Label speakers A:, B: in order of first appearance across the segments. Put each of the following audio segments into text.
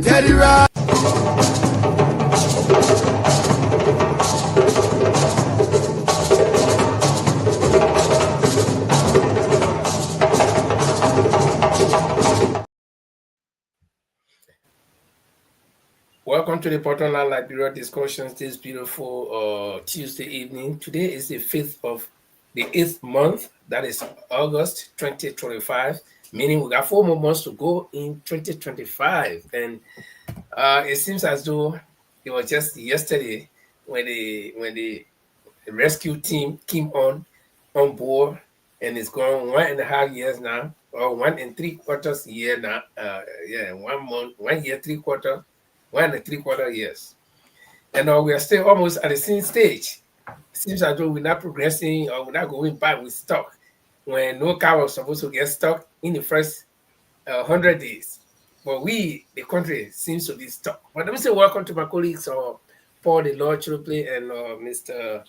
A: Get it right.
B: Welcome to the Portland Liberia discussions this beautiful Tuesday evening. Today is the 5th of the 8th month, that is August 2025, meaning we got 4 more months to go in 2025. And it seems as though it was just yesterday when the rescue team came on board, and it's gone 1.5 years now, or 1 3/4 year now. 1 month, 1 year, 3/4, 1 3/4 years. And we are still almost at the same stage. It seems as though we're not progressing or we're not going back, we're stuck. When no car was supposed to get stuck in the first 100 days. But the country, seems to be stuck. But let me say welcome to my colleagues, Paul the Lord Chirople and Mr.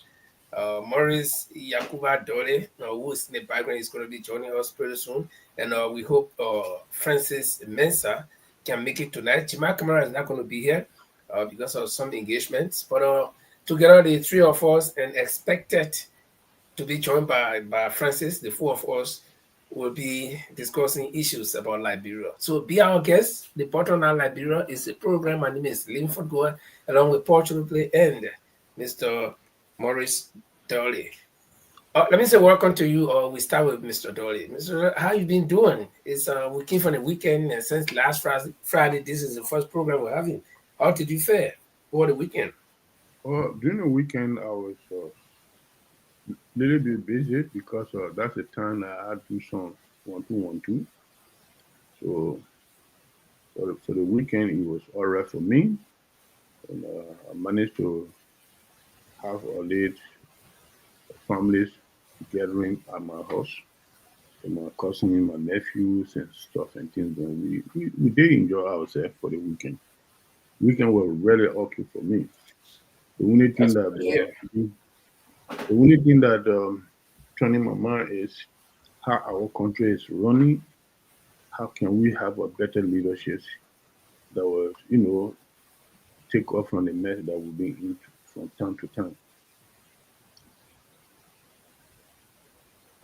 B: Maurice Yakuba Dole, who is in the background, is going to be joining us pretty soon. And we hope Francis Mensah can make it tonight. Chima Kamara is not going to be here because of some engagements. But together, the three of us, and expected to be joined by Francis, the four of us, will be discussing issues about Liberia. So be our guest. The Portland Liberia is a program. My name is Linford Goa, along with Paul Chirople and Mr. Maurice Dolly. Let me say welcome to you. We start with Mr. Dolly. Mr. How you been doing? We came from the weekend, and since last Friday, this is the first program we're having. How did you fare over the weekend?
C: During the weekend, I was a little bit busy because that's the time I had to do some 1-2-1-2. So for the weekend, it was all right for me, and I managed to have a late families gathering at my house. So my cousin, my nephews, and stuff and things. And we did enjoy ourselves for the weekend. Weekend was really okay for me. The only thing
B: That's good to hear.
C: turning my mind is how our country is running. How can we have a better leadership that will, take off from the mess that we've been in from time to time?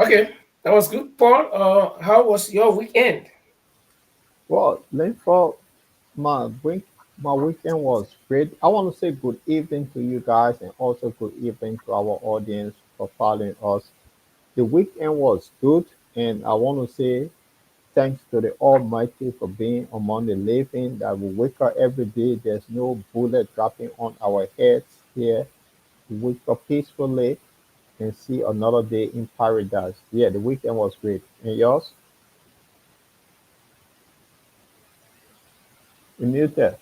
B: Okay, that was good. Paul, how was your weekend?
D: Well, for my weekend was great. I want to say good evening to you guys and also good evening to our audience for following us. The weekend was good, and I want to say thanks to the Almighty for being among the living that we wake up every day. There's no bullet dropping on our heads here. We wake up peacefully and see another day in paradise. Yeah, the weekend was great. And yours? You muted.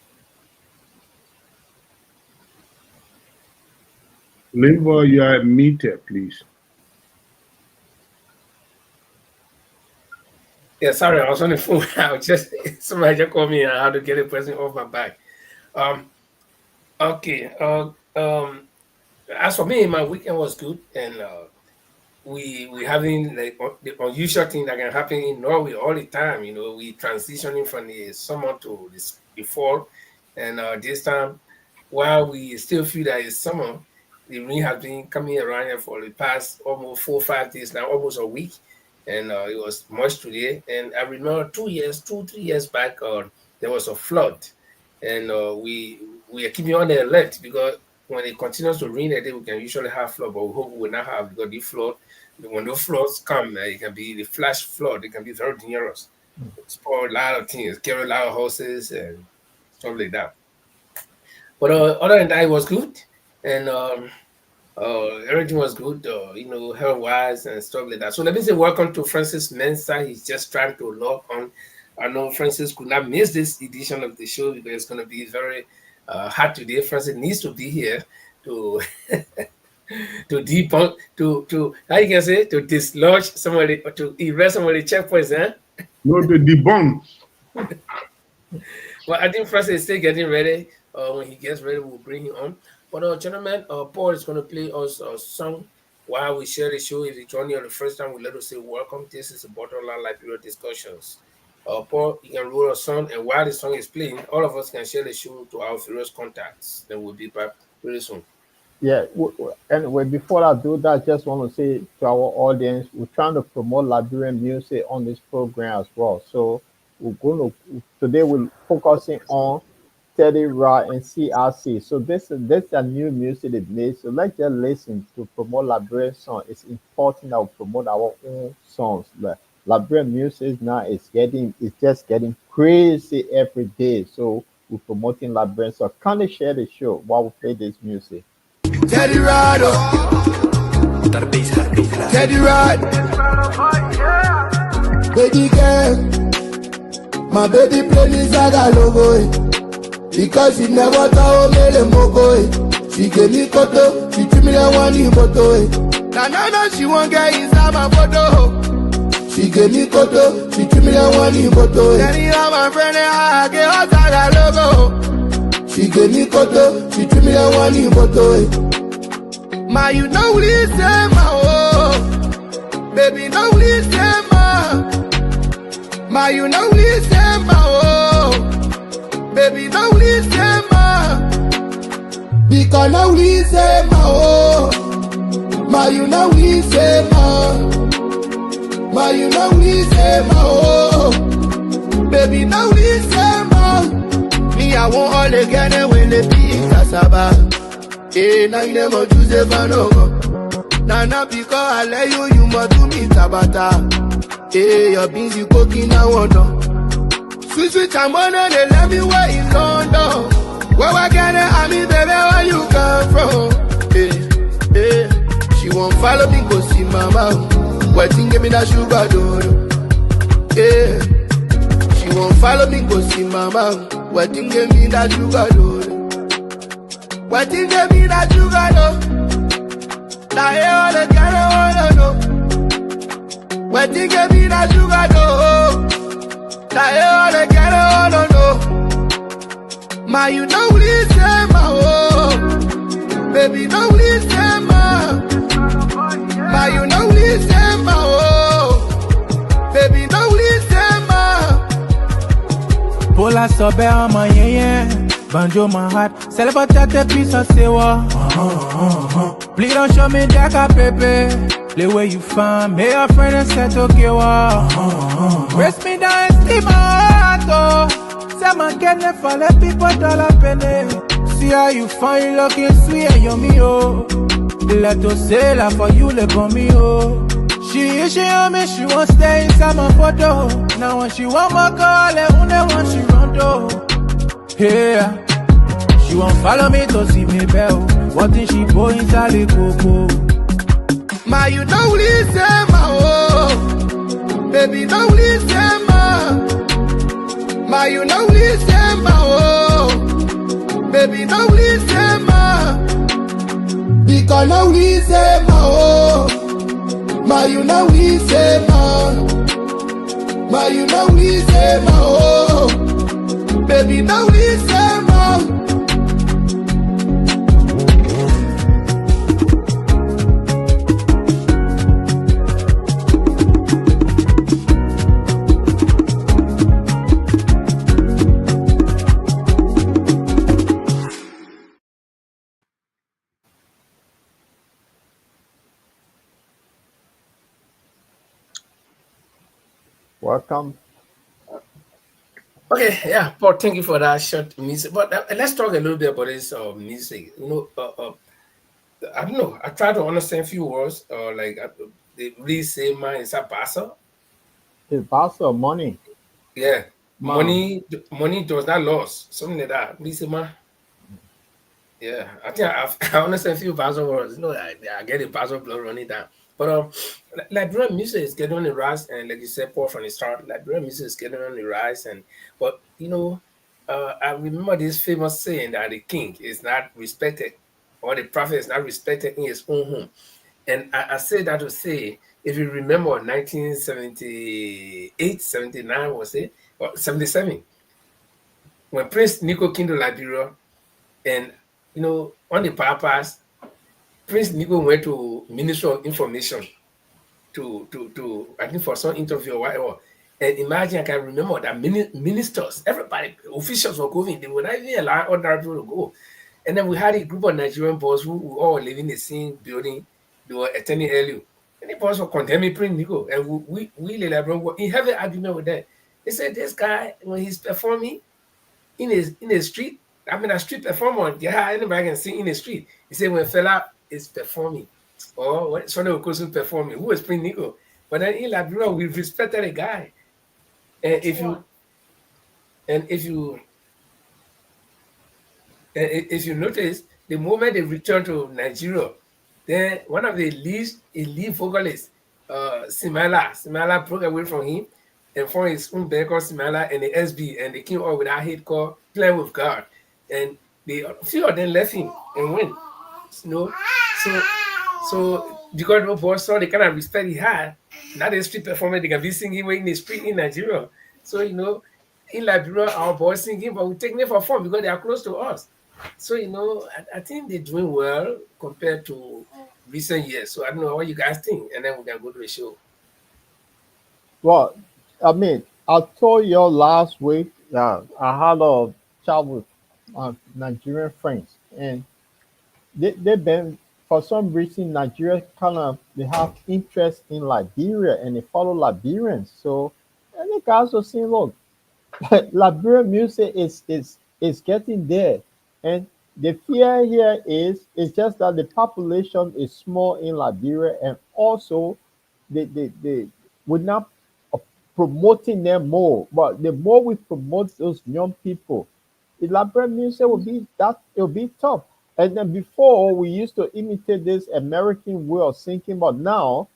C: Liver, you are meter, please.
B: Yeah, sorry, I was on the phone. I was just somebody just called me and I had to get a person off my back. Um, okay. As for me, my weekend was good, and we having like the unusual thing that can happen in Norway all the time. We transitioning from the summer to the fall, and this time, while we still feel that it's summer, the rain has been coming around here for the past almost 4 or 5 days now, almost a week, and it was much today. And I remember 2 3 years back, there was a flood, and we are keeping on the alert because when it continues to rain, I think we can usually have flood, but we hope we will not have because the flood. When those floods come, it can be the flash flood. It can be very dangerous. Spoil a lot of things, carry a lot of horses and stuff like that. But other than that, it was good, and everything was good, health wise and stuff like that. So let me say welcome to Francis Mensah. He's just trying to log on. I know Francis could not miss this edition of the show because it's going to be very hard today. Francis needs to be here to to debunk, to how you can say, to dislodge somebody, to erase some of the checkpoints, eh?
C: No, the debunk.
B: Well, I think Francis is still getting ready. When he gets ready, we'll bring him on. But gentlemen, Paul is going to play us a song while we share the show. If you join me on the first time, we let us say welcome. This is the Bottom Line Liberia Discussions. Paul, you can roll a song, and while the song is playing, all of us can share the show to our various contacts. Then we'll be back very soon.
D: Yeah, anyway, before I do that, just want to say to our audience, we're trying to promote Liberian music on this program as well. So we're going to today we're focusing on Teddy Rod and CRC. So this is a new music they made. So let's just listen to promote Liberian song. It's important that we promote our own songs. Like Liberian music now it's just getting crazy every day. So we're promoting Liberian. So kind of share the show while we play this music.
A: Teddy Rod, Teddy Rod, baby girl, my baby play me Zaga logo, because she never told me the mogo. She gave me koto, she treat me like one in photo. Now she won't get inside my photo. She gave me koto, she treat me like one in photo. Teddy Rod, my friend, I get her Zaga logo. She gave me koto, she treat me like one in photo. Ma, you know listen, ma, oh. Baby, no listen, ma. Ma, you know listen, ma, oh. Baby, no listen, ma. Because no listen, ma, oh. Ma, you know listen, ma. Ma, you know listen, ma, oh. Baby, no listen, ma. Me, I want all the girls when they be cassava. Hey, now you never choose a no. Now because I let you must do me tabata. Hey, you're busy cooking now on. Sweet, I'm on they let me wait in London. Where I get it, I mean, baby, where you come from? Hey, she won't follow me, go see mama. Waiting, give me that sugar, door. Hey, she won't follow me, go see mama. Waiting, give me that sugar, door. What you give me that you got know? Now you all the girl wanna know. What you give me that you got know? Now you all the girl wanna know. Ma, you know listen, ma, oh. Baby, no listen, ma. Ma, you know listen, ma, oh. Baby, no listen, ma.
E: Pull a sobe on my yeah. Banjo my heart, celebrate a piece of sewa. Please don't show me that a pepe. The way you find me, your friend and set okay wa. Raise me down and steam my heart, oh. Say my get ne for the people dollar penny. See how you find you looking sweet and yummy, oh. Let us say la for you, le for me, oh. She on me, she won't stay inside my photo. Now when she want my call, and when she run though. Yeah, she won't follow me to see me bell. What if she go inside the coco?
A: Ma, you don't listen, ma, oh. Baby, don't listen, ma. Ma, you don't listen, ma, oh. Baby, don't listen, ma. Because no listen, ma, oh. Ma, you don't listen, ma. Ma, you don't listen, ma, oh. Baby, now listen, man.
D: Welcome.
B: Okay, yeah, Paul, thank you for that short music. But let's talk a little bit about this music. I don't know. I try to understand a few words. They really say, man, it's a bassa.
D: It's also money.
B: Yeah,
D: Man.
B: money does not loss. Something like that. Really say, man. Yeah, I think I understand a few bassa words. I get the bassa blood running down. But Liberian music is getting on the rise, and like you said, Paul, from the start, Liberian music is getting on the rise, but I remember this famous saying that the king is not respected, or the prophet is not respected in his own home, and I say that to say, if you remember, 1978, 79 was it, or 77, when Prince Nico came to Liberia, and on the bypass, Prince Nico went to Ministry of Information to I think for some interview or whatever. And imagine, I can remember that ministers, everybody, officials were going. They would not even allow ordinary people to go. And then we had a group of Nigerian boys who were all living in the same building. They were attending LU. And the boys were condemning Prince Nico. And we Lebron were in heavy argument with them. They said, this guy, when he's performing in a street, I mean, a street performer, yeah, anybody can sing in the street. He said, when a fella is performing, or when Sonny Okosun performing, who is Prince Nico? But then in Liberia, we respected the guy. And if you if you notice, the moment they return to Nigeria, then one of the lead vocalists, Simala broke away from him and formed his own band called Simala and the SB, and they came up with a hit called Playing with God. And a few of them left him and went. You know, so because the boys saw the kind of respect he had, not the street performer, they can be singing in the street in Nigeria. So in Liberia, our boys singing, but we taking it for fun because they are close to us. So I think they're doing well compared to recent years. So I don't know what you guys think, and then we can go to the show.
D: Well, I mean, I told you last week that I had a chat with my Nigerian friends, and they've been, for some reason, Nigeria kind of, they have interest in Liberia and they follow Liberians. So, and the guys are saying, look, Liberian music is getting there, and the fear here is just that the population is small in Liberia, and also they we're not uh, promoting them more. But the more we promote those young people, the Liberian music will be that it will be tough. And then before we used to imitate this American way of thinking, but now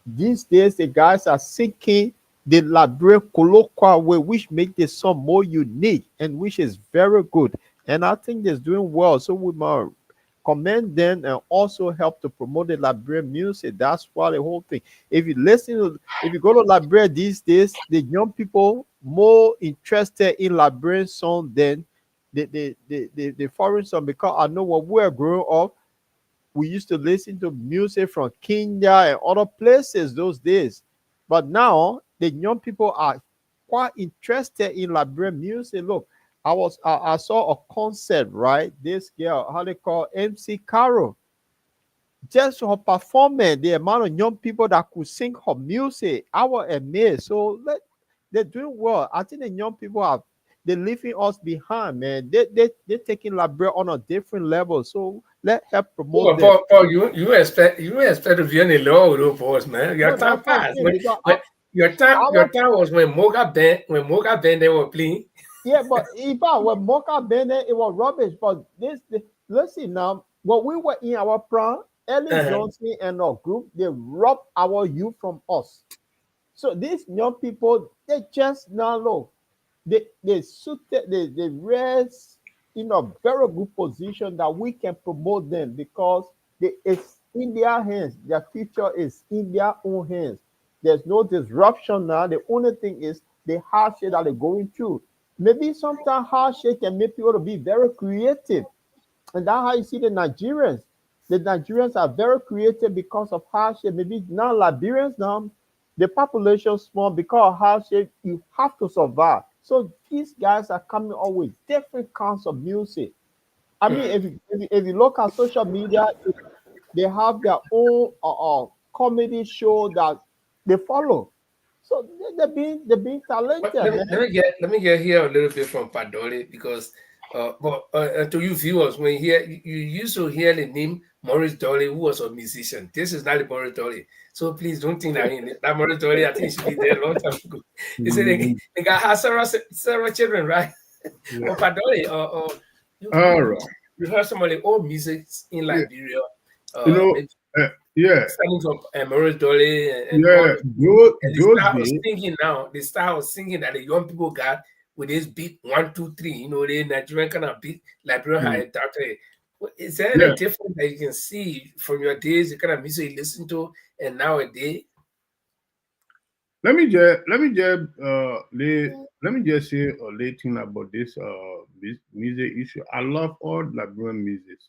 D: these days, the guys are seeking the Liberian colloquial way, which make the song more unique and which is very good. And I think they're doing well. So we must commend them and also help to promote the Liberian music. That's why the whole thing. If you go to Liberia these days, the young people more interested in Liberian song than the foreign song, because I know when we were growing up, we used to listen to music from Kenya and other places those days. But now the young people are quite interested in Liberian music. Look, I saw a concert, right? This girl, how they call MC Caro, just her performance, the amount of young people that could sing her music, I was amazed. So they're doing well. I think the young people are they're leaving us behind, man. They're taking Liberia on a different level. So let's help promote
B: Well,
D: them.
B: Paul, you expect to be on the low with those boys, man. Your
D: No,
B: time
D: that's what I'm
B: passed.
D: saying because
B: When your
D: our
B: time was when Moga band they were playing.
D: yeah, but if I when Mocha Bennett, it was rubbish. But let's see now. When we were in our prime, Ellen
B: Uh-huh.
D: Johnson and our group, they robbed our youth from us. So these young people, they just now look. They suited they rest in a very good position that we can promote them because it's in their hands. Their future is in their own hands. There's no disruption now. The only thing is the hardship that they're going through. Maybe sometimes hardship can make people to be very creative. And that's how you see the Nigerians. The Nigerians are very creative because of hardship. Maybe now Liberians now, the population small because of hardship, you have to survive. So these guys are coming up with different kinds of music. I mean,
B: Hmm.
D: if you look at social media, they have their own comedy show that they follow. So they're being
B: But
D: talented, man.
B: let me get here a little bit from Padoli because to you viewers, when you used to hear the name Maurice Dolly, who was a musician. This is not the Maurice Dolly. So please don't think that Maurice Dolly, I think he should be there a long time ago. He said
C: Mm,
B: they got had several children, right?
C: yeah.
B: But Padoli, you,
C: All
B: you
C: right.
B: you heard some of the old music in
C: Yeah.
B: Liberia,
C: You know,
B: maybe
C: yeah,
B: starting from Maurice Dolly and all
C: yeah.
B: those. And the
C: Those
B: style of
C: days.
B: singing now, the style of singing that the young people got with this beat 1, 2, 3, the Nigerian kind of beat, Liberian
C: Mm,
B: high doctor. Is there any
C: yeah.
B: difference that you can see from your days, the kind of music you listen to, and nowadays?
C: Let me just say a little thing about this music issue. I love all Liberian music,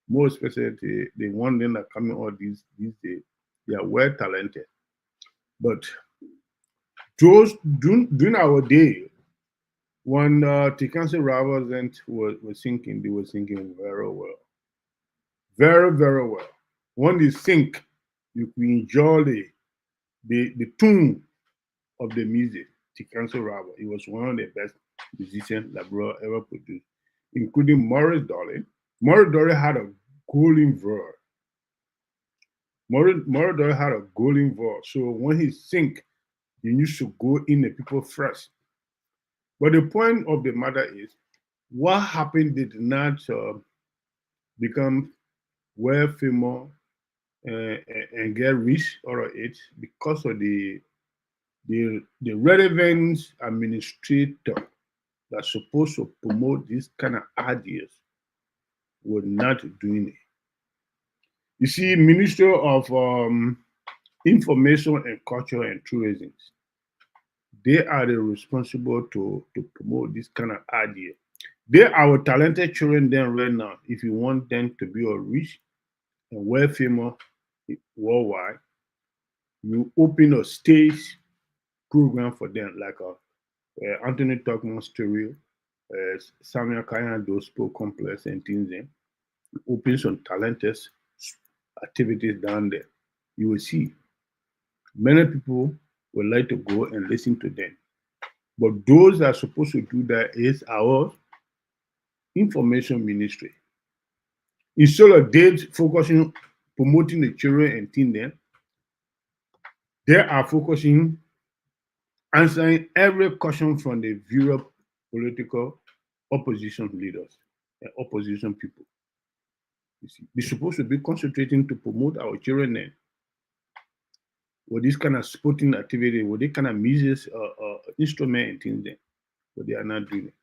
C: more especially the one that are coming out these days. They are well talented, but those during our day, when Tikansi Ravers were singing, they were singing very well. Very, very well. When they sing, you can enjoy the tune of the music. Tikansi Rava, he was one of the best musicians Liberia ever produced, including Morris Dolly. Morris Dolly had a golden voice. Morris Dolly had a golden voice. So when he sing, he used to go in the people first. But the point of the matter is, what happened did not become well famous and get rich out of it because of the relevant administrator that's supposed to promote these kind of ideas were not doing it. You see, Minister of Information and Culture and Tourism, they are the responsible to promote this kind of idea. They are our talented children then right now. If you want them to be a rich and well famous worldwide, you open a stage program for them, like Anthony Tuckman Stereo, Samuel Kayando Sport Complex, and things. Then open some talented activities down there. You will see many people would like to go and listen to them. But those that are supposed to do that is our information ministry. Instead of they focusing promoting the children and things, then they are focusing answering every question from the various political opposition leaders and opposition people. You see, they're supposed to be concentrating to promote our children then with this kind of sporting activity, with this kind of music instrument and things then, but they are not doing it.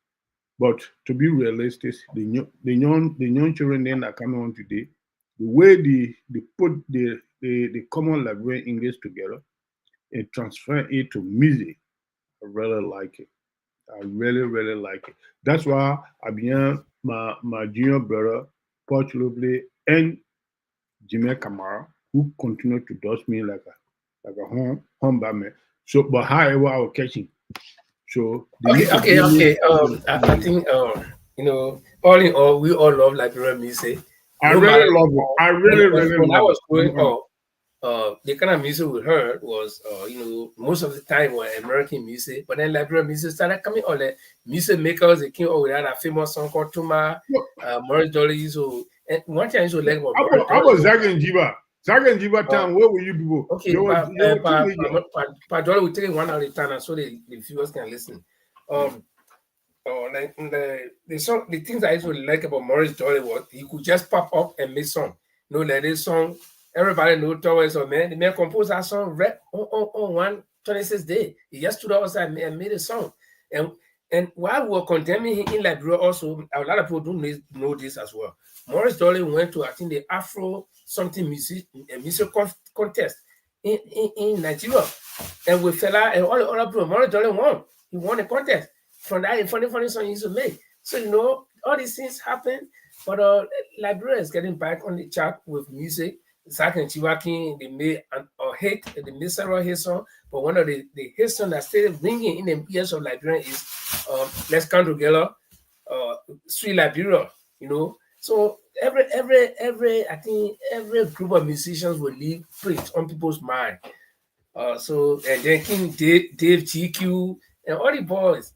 C: But to be realistic, the young children then that are coming on today, the way they put the common Liberian English together and transfer it to music, I really like it. I really, really like it. That's why I began my junior brother, Paul Chilople, and Jimmy Kamara, who continue to dust me like a home by me. So, but however, I will catch him. So
B: Okay. I think all in all, we all love Liberian music.
C: I
B: No
C: really
B: matter
C: love it. I really, really
B: when I
C: love
B: was growing
C: it.
B: up, the kind of music we heard was, most of the time were American music. But then Liberian music started coming on. The music makers, they came out with that famous song called Tuma, Morris Dolly. So, and one thing I used to like about Morris
C: How
B: Dolly.
C: about Zach and Jiba? Zach and Jiba time, where were you people?
B: Okay,
C: They were teenagers.
B: but Dolly, we take it one at a time, so the viewers can listen. Like the song, the things I used to like about Morris Dolly was he could just pop up and make song. Like this song, everybody know towards so man. The man composed that song right on 126 day. He just stood outside and made a song. And while we were condemning him in Liberia, also a lot of people don't know this as well. Morris Dolly went to, I think, the Afro something music contest in Nigeria, and with fella and all the other people, Morris Dolly won. He won the contest from that funny song he used to make. So all these things happen, but Liberia is getting back on the chart with music. Zach and Chiwaki, they made they made several hit songs, but one of the hit songs that still ringing in the ears of Liberia is Let's Come Together, Sweet Liberia, So I think every group of musicians will leave print on people's mind. And then King Dave GQ and all the boys.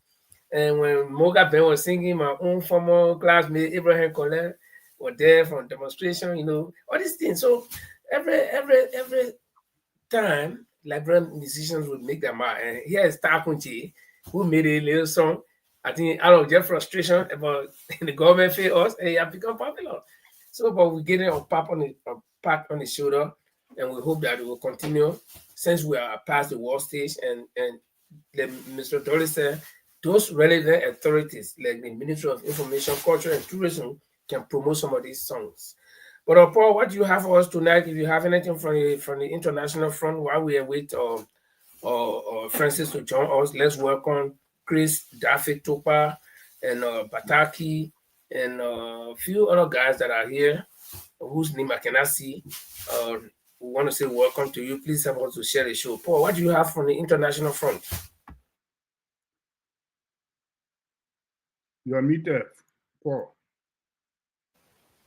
B: And when Moga Ben was singing, my own former classmate Abraham Colin were there from demonstration, all these things. So every time Liberian musicians would make their mark. And here is Takunchi, who made a little song, I think out of just frustration about the government failed us, and it have become popular. So, but we're getting a pat on the shoulder, and we hope that it will continue since we are past the war stage. And Mr. Dolly said, those relevant authorities like the Ministry of Information, Culture, and Tourism can promote some of these songs. But Paul, what do you have for us tonight? If you have anything from the international front while we await Francis to join us, let's welcome Chris, Daffy Topa, and Bataki, and a few other guys that are here whose name I cannot see. we want to say welcome to you. Please help us to share the show. Paul, what do you have from the international front?
C: You are muted, Paul.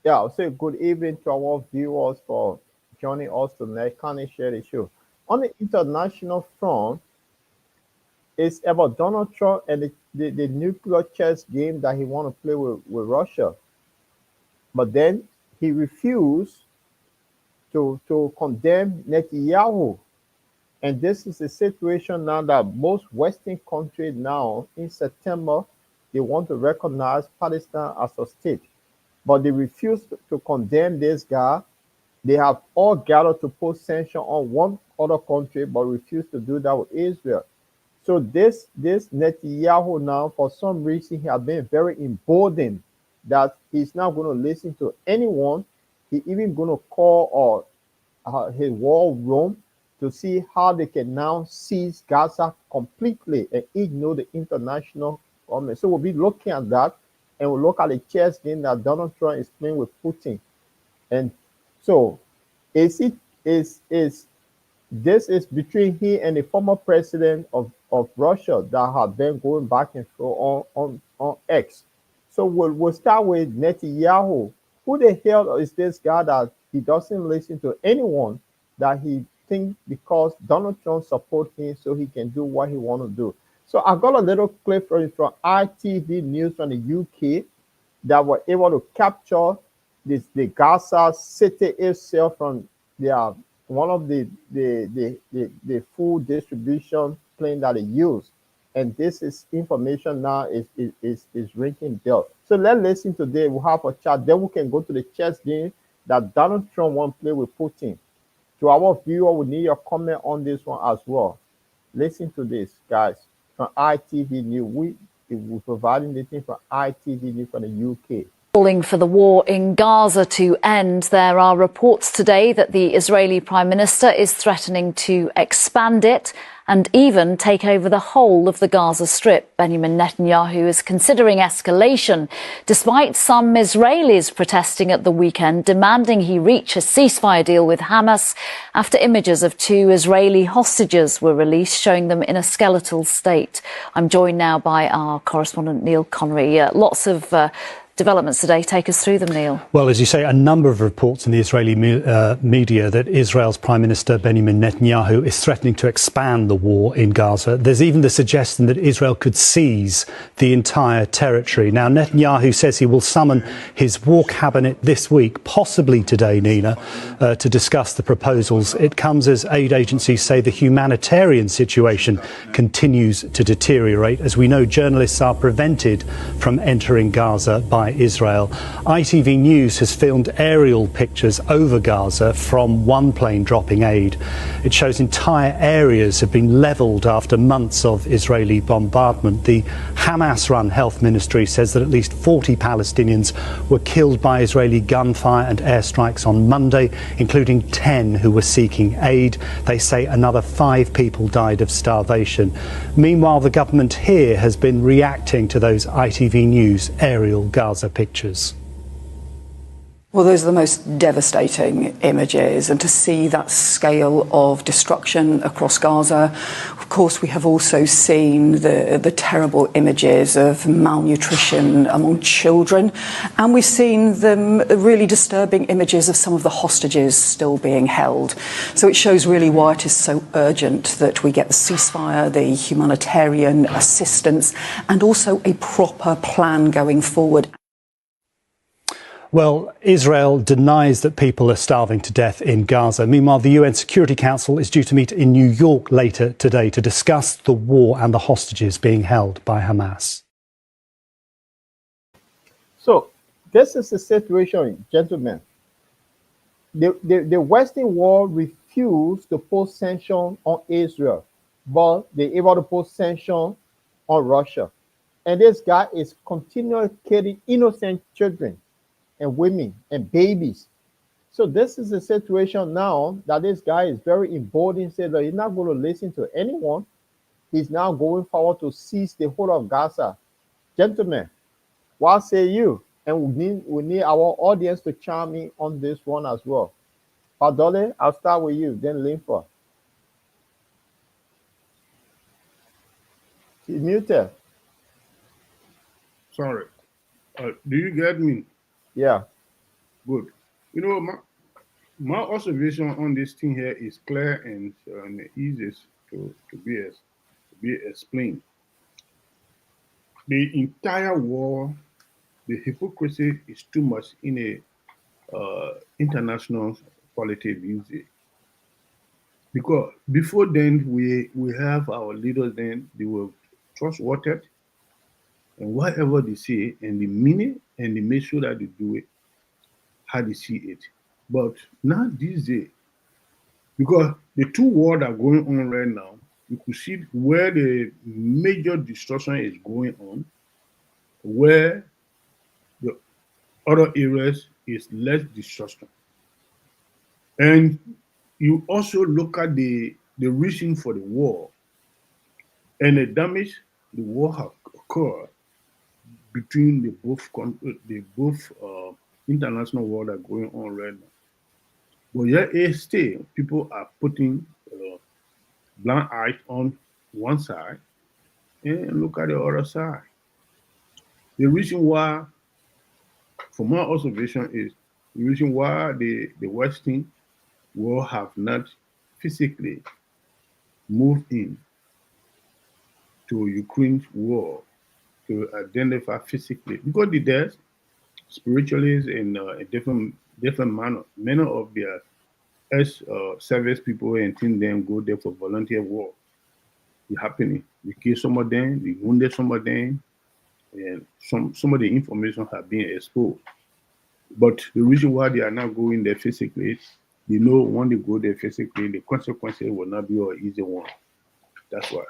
D: Yeah, I'll say good evening to our viewers for joining us tonight. Can I share the show? On the international front, it's about Donald Trump and the nuclear chess game that he want to play with Russia. But then he refused to condemn Netanyahu. And this is a situation now that most Western countries now in September, they want to recognize Palestine as a state. But they refuse to condemn this guy. They have all gathered to put sanction on one other country, but refuse to do that with Israel. So this Netanyahu now, for some reason, he has been very emboldened that he's not going to listen to anyone. He even going to call his war room to see how they can now seize Gaza completely and ignore the international government. So we'll be looking at that, and we'll look at the chess game that Donald Trump is playing with Putin. And so this is between he and the former president of Russia that have been going back and forth on X. So we'll start with Netanyahu. Who the hell is this guy that he doesn't listen to anyone, that he thinks because Donald Trump supports him so he can do what he want to do? So I got a little clip from ITV News from the UK that were able to capture the Gaza city itself from their one of the food distribution plane that they use. And this is information now is ringing bell. So let's listen today. We'll have a chat. Then we can go to the chess game that Donald Trump won't play with Putin. To our viewer, we need your comment on this one as well. Listen to this, guys. From ITV News. We're providing this thing from ITV News from the UK.
F: Calling for the war in Gaza to end. There are reports today that the Israeli Prime Minister is threatening to expand it and even take over the whole of the Gaza Strip. Benjamin Netanyahu is considering escalation, despite some Israelis protesting at the weekend, demanding he reach a ceasefire deal with Hamas after images of 2 Israeli hostages were released, showing them in a skeletal state. I'm joined now by our correspondent, Neil Connery. Lots of developments today. Take us through them, Neil.
G: Well, as you say, a number of reports in the Israeli media that Israel's Prime Minister Benjamin Netanyahu is threatening to expand the war in Gaza. There's even the suggestion that Israel could seize the entire territory. Now, Netanyahu says he will summon his war cabinet this week, possibly today, Nina, to discuss the proposals. It comes as aid agencies say the humanitarian situation continues to deteriorate. As we know, journalists are prevented from entering Gaza by Israel. ITV News has filmed aerial pictures over Gaza from one plane dropping aid. It shows entire areas have been levelled after months of Israeli bombardment. The Hamas-run health ministry says that at least 40 Palestinians were killed by Israeli gunfire and airstrikes on Monday, including 10 who were seeking aid. They say another 5 people died of starvation. Meanwhile, the government here has been reacting to those ITV News aerial Gaza pictures.
H: Well, those are the most devastating images, and to see that scale of destruction across Gaza. Of course, we have also seen the terrible images of malnutrition among children, and we've seen the really disturbing images of some of the hostages still being held. So it shows really why it is so urgent that we get the ceasefire, the humanitarian assistance, and also a proper plan going forward.
G: Well, Israel denies that people are starving to death in Gaza. Meanwhile, the UN Security Council is due to meet in New York later today to discuss the war and the hostages being held by Hamas.
D: So this is the situation, gentlemen. The Western world refused to put sanctions on Israel, but they're able to put sanctions on Russia. And this guy is continually killing innocent children and women and babies. So this is the situation now that this guy is very emboldened, said that he's not going to listen to anyone. He's now going forward to seize the whole of Gaza. Gentlemen, what say you? And we need our audience to chime in on this one as well. Adole, I'll start with you, then Linford. She's muted.
C: Sorry. Do you get me?
D: Yeah.
C: Good. You know, my observation on this thing here is clear and easy to be explained. The entire war, the hypocrisy is too much in a international politics these days. Because before then, we have our leaders. Then they were trustworthy, and whatever they say, and they mean it, and they make sure that they do it how they see it. But now these days, because the two wars are going on right now, you could see where the major destruction is going on, where the other areas is less destruction. And you also look at the reason for the war and the damage the war have occurred between the both international war that are going on right now. But yet still people are putting blind eyes on one side and look at the other side. The reason why, from my observation, is the reason why the Western world have not physically moved in to Ukraine's war to identify physically because the death spiritually is in a different manner. Many of their ex service people and team them go there for volunteer work. It's happening. They kill some of them, they wounded some of them, and some of the information have been exposed. But the reason why they are not going there physically, they know when they go there physically, the consequences will not be an easy one. That's why.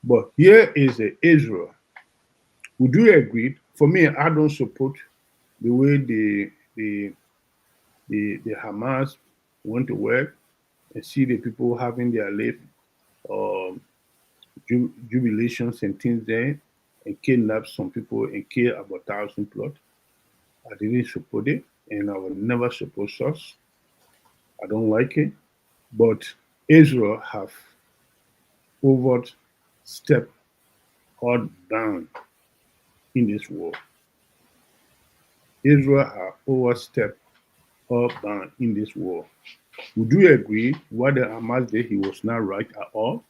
C: But here is Israel. Would you agree? For me, I don't support the way the Hamas want to work and see the people having their life um, jubilations and things there and kidnap some people and kill about 1,000 plot. I didn't support it and I will never support us. I don't like it. But Israel have overstepped hard down in this war. Israel have overstepped hard down in this war. Would you agree what the Hamas did, he was not right at all?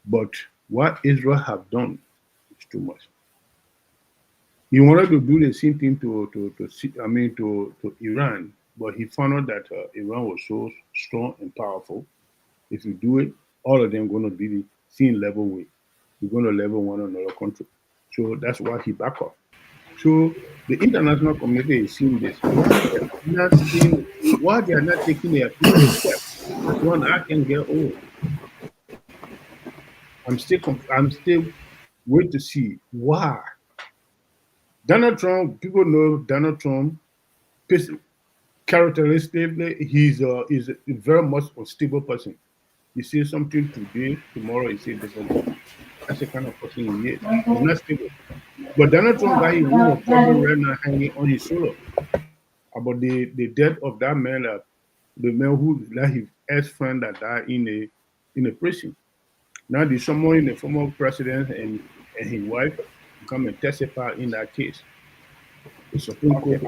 C: But what Israel have done is too much. He wanted to do the same thing to Iran, but he found out that Iran was so strong and powerful. If you do it, all of them going to be the same level with. You're going to level one another country. So that's why he back off. So the international community is seeing this. Why they are not taking their immediate step? That's one I can get over. I'm still wait to see why. Donald Trump, people know Donald Trump characteristically, he's a very much unstable person. He says something today, tomorrow he says different thing. That's the kind of person he is. He's not stable. But Donald Trump got his own problem right now hanging on his shoulder about the death of that man, the man who like his ex-friend that died in a prison. Now there's someone in the former president and his wife come and testify in that case. The Supreme Court.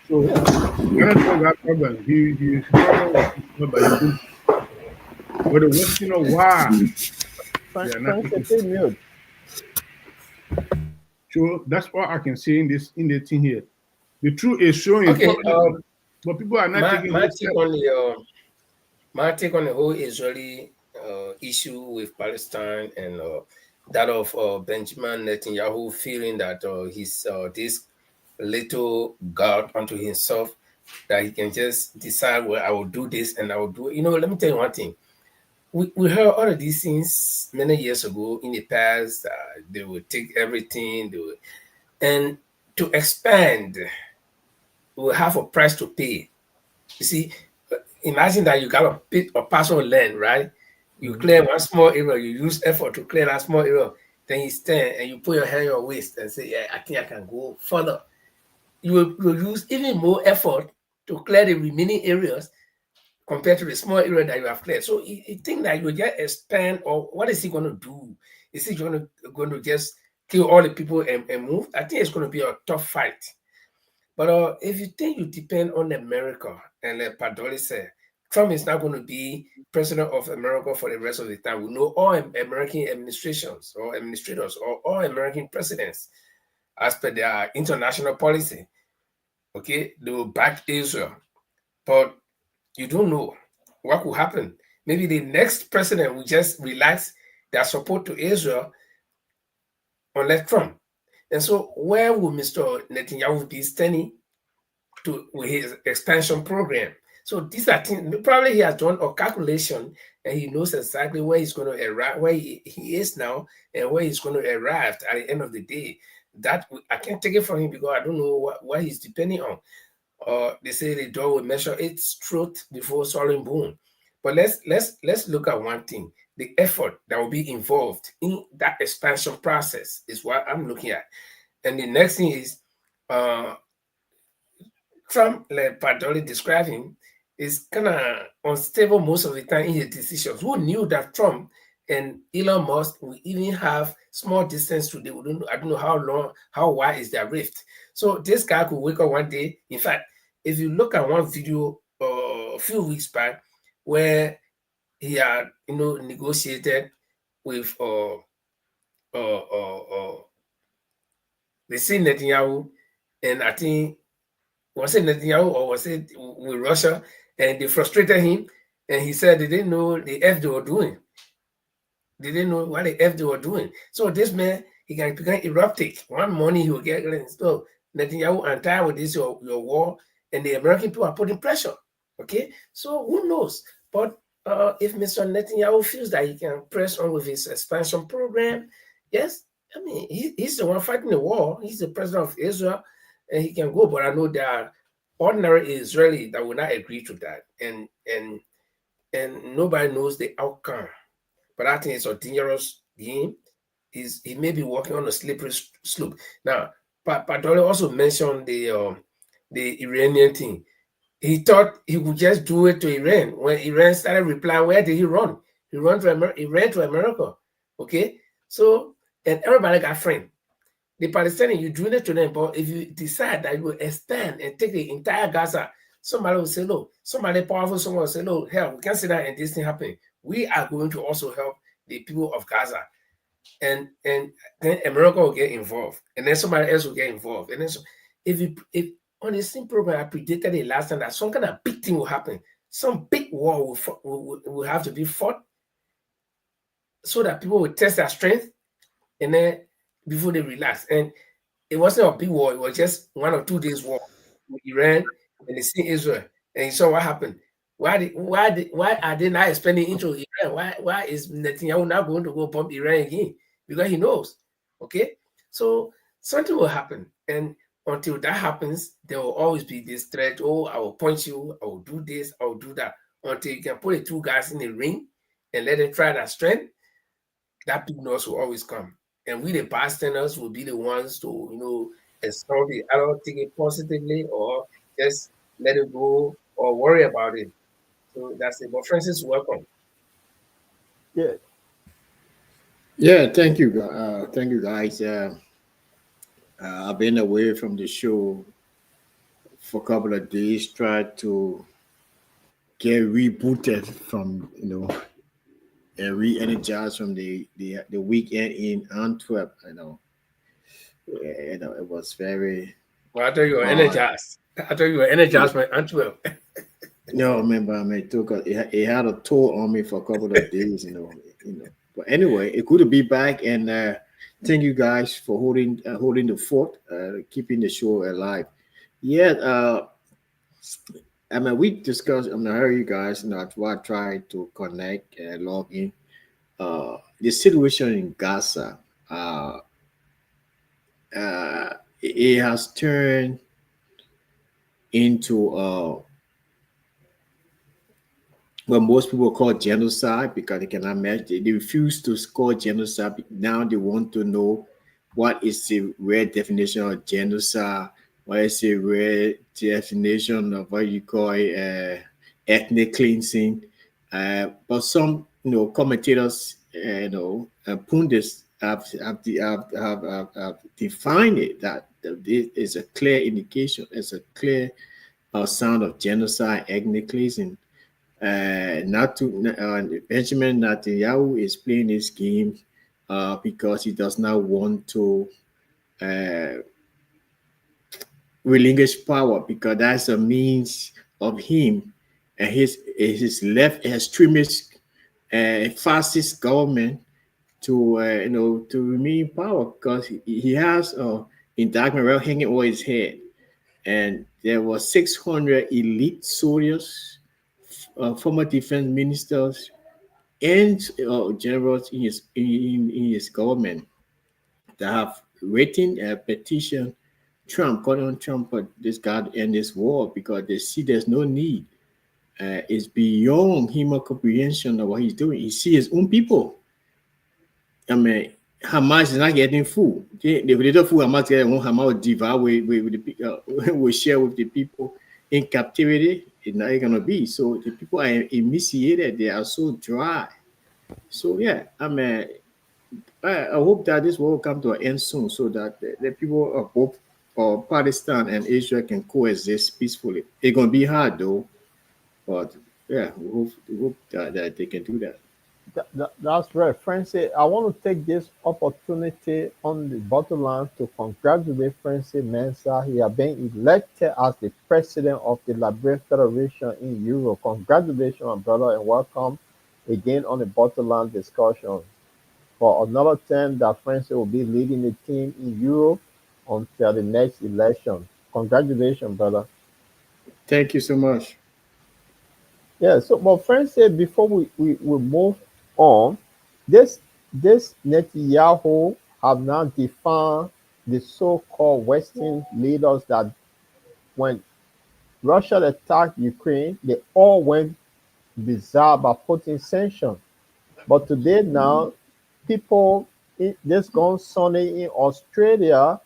C: So Donald Trump got problem. He's problem but the question of why they are not taking. So that's all I can say in the thing here. The truth is showing,
B: okay,
C: but people are not taking
B: my take on the whole Israeli issue with Palestine and that of Benjamin Netanyahu feeling that he's this little God unto himself, that he can just decide, well, I will do this and I will do it. You know, let me tell you one thing. We heard all of these things many years ago in the past. They would take everything, and to expand, we will have a price to pay. You see, imagine that you got a bit of parcel of land, right? You clear one small area, you use effort to clear that small area, then you stand and you put your hand on your waist and say, yeah, I think I can go further. You will use even more effort to clear the remaining areas compared to the small area that you have cleared. So you think that you just expand, or what is he going to do? Is he going to just kill all the people and move? I think it's going to be a tough fight. But if you think you depend on America, and like Padoli said, Trump is not going to be president of America for the rest of the time. We know all American administrations or administrators or all American presidents, as per their international policy, okay, they will back Israel. But you don't know what could happen. Maybe the next president will just relax their support to Israel unless Trump. And so where will Mr. Netanyahu be standing with his expansion program? So these are things, probably he has done a calculation and he knows exactly where he's going to arrive, where he is now, and where he's going to arrive at the end of the day. That I can't take it from him because I don't know what he's depending on. They say the door will measure its truth before swallowing bone. But let's look at one thing: the effort that will be involved in that expansion process is what I'm looking at. And the next thing is Trump, like Padoli described him, is kind of unstable most of the time in his decisions. Who knew that Trump and Elon Musk will even have small distance to the, I don't know how wide is their rift. So this guy could wake up one day. In fact, if you look at one video a few weeks back where he had, negotiated with they say Netanyahu, and I think was it Netanyahu or was it with Russia, and they frustrated him, and he said they didn't know the F they were doing. They didn't know what the F they were doing. So this man, he can become erratic. One morning he will get so Netanyahu, I'm tired with this your war, and the American people are putting pressure. Okay, so who knows? But if Mr. Netanyahu feels that he can press on with his expansion program, yes, I mean he's the one fighting the war. He's the president of Israel, and he can go. But I know there are ordinary Israeli that will not agree to that, and nobody knows the outcome. But I think it's a dangerous game. He may be walking on a slippery slope. Now, Padoli also mentioned the Iranian thing. He thought he would just do it to Iran. When Iran started replying, where did he run? He ran to America. Okay? So, and everybody got framed. The Palestinians, you doing it to them, but if you decide that you will expand and take the entire Gaza, somebody will say, no. Somebody powerful, someone will say, no, hell, we can't sit down and this thing happen. We are going to also help the people of Gaza. And then America will get involved. And then somebody else will get involved. And then if on the same program, I predicted it last time that some kind of big thing will happen. Some big war will have to be fought so that people will test their strength and then before they relax. And it wasn't a big war. It was just 1 or 2 days war with Iran and they see Israel. And you saw what happened. Why are they not expanding into Iran? Why is Netanyahu now going to go bomb Iran again? Because he knows. Okay? So something will happen. And until that happens, there will always be this threat. Oh, I will punch you. I will do this. I will do that. Until you can put the two guys in the ring and let them try that strength, that big nose will always come. And we, the bystanders, will be the ones to, extol the other, take it positively, or just let it go or worry about it. So that's it. But Francis, welcome.
D: Yeah.
I: Yeah, thank you. Thank you, guys. I've been away from the show for a couple of days, tried to get rebooted from, and re-energized from the weekend in Antwerp. It was very.
B: Well, I thought you were energized. I thought you were energized by Antwerp.
I: No, remember, it had a toll on me for a couple of days, But anyway, it's good to be back, and thank you guys for holding the fort, keeping the show alive. Yeah, we discussed. I heard you guys. I tried to connect, log in. The situation in Gaza, it has turned into what most people call genocide because they cannot imagine. They refuse to call genocide. Now they want to know what is the real definition of genocide. What is the real definition of what you call ethnic cleansing. But some, commentators, pundits have defined it that this is a clear indication, it's a clear sign of genocide, ethnic cleansing. Benjamin Netanyahu is playing this game because he does not want to relinquish power, because that's a means of him and his left extremist fascist government to to remain in power, because he has indictment hanging over his head, and there were 600 elite soldiers, former defense ministers, and generals in his government that have written a petition calling on Trump for this guy to end this war, because they see there's no need. It's beyond human comprehension of what he's doing. He sees his own people. I mean, Hamas is not getting food. The little food Hamas getting, Hamas will devour will share with the people in captivity. It's not going to be. So the people are emaciated. They are so dry. So yeah, I mean, I hope that this will come to an end soon, so that the people of both Palestine and Israel can coexist peacefully. It's going to be hard though, but yeah, we hope that they can do that.
D: That's right, Francis. I want to take this opportunity on the bottom line to congratulate Francis Mensah. He has been elected as the president of the Liberia Federation in Europe. Congratulations, my brother, and welcome again on the bottom line discussion. For another term that Francis will be leading the team in Europe until the next election. Congratulations, brother.
I: Thank you so much.
D: Yeah, so but Francis, before we move on, this Netanyahu have now defined the so-called Western leaders that when Russia attacked Ukraine, they all went bizarre by putting sanctions. But today now, people this gone sunny in Australia,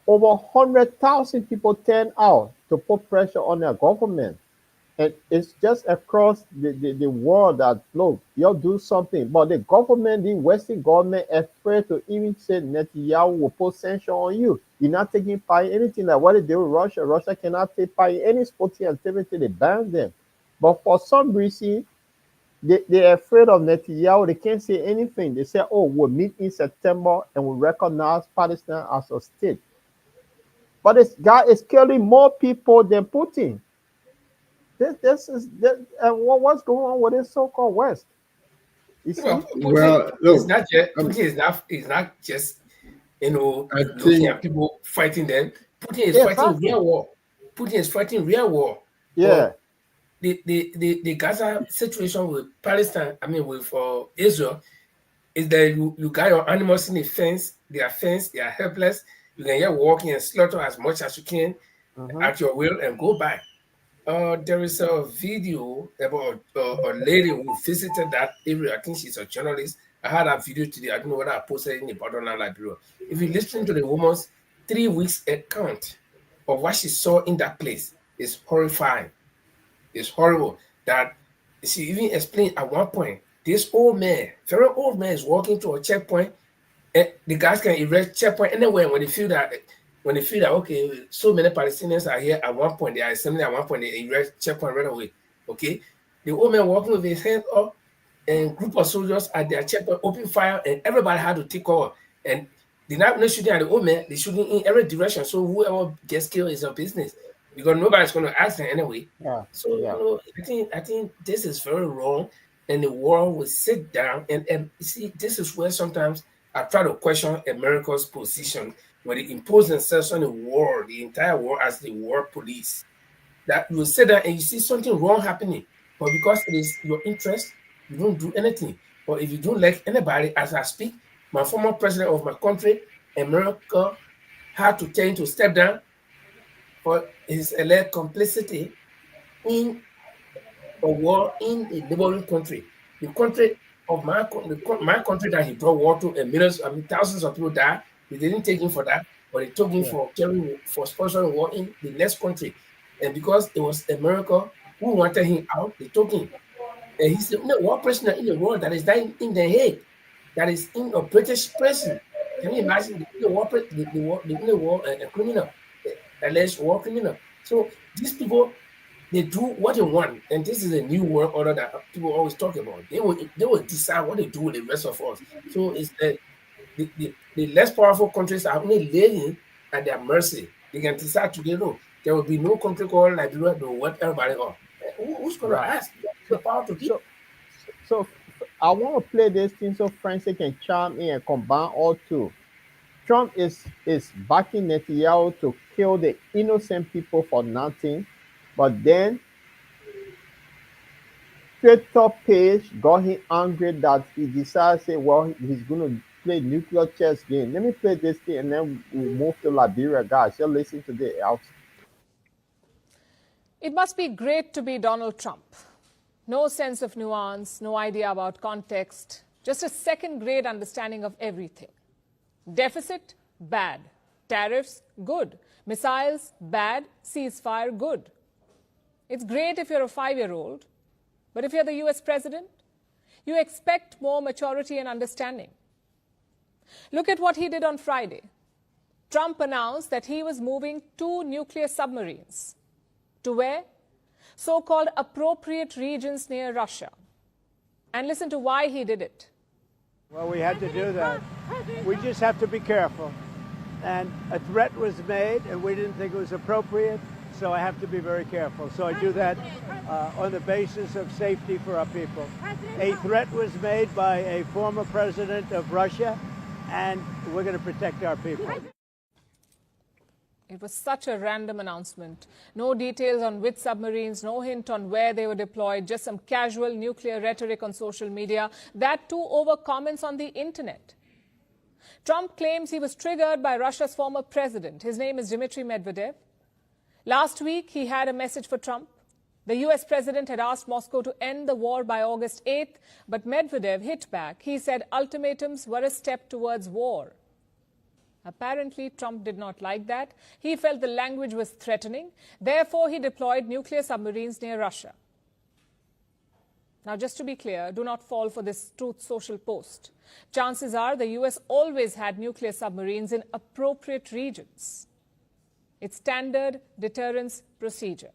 D: over 100,000 people turn out to put pressure on their government. And it's just across the world that, look, you'll do something. But the government, the Western government, afraid to even say Netanyahu will put sanctions on you. You're not taking part in anything like what they do with Russia. Russia cannot take part in any sporting activity. They ban them. But for some reason, they're afraid of Netanyahu. They can't say anything. They say, oh, we'll meet in September and we'll recognize Palestine as a state. But this guy is killing more people than Putin. What's going on with this so-called West? You see?
I: Well,
B: it's not just Putin is not just looking at people fighting them. Putin is fighting real war. Putin is fighting real war.
D: Yeah.
B: The Gaza situation with Palestine, with Israel, is that you got your animals in the fence. They are helpless. You can get walking and slaughter as much as you can at your will and go back. There is a video about a lady who visited that area. I think she's a journalist. I had a video today. I don't know whether I posted it in the bottom line Liberia. If you listen to the woman's 3 weeks account of what she saw in that place, it's horrifying. It's horrible. That she even explained at one point, this old man, very old man, is walking to a checkpoint, and the guys can erect checkpoint anywhere when they feel that okay, so many Palestinians are here at one point, they are assembling at one point, they erect checkpoint right away. Okay, the old man walking with his hands up, and group of soldiers at their checkpoint open fire, and everybody had to take cover. And they're not shooting at the old man, they're shooting in every direction. So whoever gets killed is a business, because nobody's going to ask them anyway.
D: Yeah.
B: So I think this is very wrong, and the world will sit down and see. This is where sometimes I try to question America's position, where they impose themselves on the world, the entire world, as the world police. That you sit there and you see something wrong happening, but because it is your interest, you don't do anything. But if you don't like anybody, as I speak, my former president of my country, America, had to tell him to step down for his alleged complicity in a war in a neighboring country. The country of my country that he brought war to, and millions, thousands of people died. They didn't take him for that, but they took him for sponsoring war in the next country. And because it was America who wanted him out. They took him. And he's the only one person in the world that is dying in The Hague, that is in a British prison. Can you imagine the only war criminal, alleged war criminal? So these people, they do what they want, and this is a new world order that people always talk about. They will decide what they do with the rest of us. So it's the less powerful countries are only laying at their mercy. They can decide today, no, there will be no country called Liberia, they will wipe everybody up. Who's going to ask? The power to give.
D: So I want to play this thing so Francis can chime in and combine all two. Trump is backing Netanyahu to kill the innocent people for nothing, but then Twitter page got him angry that he decided, say, well, he's going to play nuclear chess game. Let me play this thing and then we'll move to Liberia, guys. You're listening to this.
J: It must be great to be Donald Trump. No sense of nuance, no idea about context, just a second-grade understanding of everything. Deficit, bad. Tariffs, good. Missiles, bad. Ceasefire, good. It's great if you're a 5-year-old, but if you're the US president, you expect more maturity and understanding. Look at what he did on Friday. Trump announced that he was moving 2 nuclear submarines. To where? So-called appropriate regions near Russia. And listen to why he did it.
K: Well, we had to do that. We just have to be careful. And a threat was made, and we didn't think it was appropriate, so I have to be very careful. So I do that on the basis of safety for our people. A threat was made by a former president of Russia, and we're going to protect our people.
J: It was such a random announcement. No details on which submarines, no hint on where they were deployed, just some casual nuclear rhetoric on social media, that too over comments on the internet. Trump claims he was triggered by Russia's former president. His name is Dmitry Medvedev. Last week, he had a message for Trump. The US president had asked Moscow to end the war by August 8th, but Medvedev hit back. He said ultimatums were a step towards war. Apparently, Trump did not like that. He felt the language was threatening. Therefore, he deployed nuclear submarines near Russia. Now, just to be clear, do not fall for this Truth Social post. Chances are the US always had nuclear submarines in appropriate regions. It's standard deterrence procedure.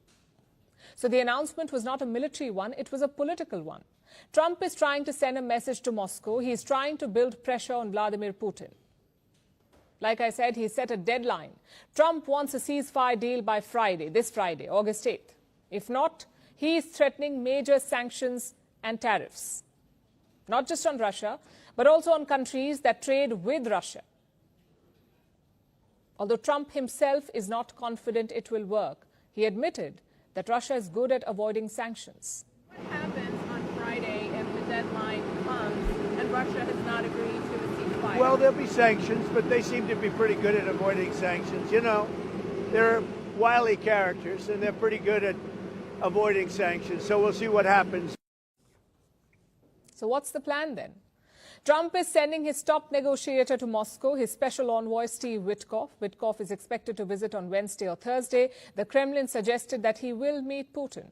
J: So the announcement was not a military one, it was a political one. Trump is trying to send a message to Moscow. He's trying to build pressure on Vladimir Putin. Like I said, he set a deadline. Trump wants a ceasefire deal by Friday, this Friday, August 8th. If not, he is threatening major sanctions and tariffs. Not just on Russia, but also on countries that trade with Russia. Although Trump himself is not confident it will work, he admitted that Russia is good at avoiding sanctions.
L: What happens on Friday if the deadline comes and Russia has not agreed to a ceasefire?
K: Well, there'll be sanctions, but they seem to be pretty good at avoiding sanctions. You know, they're wily characters, and they're pretty good at avoiding sanctions. So we'll see what happens.
J: So what's the plan then? Trump is sending his top negotiator to Moscow, his special envoy, Steve Witkoff. Witkoff is expected to visit on Wednesday or Thursday. The Kremlin suggested that he will meet Putin.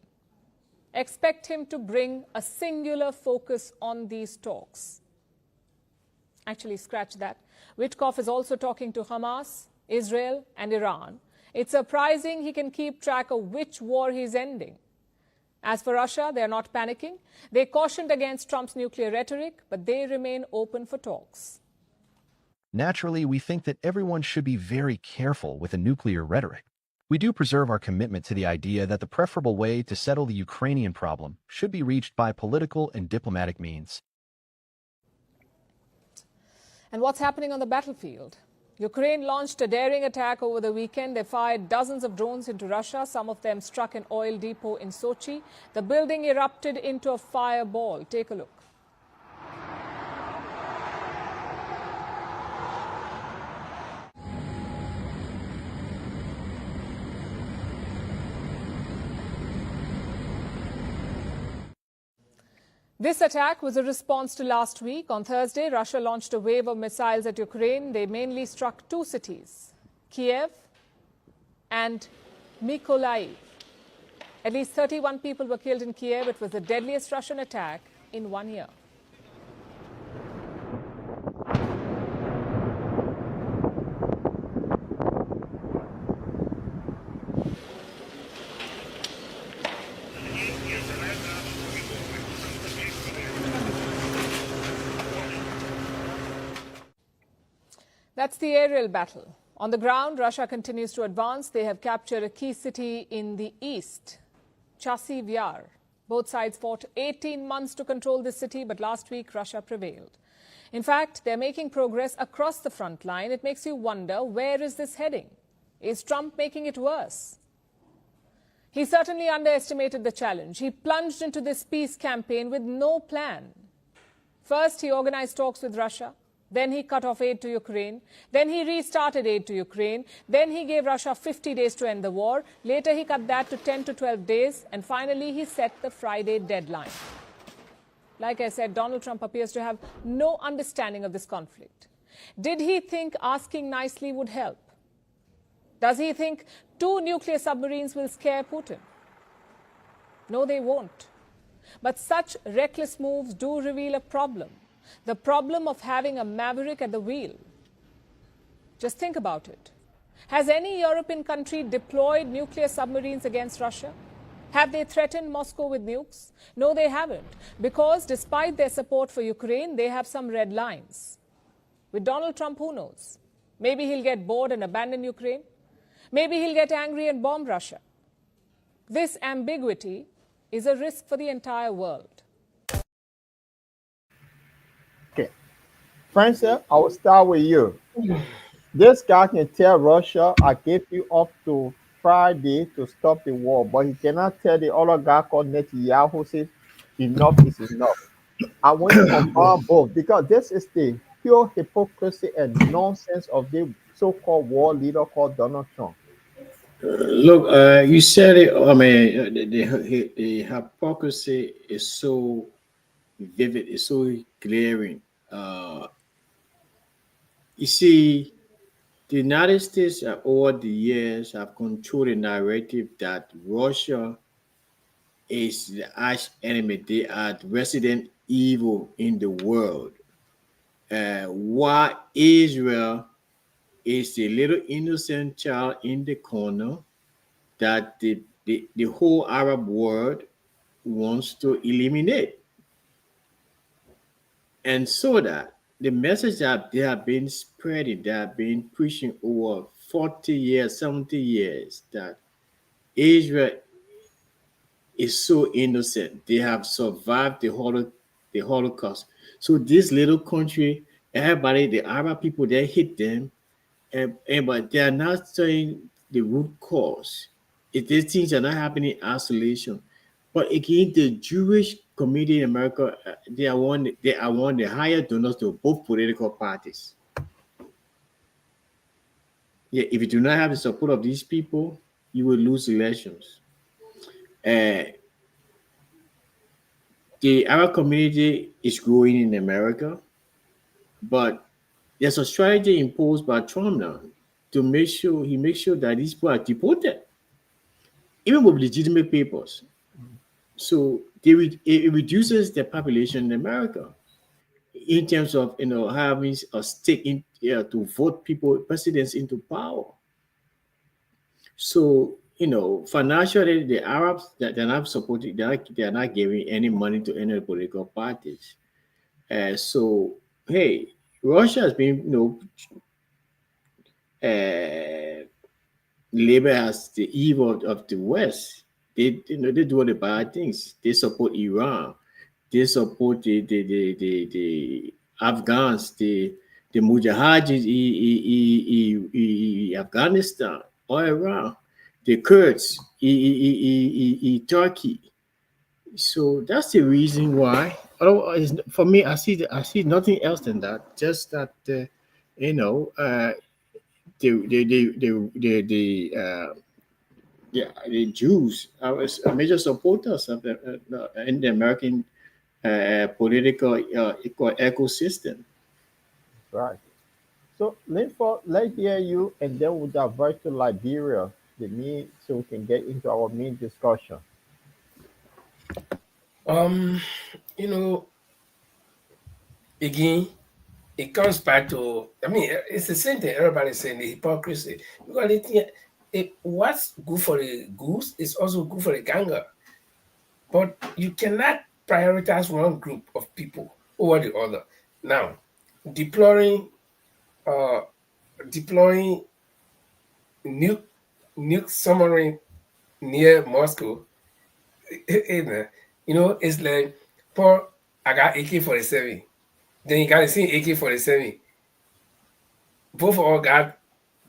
J: Expect him to bring a singular focus on these talks. Actually, scratch that. Witkoff is also talking to Hamas, Israel, and Iran. It's surprising he can keep track of which war he's ending. As for Russia, they're not panicking. They cautioned against Trump's nuclear rhetoric, but they remain open for talks.
M: Naturally, we think that everyone should be very careful with a nuclear rhetoric. We do preserve our commitment to the idea that the preferable way to settle the Ukrainian problem should be reached by political and diplomatic means.
J: And what's happening on the battlefield? Ukraine launched a daring attack over the weekend. They fired dozens of drones into Russia. Some of them struck an oil depot in Sochi. The building erupted into a fireball. Take a look. This attack was a response to last week. On Thursday, Russia launched a wave of missiles at Ukraine. They mainly struck 2 cities, Kiev and Mykolaiv. At least 31 people were killed in Kiev. It was the deadliest Russian attack in 1 year. That's the aerial battle. On the ground, Russia continues to advance. They have captured a key city in the east, Chasiv Yar. Both sides fought 18 months to control this city, but last week Russia prevailed. In fact, they're making progress across the front line. It makes you wonder, where is this heading? Is Trump making it worse? He certainly underestimated the challenge. He plunged into this peace campaign with no plan. First, he organized talks with Russia. Then he cut off aid to Ukraine. Then he restarted aid to Ukraine. Then he gave Russia 50 days to end the war. Later, he cut that to 10 to 12 days. And finally, he set the Friday deadline. Like I said, Donald Trump appears to have no understanding of this conflict. Did he think asking nicely would help? Does he think 2 nuclear submarines will scare Putin? No, they won't. But such reckless moves do reveal a problem. The problem of having a maverick at the wheel. Just think about it. Has any European country deployed nuclear submarines against Russia? Have they threatened Moscow with nukes? No, they haven't. Because despite their support for Ukraine, they have some red lines. With Donald Trump, who knows? Maybe he'll get bored and abandon Ukraine. Maybe he'll get angry and bomb Russia. This ambiguity is a risk for the entire world.
D: Francis, I will start with you. This guy can tell Russia, I gave you up to Friday to stop the war, but he cannot tell the other guy called Netanyahu, says enough is enough. I want to confirm both, because this is the pure hypocrisy and nonsense of the so-called war leader called Donald Trump.
I: Look, you said it. I mean, the hypocrisy is so vivid, it's so glaring. You see, the United States over the years have controlled a narrative that Russia is the arch enemy. They are the resident evil in the world. While Israel is the little innocent child in the corner that the whole Arab world wants to eliminate. And so that the message that they have been spreading, they have been pushing over 40 years, 70 years, that Israel is so innocent. They have survived the Holocaust. So this little country, everybody, the Arab people, they hate them, but they are not saying the root cause. These things are not happening in isolation. But again, the Jewish community in America, they are one of the higher donors to both political parties. Yeah, if you do not have the support of these people, you will lose elections. The Arab community is growing in America, but there's a strategy imposed by Trump now to make sure that these people are deported, even with legitimate papers. So it reduces the population in America in terms of having a stake in to vote presidents into power. So financially, the Arabs that they're not supporting, they are not giving any money to any political parties. So hey, Russia has been labeled as the evil of the West. They do all the bad things. They support Iran. They support the Afghans, the Mujahideen in Afghanistan, all around. The Kurds, Turkey. So that's the reason why. Otherwise, for me, I see nothing else than that. Just that the Jews are major supporters of in the American political ecosystem.
D: Right. So let's hear you, and then we'll divert to Liberia, so we can get into our main discussion.
B: You know, again, it comes back to, I mean, it's the same thing everybody's saying, the hypocrisy. Because what's good for the goose is also good for the gander. But you cannot prioritize one group of people over the other. Now, deploying uh, deploying nuke submarine near Moscow, it's like, Paul, I got AK-47. Then you got to see AK-47. Both of all got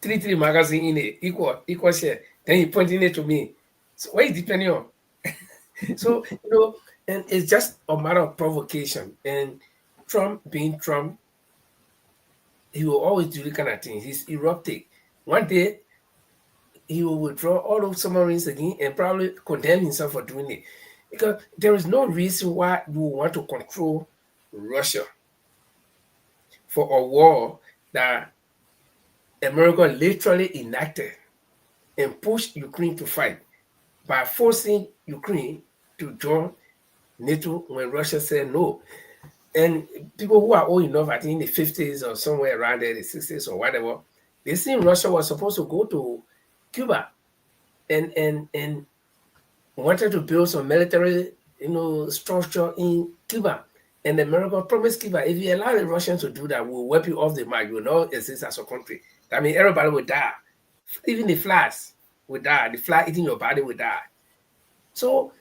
B: three magazine in it, equal share. Then he pointing it to me. So what is depending on? So, and it's just a matter of provocation. And Trump being Trump, he will always do the kind of things. He's erratic. One day, he will withdraw all those submarines again and probably condemn himself for doing it. Because there is no reason why you want to control Russia for a war that America literally enacted and pushed Ukraine to fight by forcing Ukraine to join NATO when Russia said no. And people who are old enough, I think in the 50s or somewhere around there, the 60s or whatever, they seen Russia was supposed to go to Cuba and wanted to build some military, structure in Cuba. And America promised Cuba, if you allow the Russians to do that, we'll wipe you off the map. You will not exist as a country. I mean, everybody will die. Even the flies will die. The fly eating your body will die. So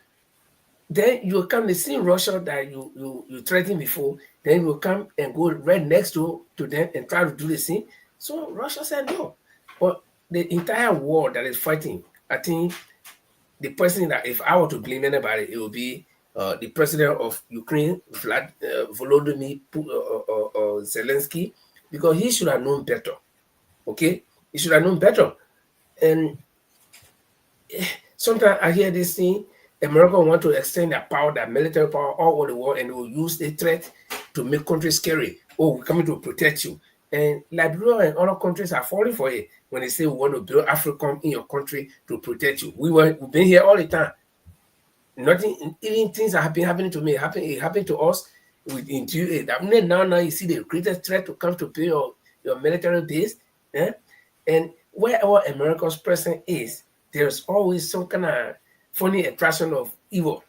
B: then you will come to see Russia that you threatened before. Then you will come and go right next to them and try to do the same. So Russia said no. But the entire war that is fighting, I think the person that, if I were to blame anybody, it would be the president of Ukraine, Volodymyr Zelensky, because he should have known better. Okay, he should have known better. And sometimes I hear this thing: America want to extend their power, their military power, all over the world, and they will use the threat to make countries scary. Oh, we're coming to protect you. And Liberia and other countries are falling for it when they say we want to build AFRICOM in your country to protect you. We've been here all the time. Nothing, even things that have been happening to me, it happened to us in now you see the greatest threat to come to build your military base. And wherever America's presence is, there's always some kind of funny attraction of evil.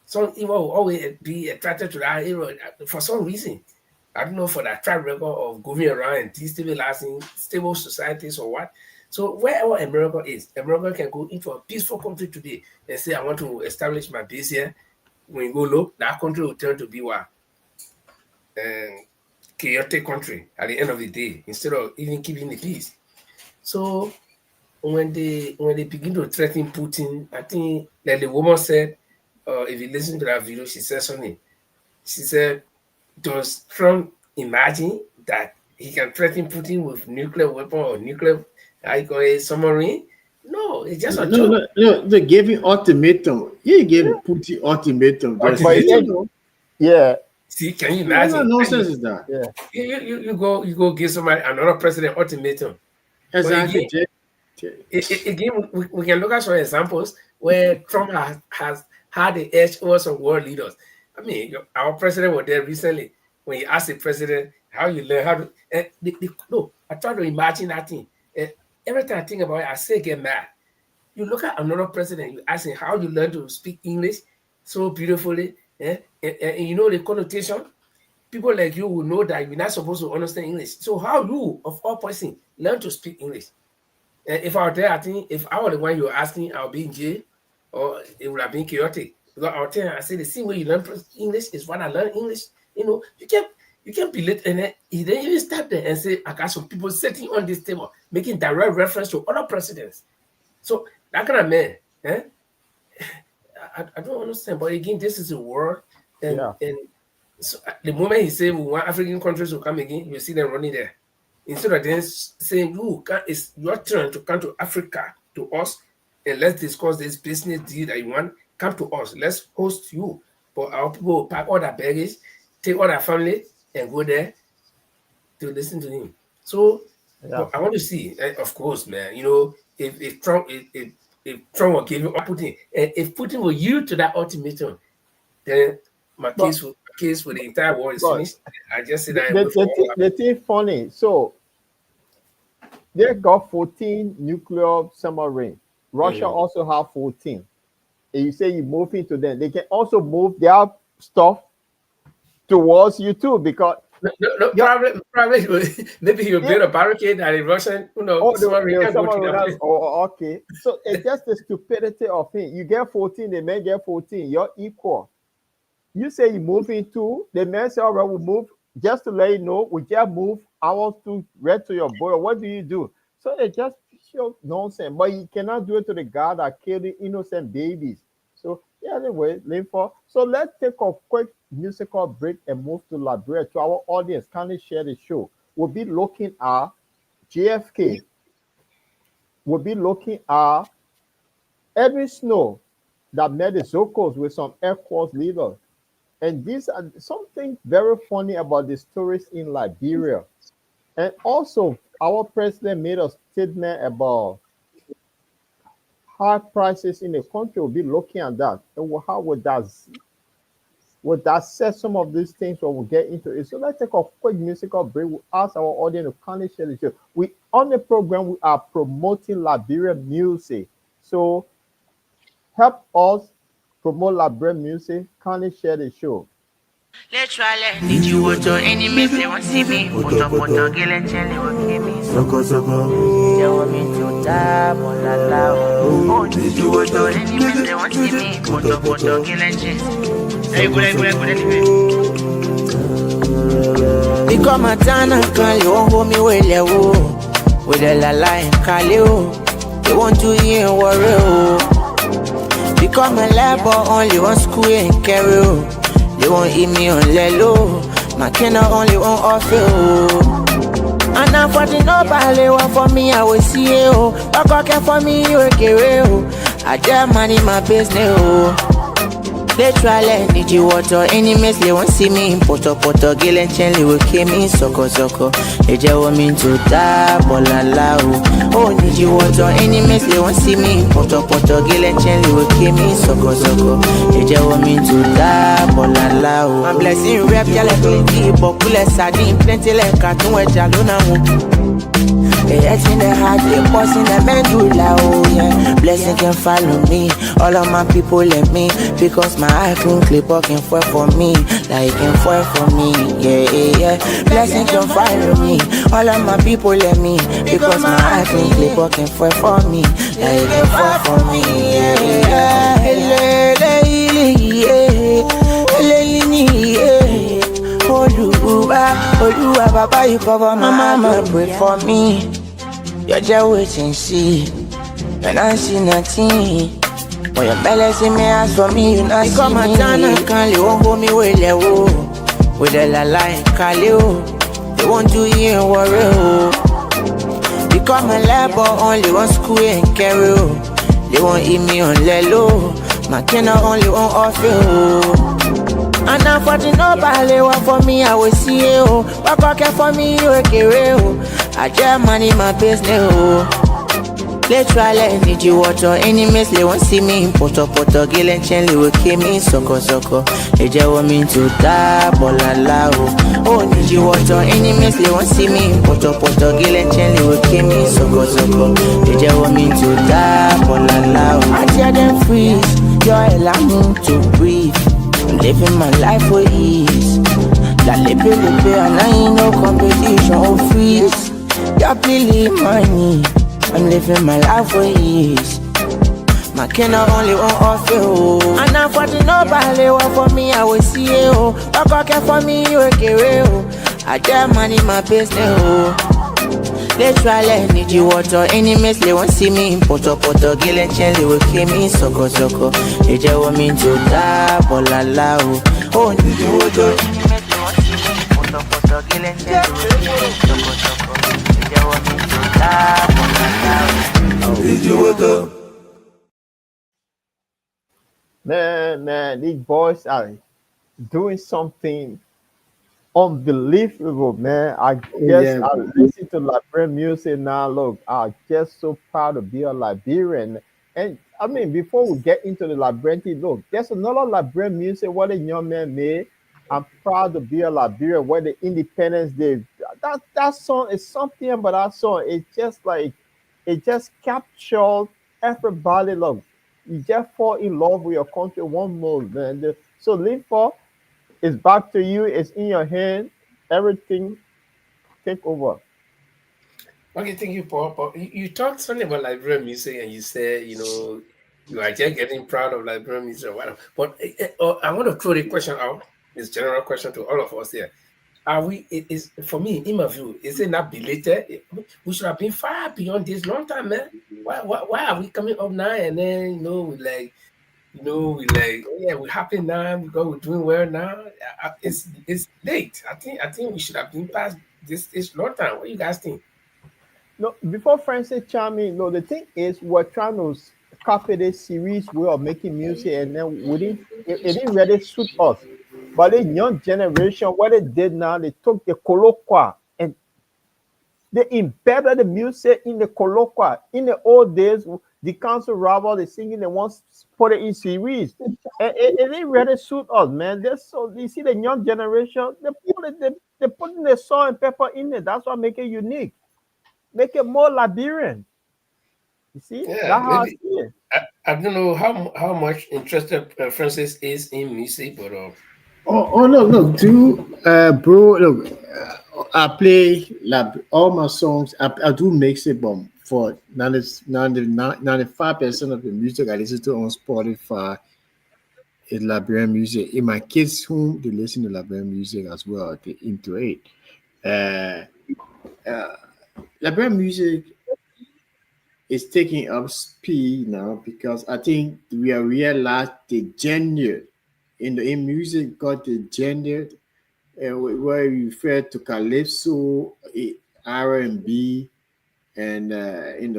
B: Some evil will always be attracted to that evil for some reason. I don't know, for that track record of going around and destabilizing stable societies or what. So wherever America is, America can go into a peaceful country today and say, I want to establish my base here. When you go look, that country will turn to be what? Chaotic country at the end of the day, instead of even keeping the peace. So when they begin to threaten Putin, I think like the woman said, if you listen to that video, she said something. She said, does Trump imagine that he can threaten Putin with nuclear weapon or nuclear submarine? No, it's just a joke.
I: No, they gave him ultimatum. He gave Putin ultimatum.
D: Yeah.
B: See, can you imagine?
I: What nonsense is that?
D: Yeah.
B: You go give somebody, another president, ultimatum.
I: Exactly.
B: Again, we can look at some examples where Trump has had the edge over some world leaders. I mean, our president was there recently when he asked the president how you learn how to. I try to imagine that thing. Every time I think about it, I say get mad. You look at another president, you ask him how you learn to speak English so beautifully, and you know the connotation. People like you will know that you're not supposed to understand English. So how you, of all person, learn to speak English? And if I were there, I think if I were the one you were asking, I'll be in jail, or it would have been chaotic. Because I'll tell you, I say the same way you learn English is when I learn English. You can't be late. And then he didn't even stop there and say, I got some people sitting on this table making direct reference to other presidents. So that kind of man, I don't understand. But again, this is a war. And so the moment he said we want African countries to come again, you see them running there. Instead of them saying, it's your turn to come to Africa, to us, and let's discuss this business deal that you want. Come to us. Let's host you. But our people will pack all their baggage, take all their family, and go there to listen to him. So I want to see, of course, man. If Trump will give you Putin, and if Putin will yield to that ultimatum, Then my
D: But
B: case with the entire war is
D: but
B: finished. I just sit
D: the,
B: down and
D: the,
B: wait for
D: the,
B: what will
D: thing,
B: happen.
D: the thing funny. So they got 14 nuclear submarine. Russia
B: Mhm.
D: also have 14. And you say you move into them. They can also move their stuff towards you too because
B: No,
D: yeah,
B: probably maybe you
D: yeah.
B: build a barricade and the Russian,
D: Oh,
B: submarine
D: the
B: can go to
D: submarine.
B: that place.
D: Oh, okay. So it's just the stupidity of him. You get 14, they may get 14. You're equal. You say you move into the man say, all right, we'll move just to let you know, we just move ours to right to your border. What do you do? So it's just pure nonsense. But you cannot do it to the guy that killed the innocent babies. So yeah, anyway, Linford. So let's take a quick musical break and move to Liberia to our audience. Kindly share the show. We'll be looking at JFK. We'll be looking at Edwin Snow that met the Zocos with some Air Force leaders. And these are something very funny about the stories in Liberia. And also, our president made a statement about high prices in the country. We'll be looking at that. And how would that set some of these things when we get into it? So let's take a quick musical break. We'll ask our audience to kindly share the show. We on the program we are promoting Liberian music. So help us promote Liberian music. Kindly share the show.
N: Let's try let did you want your enemies they want see me poto gele chele wa kimi soko they want me to die la la oh did you want your enemies they want see me poto gele chele hey good anyway become a tana kan you hold me well wo with the la la in kale o they want to hear worry o become a labor only one school and carry o. They won't eat me on lelo. My kina only won't offer. And now for the nobody want for me, I will see you. But care for me, you will get real. I just money my business. They try let need you water. Enemies they won't see me. Poto gill and chain they will kill me. Soko. They just want me to die. La oh need you water. Enemies they won't see me. Poto gill and chain they will kill me. Soko. They just want me to die. La my blessing rap ya like clinky. Bokule sardine plenty like cartoon with jalona. They in the heart, they boss in the medulla, oh yeah. Blessing can follow me, all of my people let me. Because my iPhone clip can fight for me, like can fight for me, yeah. Blessing can follow me, all of my people let me. Because my iPhone clip can fight for me, like can fight for me, yeah. Oluwa, Baba, you cover my mama, pray for me. You're just waiting, see. When I see nothing, when your belly see me, ask for me, you not see me. Come a tana, can't you won't hold me with the la line, Kaleo. They want to hear worry. Become a labor, only one school and carry. They won't eat me on lelo. My kina only won't offer. And now for the nobody want for me, I will see you. But care for me, you will get real. I just money my business. Let's try let need you water. Enemies they won't see me. Poto gill and chain they will kill me. Soko. They just want me to die. La oh need you water. Enemies they won't see me. Poto gill and chain they will kill me. Soko. They just want me to die. La I tell them freeze. You're allowing to breathe. I'm living my life with ease. La lepe and I ain't no competition or freeze. You believe money. I'm living my life with ease. My kina only one offer. And now for the nobody want for me, I will see you. But care for me, you will get real. I just money my business. They try let need you water. Enemies they won't see me. Poto gill and chain they will kill me. Soko. They just want me to die. La oh need you water. Enemies they won't see me. Poto gill and chain they will kill me. Soko. They just want me to die. La
A: Need you water.
D: Man, these boys are doing something unbelievable, man. I guess
I: Yeah,
D: I listen to Liberian music now. Look, I'm just so proud to be a Liberian. And I mean, before we get into the Liberian, look, there's another Liberian music what a young man made. I'm proud to be a Liberian. Where the Independence Day, that song is something about that song. It's just like it just captured everybody. Look, you just fall in love with your country one more, man. So live for it's back to you. It's in your hand. Everything take over.
B: Okay, thank you, Paul. Paul, you talked something about Liberian music, and you said, you are just getting proud of Liberian music or whatever. But I want to throw the question out, this general question to all of us here. Are we? It is for me, in my view, is it not belated? We should have been far beyond this long time, man. Why are we coming up now and then oh yeah, we're happy now because we're doing well now. It's late. I think we should have been past this long time. What do you guys think?
D: No, before Francis chime in, no, the thing is we're trying to copy this series way of making music, and then it didn't really suit us. But the young generation, what they did now, they took the colloquia and they embedded the music in the colloquia. In the old days, the council robber, they singing, they want to put it in series. And it didn't really suit us, man. So you see the young generation, they put in the salt and pepper in it. That's what make it unique. Make it more Liberian. You see,
B: Yeah,
D: that's how I
B: maybe.
D: see it.
B: I don't know how much interested Francis is in music, but
I: Oh no, look, do bro, look, I play all my songs. I do mix it, but for 95% of the music I listen to on Spotify is Liberian music. In my kids' home, they listen to Liberian music as well. They into it. Uh, uh, Liberian music is taking up speed now because I think we are realize the gender in music got the gender where you refer to calypso, R&B, and then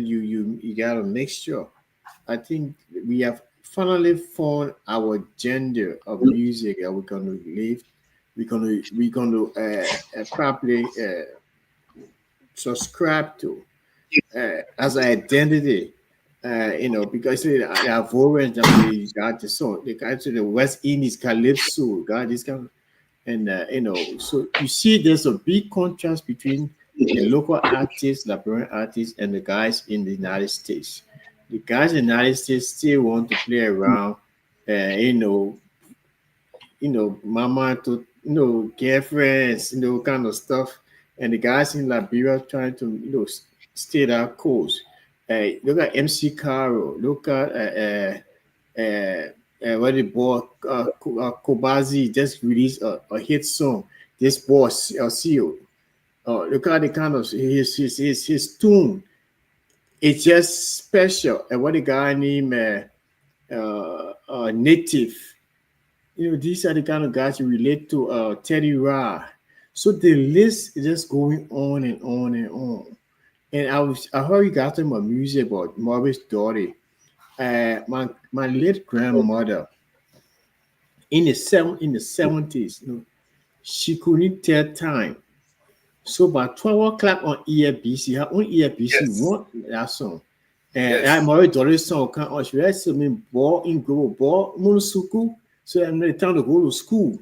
I: you got a mixture. I think we have finally found our gender of music that we're gonna live. We're gonna probably subscribe to as an identity. Because the Ivorians that we got the song, they got to the West Indies calypso, got this kind of, and so you see there's a big contrast between the local artists, Liberian artists, and the guys in the United States. The guys in the United States still want to play around, uh, you know, mama to girlfriends, kind of stuff. And the guys in Liberia trying to stay that course. Look at MC Caro. Look at what the boy Kobazi just released a hit song. This boss CEO. Look at the kind of his tune. It's just special. And what the guy named Native. These are the kind of guys you relate to Teddy Ra. So the list is just going on and on and on. And I heard you got some music about Maurice Dory. My late grandmother in the 70s, she couldn't tell time. So by 12 o'clock on EFBC, her own EFBC
B: yes,
I: want that song. And I
B: yes,
I: Maurice Dory's song come on. She has to mean ball in go ball munusuku. So I'm ready time to go to school.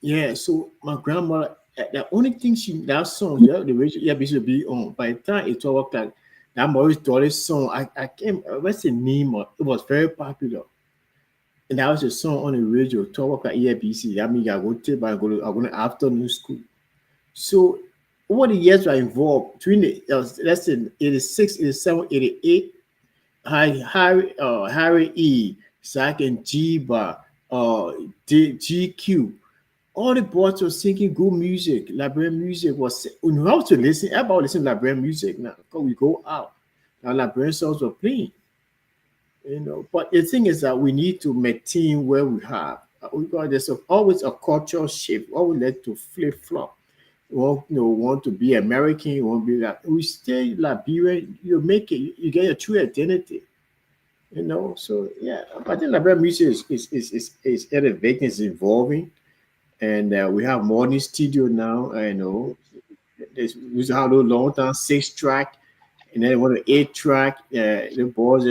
I: Yeah, so my grandmother, the only thing that song, the radio, yeah, should be on. By the time it's 12 o'clock, that Maurice Doris song, I came, what's the name of it? Was very popular. And that was a song on the radio, 12 o'clock EFBC. That means I go to I go to afternoon school. So over the years I involved, between the, let's say 86, 87, 88, Harry E, Zach and Jiba, GQ. All the boys were singing good music. Liberian music was when we have to listen. Everybody listen to Liberian music now. Because we go out. Now Liberian songs were playing. But the thing is that we need to maintain where we have. There's always a cultural shift. Always let to flip flop. Want to be American, you want to be like we stay Liberian, you make it, you get your true identity. So yeah, I think Liberian music is elevating, is evolving. And we have modern studio now. I know we used to have those long time 6-track, and then what an 8-track. The boys,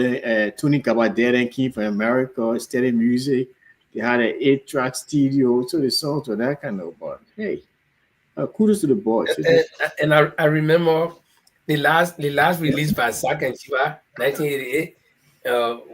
I: Tony Cabadera came from America, studying music. They had an 8-track studio, so the songs were that kind of. But hey, kudos to the boys.
B: And I remember the last release by Sack and Chiba, 1988,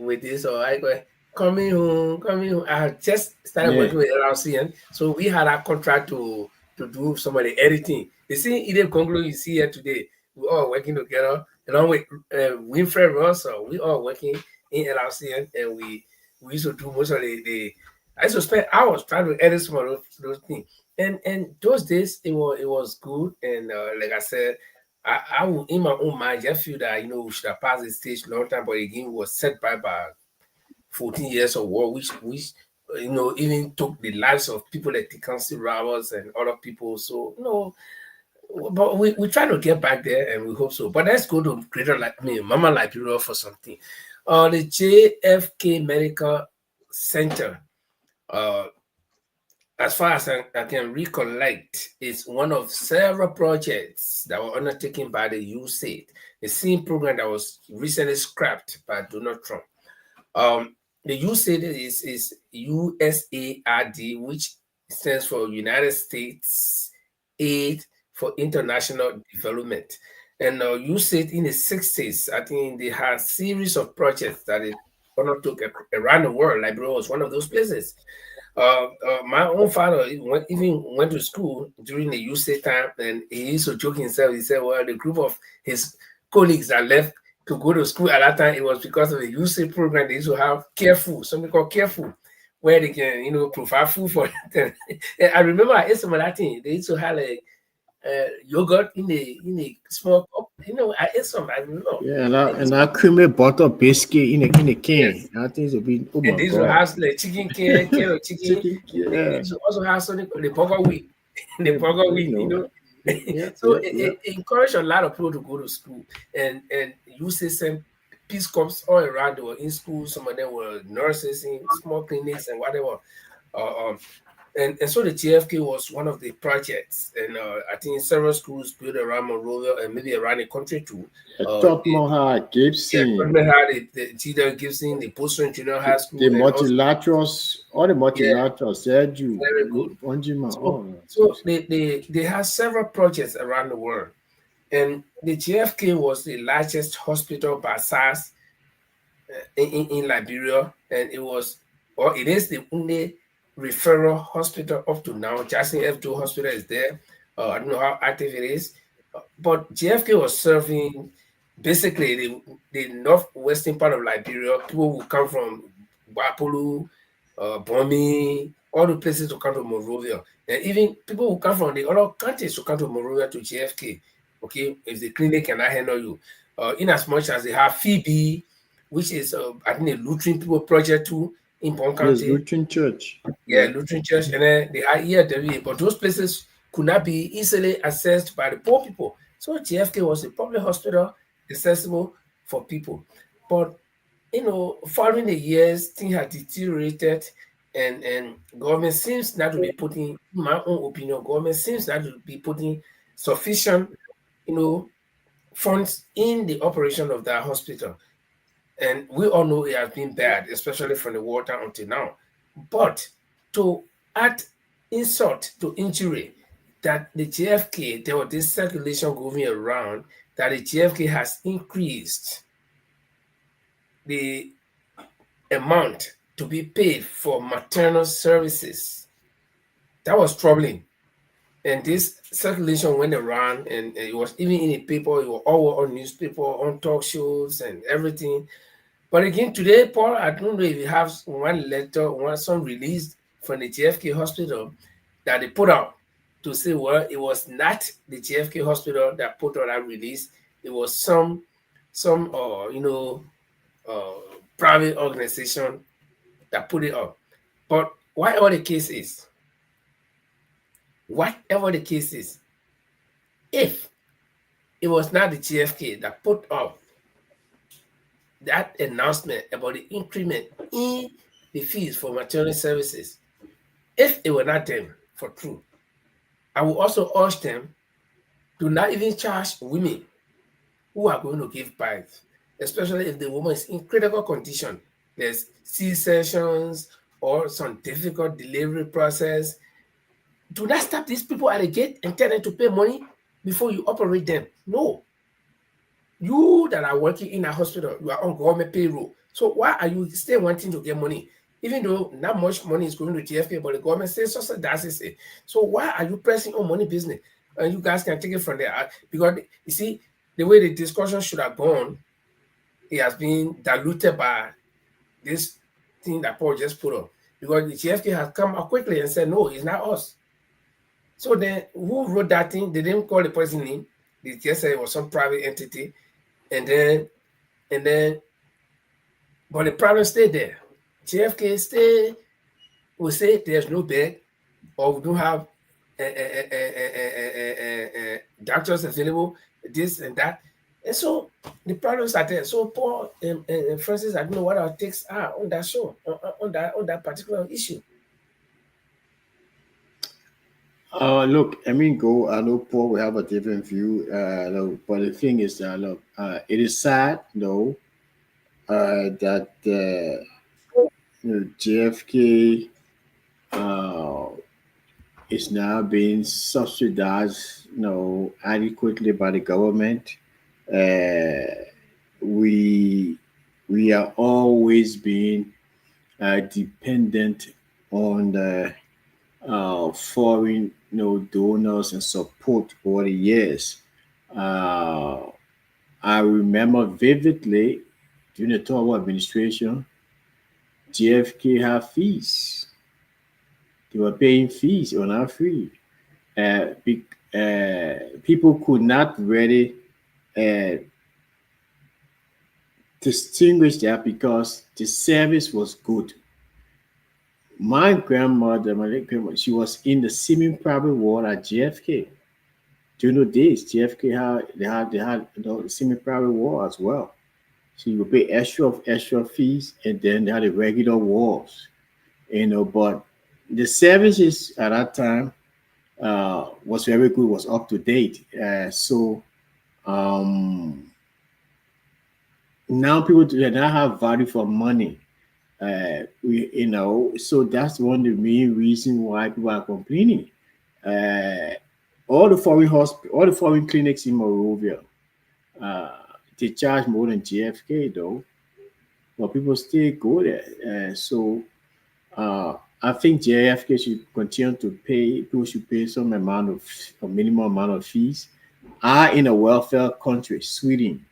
B: with this I go coming home. I had just started working with LRCN, so we had a contract to do some of the editing. You see, Eden Conglo you see here today, we all working together, along with Winfred Russell. We all working in LRCN, and we used to do most of the I used to spend hours trying to edit some of those things. And those days it was good, and like I said, I will in my own mind just feel that we should have passed the stage long time, but again it was set by 14 years of war, which even took the lives of people like the council robbers and other people. So but we try to get back there, and we hope so. But let's go to Mama Liberia for something. The JFK Medical Center. As far as I can recollect, it's one of several projects that were undertaken by the USAID, the same program that was recently scrapped by Donald Trump. The USAID is USAID, which stands for United States Aid for International Development. And USAID in the 60s, I think they had a series of projects that it undertook around the world. Liberia was one of those places. My own father even went to school during the USAID time, and he used to joke himself. He said, well, the group of his colleagues that left to go to school at that time, it was because of the USAID program. They used to have care food, something called care food, where they can, provide food for them. And I remember I ate some of that thing. They used to have like yogurt in a small cup. I ate some. I don't know.
I: Yeah, and that creamy butter biscuit in a can. Yes. I think it'll be. Oh my
B: and these
I: God.
B: will have like chicken can of chicken. These will also have something called the burger wheat. The burger wheat, So it encouraged a lot of people to go to school, and you see some Peace Corps all around. They were in school. Some of them were nurses in small clinics and whatever. And so the JFK was one of the projects, and I think several schools built around Monrovia and maybe around the country too.
I: Tottenham Gibson.
B: Tottenham had the G.W. Gibson, the Boston Junior High School.
I: The multilaterals, all the multilaterals, Sergio.
B: Very good. So they have several projects around the world. And the JFK was the largest hospital by size in Liberia, and it is the only referral hospital up to now. Jackson F2 Hospital is there. I don't know how active it is, but JFK was serving basically the northwestern part of Liberia. People who come from Wapolu, Bomi, all the places to come to Monrovia, and even people who come from the other countries to come to Monrovia to JFK. Okay, if the clinic cannot handle you, in as much as they have Phoebe, which is I think a Lutheran people project too. In Bon County.
I: Yes, Lutheran Church.
B: Yeah, Lutheran Church. And then they are ERW, but those places could not be easily accessed by the poor people. So JFK was a public hospital accessible for people. But, following the years, things have deteriorated, and government seems not to be putting, in my own opinion, government seems not to be putting sufficient, funds in the operation of that hospital. And we all know it has been bad, especially from the war time until now. But to add insult to injury, that the JFK, there was this circulation going around that the JFK has increased the amount to be paid for maternal services. That was troubling. And this circulation went around, and it was even in the paper, it was all on newspaper, on talk shows and everything. But again, today, Paul, I don't know if you have one letter, some release from the JFK hospital that they put out to say, well, it was not the JFK hospital that put out that release. It was some private organization that put it out. But whatever the case is, if it was not the JFK that put out that announcement about the increment in the fees for maternity services, if it were not them for true, I would also urge them to not even charge women who are going to give birth, especially if the woman is in critical condition. There's C-sections or some difficult delivery process. Do not stop these people at the gate and tell them to pay money before you operate them. No. You that are working in a hospital, you are on government payroll. So why are you still wanting to get money? Even though not much money is going to GFK, but the government still subsidizes it. So why are you pressing on money business? And you guys can take it from there. Because you see, the way the discussion should have gone, it has been diluted by this thing that Paul just put up. Because the GFK has come out quickly and said, no, it's not us. So then who wrote that thing? They didn't call the person name. They just said it was some private entity. And then, but the problem stayed there. GFK will say there's no bed, or we don't have doctors available, this and that. And so the problems are there. So Paul and Francis, I don't know what our takes are on that show, on that particular issue.
I: Look, I know Paul will have a different view, but the thing is that, look, it is sad, though, that JFK is now being subsidized, adequately by the government. We are always being dependent on the foreign donors and support over the years. I remember vividly during the Tower administration, JFK had fees. They were paying fees on our free. People could not really distinguish that because the service was good. My grandmother, she was in the semi-private ward at JFK. During the days, JFK had the semi-private ward as well. So you would pay extra fees, and then they had the regular wards. But the services at that time was very good, was up to date. Now people do not have value for money. So that's one of the main reasons why people are complaining. All the foreign clinics in Monrovia, they charge more than JFK though, but people still go there. I think JFK should continue to pay. People should pay some amount of a minimum amount of fees. In a welfare country, Sweden,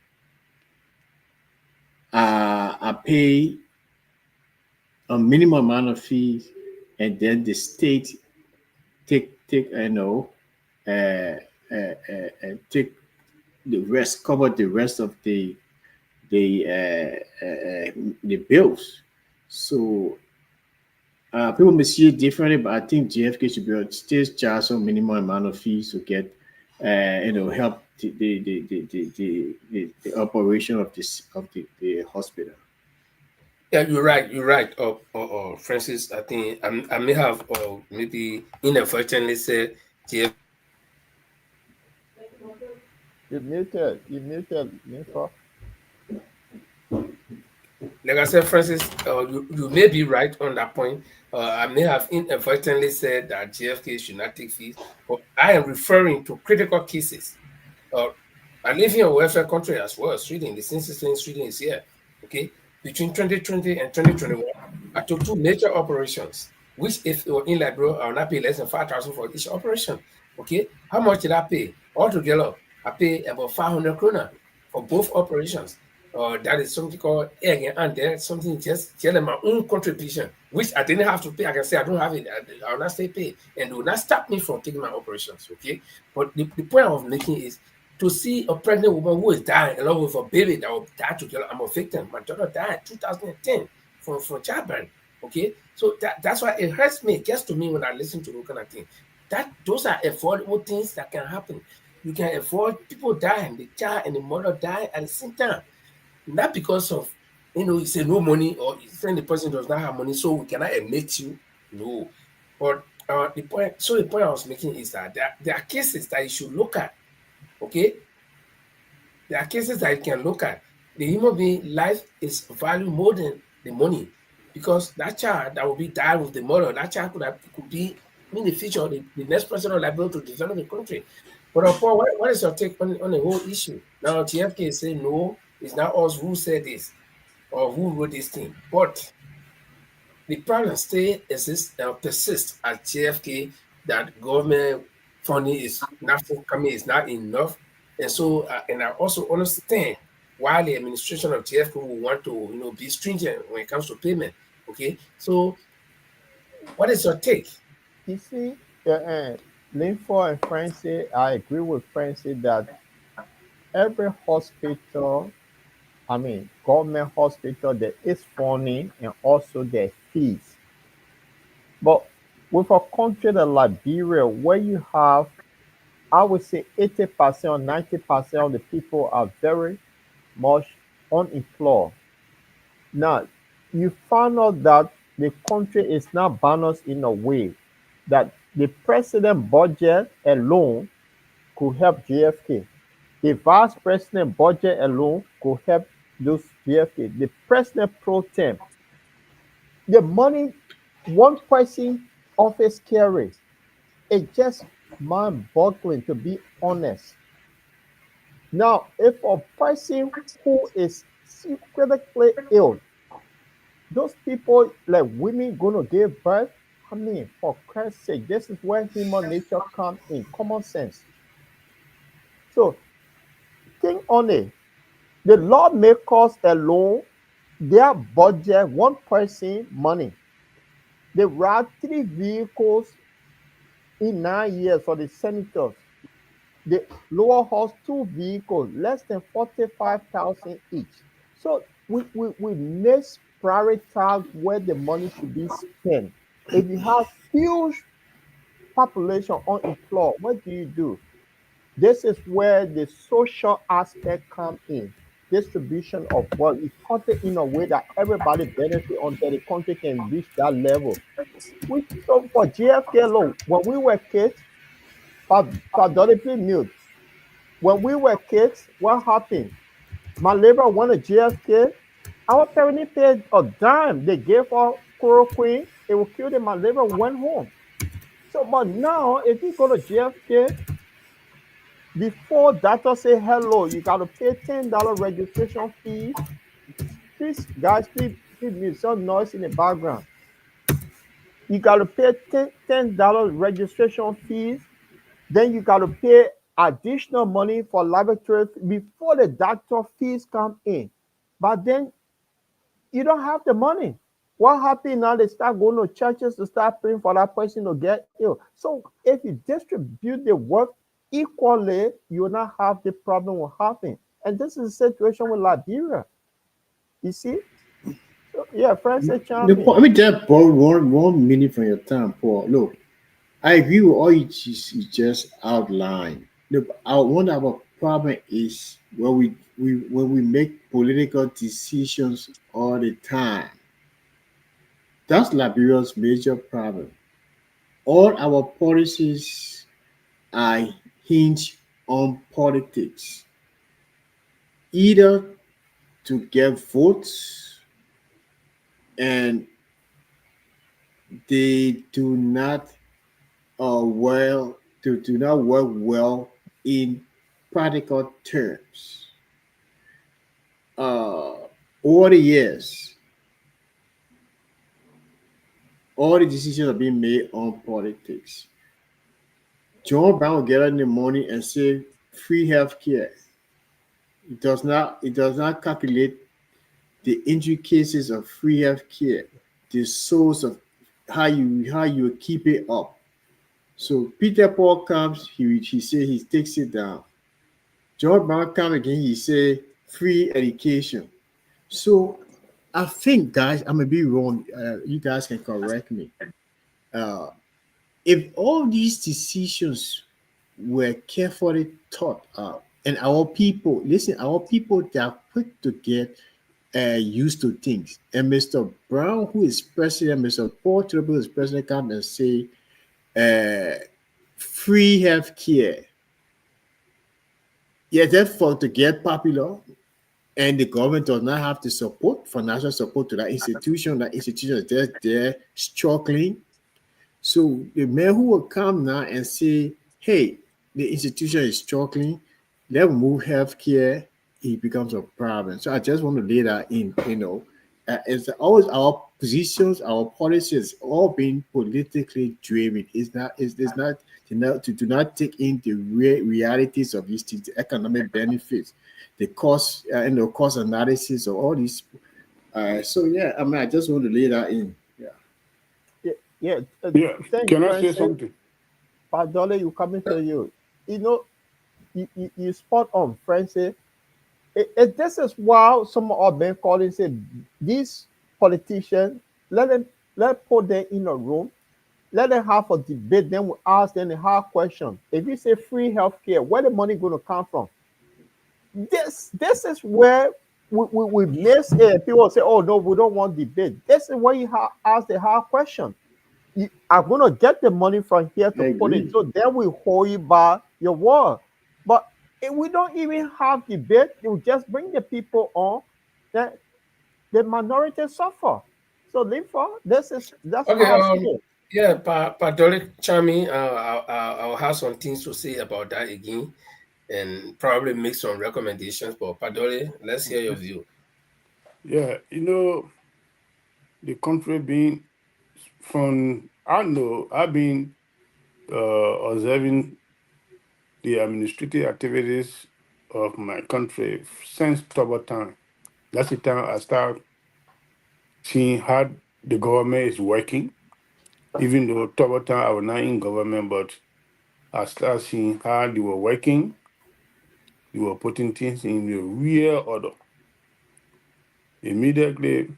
I: I pay a minimum amount of fees, and then the state take take the rest, cover the rest of the bills. So people may see it differently, but I think JFK should be still charge some minimum amount of fees to get help the operation of the hospital.
B: Yeah, you're right. Francis, I think I may have maybe inadvertently said JFK.
D: You muted, Nico.
B: Like I said, Francis, you may be right on that point. I may have inadvertently said that JFK should not take fees, but I am referring to critical cases. I live in a welfare country as well, Sweden. The census in Sweden is here. Okay, between 2020 and 2021, I took 2 major operations, which if it were in Liberia, I would not pay less than 5,000 for each operation. Okay, how much did I pay? Altogether, I pay about 500 krona for both operations. That is something called egg, and there's something just telling my own contribution, which I didn't have to pay. I can say I don't have it. I will not say pay, and it will not stop me from taking my operations. Okay, but the point I was making is to see a pregnant woman who is dying along with a baby that will die together. I'm a victim. My daughter died in 2010 from childbirth. Okay, so that's why it hurts me. It gets to me when I listen to those kind of things. Those are avoidable things that can happen. You can avoid people dying, the child and the mother die at the same time. Not because of, you say no money, or you think the person does not have money, so we cannot admit you. No. But the point I was making is that there are cases that you should look at. Okay? There are cases that you can look at. The human being life is valued more than the money, because that child that will be died with the mother, that child could be in the future the next person liable to develop the country. But Paul, what is your take on the whole issue? Now TFK is saying no, it's not us who said this or who wrote this thing, but the problem still persists at JFK that government funding is not forthcoming, is not enough. And so, and I also understand why the administration of JFK will want to, be stringent when it comes to payment. Okay, so what is your take?
D: You see, Linford and Francie, I agree with Francie that every hospital, I mean, government hospital, there is funding and also there fees. But with a country like Liberia, where you have, I would say 80% or 90% of the people are very much unemployed. Now, you found out that the country is not balanced in a way that the president budget alone could help JFK. The vice president budget alone could help those JFK. The president pro tem, the money one person office carries, it's just mind-boggling to be honest. Now, if a person who is critically ill, those people like women gonna give birth, I mean, for Christ's sake, this is where human nature comes in, common sense. So think on it. The lawmakers alone, their budget, one person money. They ride 3 vehicles in 9 years for the senators. The lower house 2 vehicles, less than 45,000 each. So we misprioritize where the money should be spent. If you have huge population unemployed, what do? This is where the social aspect come in. Distribution of wealth. You cut it in a way that everybody benefit until the country can reach that level. So for JFK alone, when we were kids, for mute. When we were kids, what happened? My neighbor went to JFK. Our parents paid a dime. They gave her chloroquine. It will kill them. My neighbor went home. So, but now, if you go to JFK, before doctor say hello, you got to pay $10 registration fees. Please, guys, please mute some noise in the background. You got to pay $10 registration fees. Then you got to pay additional money for laboratory before the doctor fees come in. But then you don't have the money. What happened now? They start going to churches to start praying for that person to get ill. So if you distribute the work equally, you will not have the problem will happen. And this is a situation with Liberia. You see? So, yeah, Francis Champion.
I: Let me just borrow one minute from your time, Paul. Look, I agree with all you just outlined. Look, one of our problem is when we make political decisions all the time. That's Liberia's major problem. All our policies are hinged on politics, either to get votes, and they do not do not work well in practical terms. Over the years, all the decisions are being made on politics. John Brown will get up in the morning and say free health care. It does not calculate the injury cases of free health care, the source of how you keep it up. So Peter Paul comes, he say he takes it down. John Brown comes again, he say free education. So I think, guys, I may be wrong. You guys can correct me. If all these decisions were carefully thought out, and our people, listen, our people, they are quick to get used to things. And Mr. Brown, who is president, Mr. Paul Triple is president, come and say free health care. Yeah, therefore to get popular, and the government does not have the support, financial support to that institution. That institution is just there struggling. So the man who will come now and say, hey, the institution is struggling, let's move healthcare, it becomes a problem. So I just want to lay that in, it's always our positions, our policies, all being politically driven. It's not, to do not take in the realities of these things, the economic benefits, the cost, cost analysis of all these. So yeah, I mean, I just want to lay that in. Yeah.
D: Yeah.
C: Yeah.
D: Thanks,
C: Can I say
D: Francis.
C: something?
D: Padole, you coming to you. You know, you spot on, Francis. This is why some of been calling say these politicians, let put them in a room, let them have a debate, then we ask them a hard question. If you say free healthcare, where the money going to come from? This is where we miss it. People say, oh no, we don't want debate. This is where you ask the hard question. You are going to get the money from here to
I: I
D: put it.
I: agree.
D: So then we hold you by your word. But if we don't even have debate, you just bring the people on, then the minority suffer. So therefore, that's
B: Okay,
D: how I see it.
B: yeah, Padole Chami, I'll have some things to say about that again and probably make some recommendations. But Padole, let's hear your view.
C: Yeah, the country being I've been observing the administrative activities of my country since October time. That's the time I start seeing how the government is working. Even though October time I was not in government, but I start seeing how they were working. They were putting things in the real order. Immediately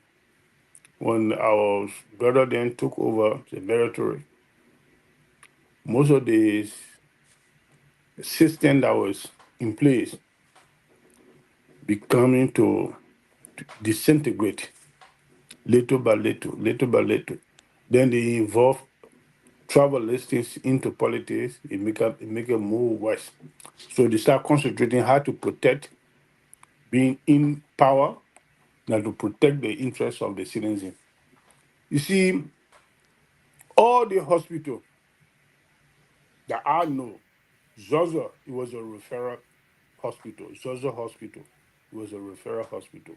C: when our brother then took over the territory, most of the system that was in place becoming to disintegrate little by little, little by little. Then they involve travel listings into politics, it make it move worse. So they start concentrating how to protect being in power than to protect the interests of the citizens. You see, all the hospital that I know, Zozo, it was a referral hospital. Zozo Hospital, it was a referral hospital.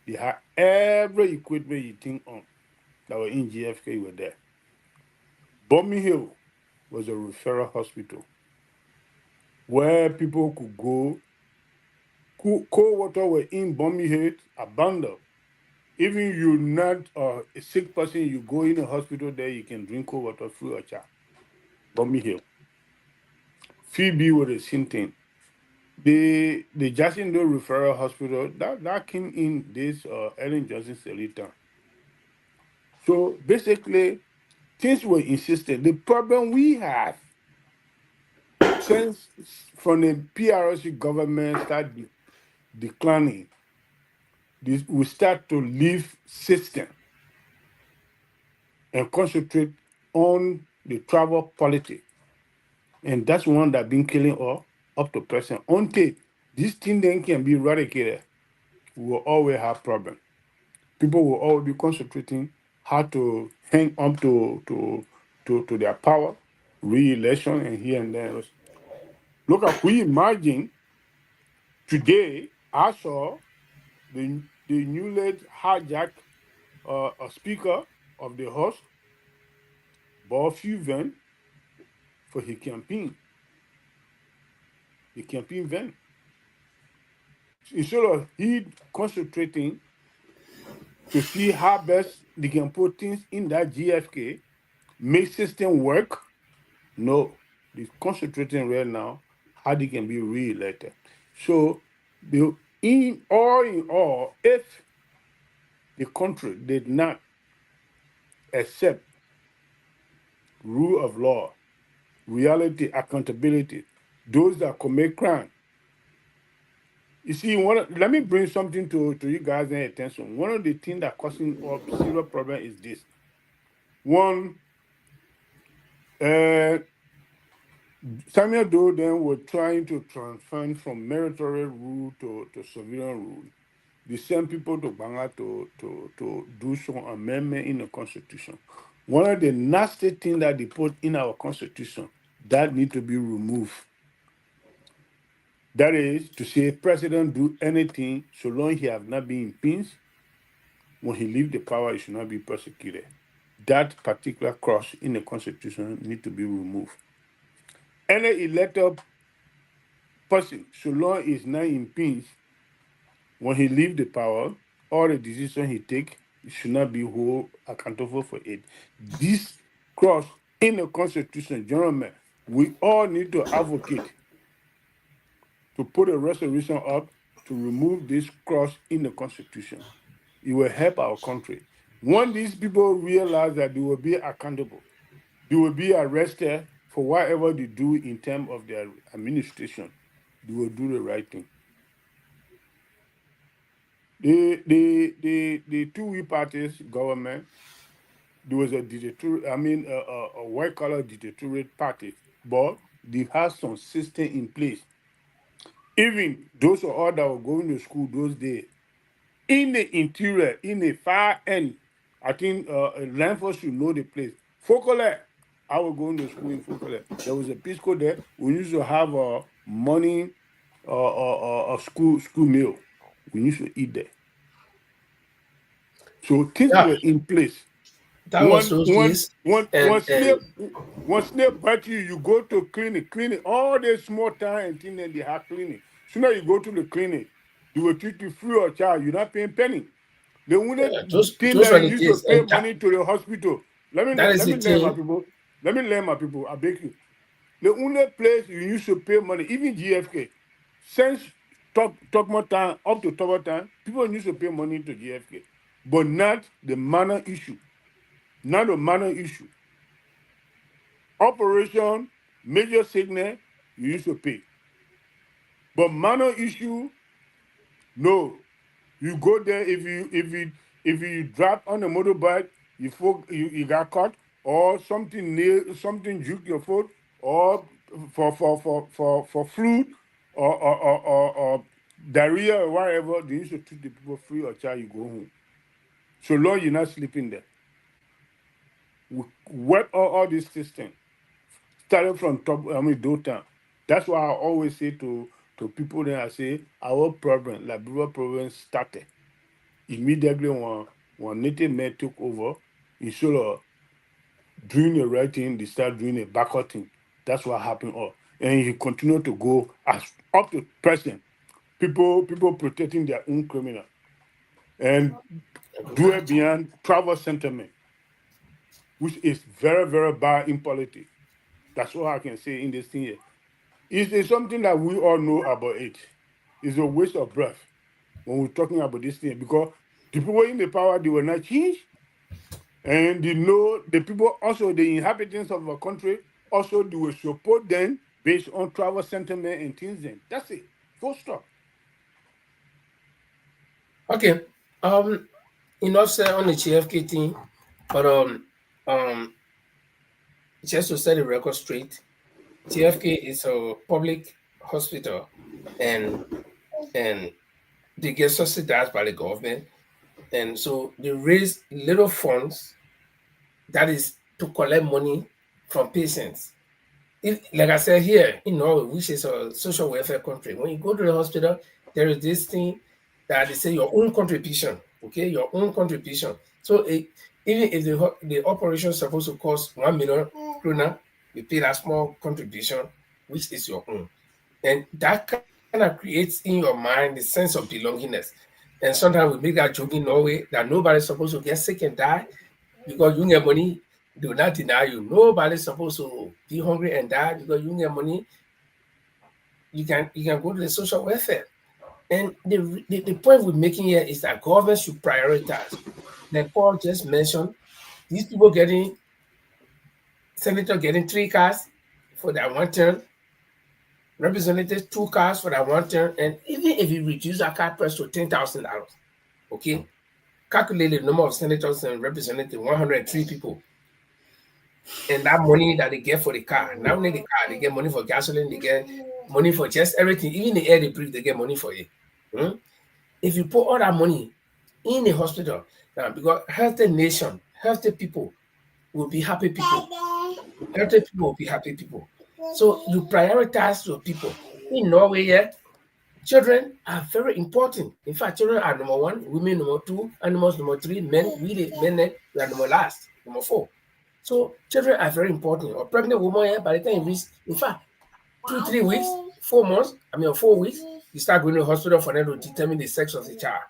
C: They had every equipment you think on that were in GFK were there. Bombing Hill was a referral hospital where people could go. Cold water were in Bombing Hill, abandoned. Even you're not a sick person, you go in a hospital there, you can drink cold water free of charge. Bombing Hill. Phoebe was the same thing. The Jacksonville Referral Hospital, that came in this Ellen Johnson Selita. So basically, things were insisted. The problem we have since from the PRC government started declining, we start to leave system and concentrate on the travel politics. And that's one that been killing all up to present. Until this thing then can be eradicated, we will always have problems. People will always be concentrating how to hang on to their power, re-election, and here and there. Look at we imagine today. I saw the newly hijacked a speaker of the House bought a few van for his campaign. The campaign van. Instead of he concentrating to see how best they can put things in that GFK, make system work. No, they're concentrating right now how they can be re-elected. So in all, if the country did not accept rule of law, reality, accountability, those that commit crime. You see, let me bring something to you guys' attention. One of the things that causing a serious problem is this. One, Samuel Doe then were trying to transfer from military rule to civilian rule. They sent people to Banga to do some amendment in the constitution. One of the nasty things that they put in our constitution that need to be removed. That is to say, president do anything so long he have not been impeached. When he leave the power, he should not be prosecuted. That particular clause in the constitution need to be removed. Any elected person, so long he is not impeached, when he leave the power, all the decisions he take should not be held accountable for it. This clause in the constitution, gentlemen, we all need to advocate to put a resolution up to remove this clause in the constitution. It will help our country. When these people realize that they will be accountable, they will be arrested for whatever they do in terms of their administration, they will do the right thing. The two parties government, there was a dictator, a white collar dictatorial party, but they have some system in place. Even those of us that were going to school those days, in the interior, in the far end, I think Lanford should know the place. Fokole, I was going to school in Fokole. There was a Pisco there. We used to have a morning school meal. We used to eat there. So things were in place.
B: That was those days.
C: One snake bite you, you go to clinic, all the small town and things, and they have clinic. Soon as you go to the clinic, they will treat you free of charge. You're not paying penny. The only thing that you used to pay money to the hospital. Let me learn my people. I beg you. The only place you used to pay money, even GFK, since talk more time up to top time, people used to pay money to GFK, but not the manner issue. Not the manner issue. Operation, major sickness, you used to pay. But manner issue, no. You go there if you drop on a motorbike, you got caught, or something juke your foot, or for flu, or diarrhea or whatever, they used to treat the people free of charge. You go home. So long you're not sleeping there. We wet all this system. Started from Dothan. That's why I always say to people then I say our problem, Liberia problem started immediately when native men took over. Instead of doing the right thing, they start doing a backward thing. That's what happened all. And he continued to go as up to present. People protecting their own criminal and do it beyond travel sentiment, which is very, very bad in politics. That's all I can say in this thing here. It's something that we all know about it. It's a waste of breath when we're talking about this thing because the people in the power, they were not changed. And they know the people, also the inhabitants of a country, also they will support them based on travel sentiment and things then. That's it. Full stop.
B: Okay. Enough said on the GFK thing, but just to set the record straight, GFK is a public hospital and they get subsidized by the government. And so they raise little funds that is to collect money from patients. Like I said here in Norway, which is a social welfare country, when you go to the hospital, there is this thing that they say your own contribution, okay, your own contribution. So even if the operation is supposed to cost 1 million kroner, you pay that small contribution, which is your own. And that kind of creates in your mind the sense of belongingness. And sometimes we make that joke in Norway that nobody's supposed to get sick and die because you get money, they will not deny you. Nobody's supposed to be hungry and die because you get money. You can go to the social welfare. And the point we're making here is that government should prioritize. Like Paul just mentioned, these people senator getting 3 cars for that one term, representatives 2 cars for that one term, and even if you reduce that car price to $10,000, okay, calculate the number of senators and representatives, 103 people. And that money that they get for the car, not only the car, they get money for gasoline, they get money for just everything, even the air they breathe, they get money for it. If you put all that money in the hospital, now because healthy nation, healthy people will be happy people. Healthy people will be happy people. So you prioritize your people. In Norway, yeah, children are very important. In fact, children are number one, women number two, animals number three, men, we are number last, number four. So children are very important. A pregnant woman, yeah, by the time you reach, in fact, 2-3 weeks, 4 months, 4 weeks, you start going to the hospital for them to determine the sex of the child.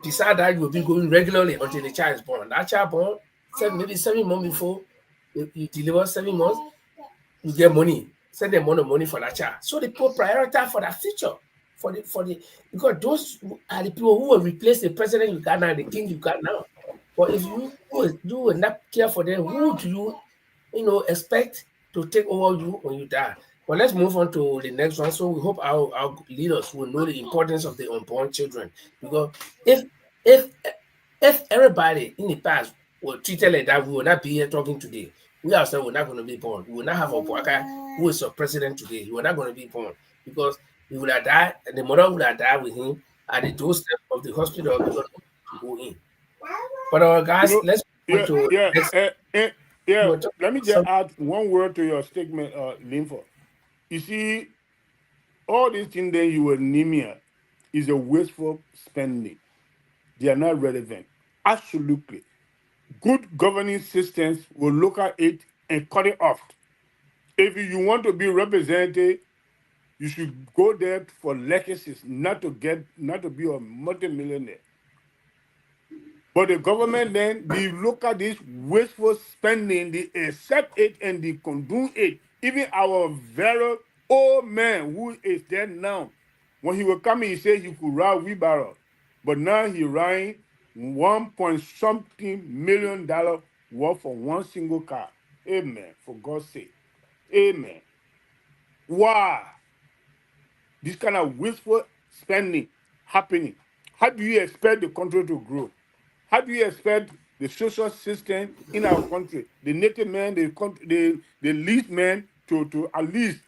B: Besides that, you'll be going regularly until the child is born. That child born, maybe 7 months before you deliver, 7 months, you get money. Send them money for that child. So they put priority for that future. Because those are the people who will replace the president you got now, the king you got now. But if you will not care for them, who do you expect to take over you when you die? But let's move on to the next one. So we hope our leaders will know the importance of the unborn children. Because if everybody in the past were treated like that, we will not be here talking today. We ourselves were not going to be born. We will not have a Boaka who is our president today. He was not going to be born because he would have died, and the mother would have died with him at the doorstep of the hospital because to go in. But guys, let's go to
C: Let me just add one word to your statement, Linford. You see, all these things that you were naming is a wasteful spending. They are not relevant. Absolutely. Good governing systems will look at it and cut it off. If you want to be represented, you should go there for legacies, not to be a multimillionaire. But the government then, they look at this wasteful spending, they accept it and they condone it. Even our very old man who is dead now, when he was coming, he said he could ride wheelbarrow. But now he riding $1.something million worth for one single car. Amen. For God's sake. Amen. Why? This kind of wasteful spending happening. How do you expect the country to grow? How do you expect the social system in our country, the native man, the least man, to at least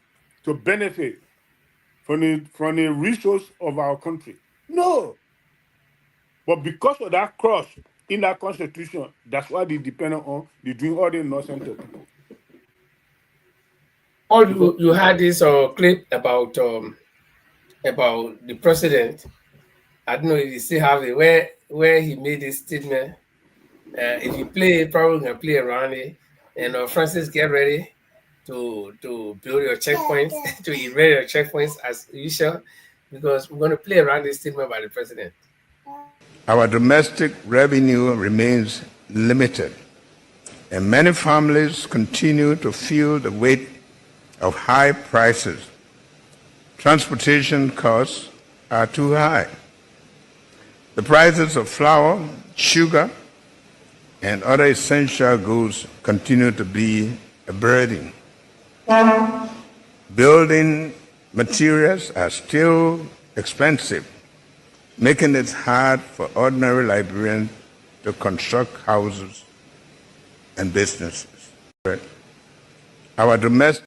C: to benefit from the resource of our country? No. But because of that cross in that constitution, that's why they depend on they doing all the nonsense to people.
B: You had this clip about the president. I don't know if you still have it where he made this statement. If you play it, probably gonna play around it. And Francis, get ready to build your checkpoints, to erase your checkpoints as usual, because we're gonna play around this statement by the president.
O: Our domestic revenue remains limited, and many families continue to feel the weight of high prices. Transportation costs are too high. The prices of flour, sugar, and other essential goods continue to be a burden. Building materials are still expensive, making it hard for ordinary Liberians to construct houses and businesses. Our domestic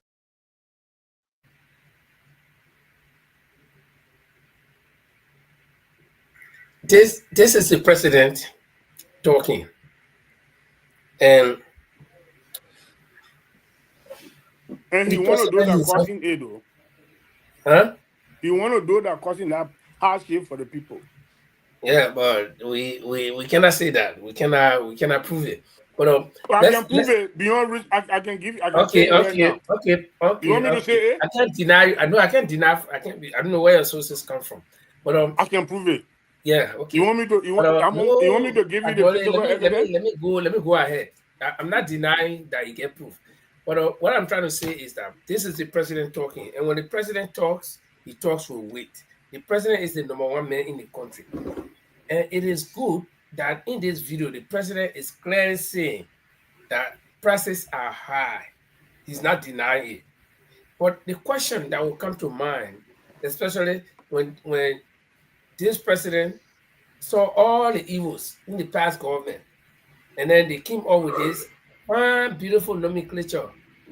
B: This is the president talking, and
C: he want to do that causing aid, though.
B: Huh?
C: He want to do that causing that hardship for the people.
B: Yeah, but we cannot say that. We cannot prove it. But
C: I can prove it beyond risk. I can give. I can
B: okay.
C: right now.
B: Okay.
C: You want me to say it?
B: I can't deny. I know I can't deny. I don't know where your sources come from. But
C: I can prove it.
B: Yeah. Okay.
C: You want me to? You want me to give you the physical evidence?
B: Let me go ahead. I'm not denying that you get proof. But what I'm trying to say is that this is the president talking, and when the president talks, he talks with weight. The president is the number one man in the country, and it is good that in this video the president is clearly saying that prices are high. He's not denying it. But the question that will come to mind, especially when this president saw all the evils in the past government, and then they came up with this, One beautiful nomenclature,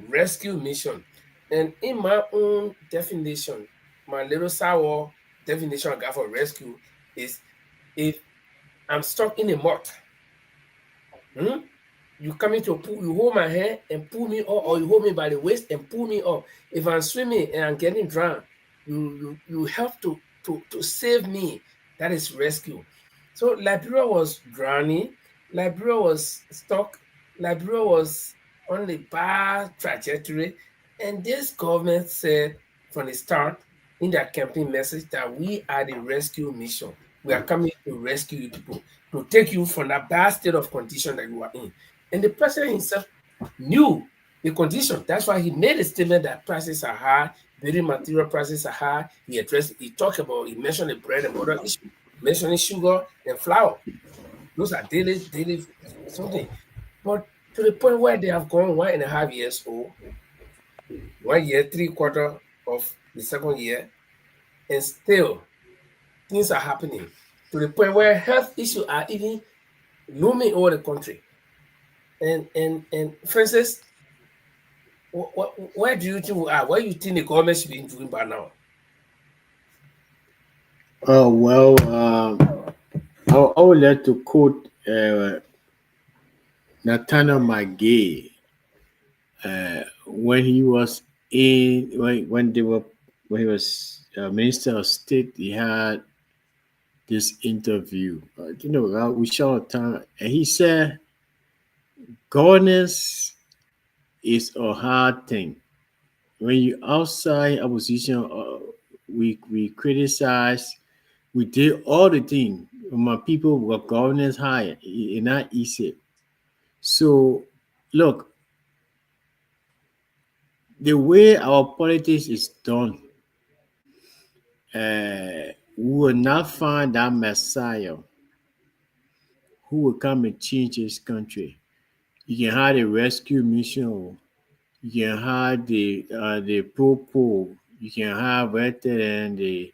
B: rescue mission. And in my own definition, my little sour definition I got for rescue is if I'm stuck in a mud, hmm, you come in to pull, you hold my hand and pull me up, or you hold me by the waist and pull me up. If I'm swimming and I'm getting drowned, you help to save me. That is rescue. So Liberia was drowning, Liberia was stuck, Liberia was on the bad trajectory, and this government said from the start in their campaign message that we are the rescue mission. We are coming to rescue you people, to take you from that bad state of condition that you are in. And the president himself knew the condition. That's why he made a statement that prices are high, building material prices are high. He mentioned the bread and butter issue, mentioning sugar and flour. Those are daily something. But to the point where they have gone 1.5 years old, 1 year, 3/4 of the second year, and still things are happening to the point where health issues are even looming over the country. And Francis, where do you think we are? What do you think the government should be doing by now?
I: Oh well, I would like to quote Nathaniel McGay when he was when they were when he was Minister of State. He had this interview, we saw time, and he said, "Governance is a hard thing. When you outside opposition, we criticize, we did all the thing. My people were governance high, it's not easy. So, look, the way our politics is done, we will not find that Messiah who will come and change this country. You can have the rescue mission, you can have the popo, you can have better than the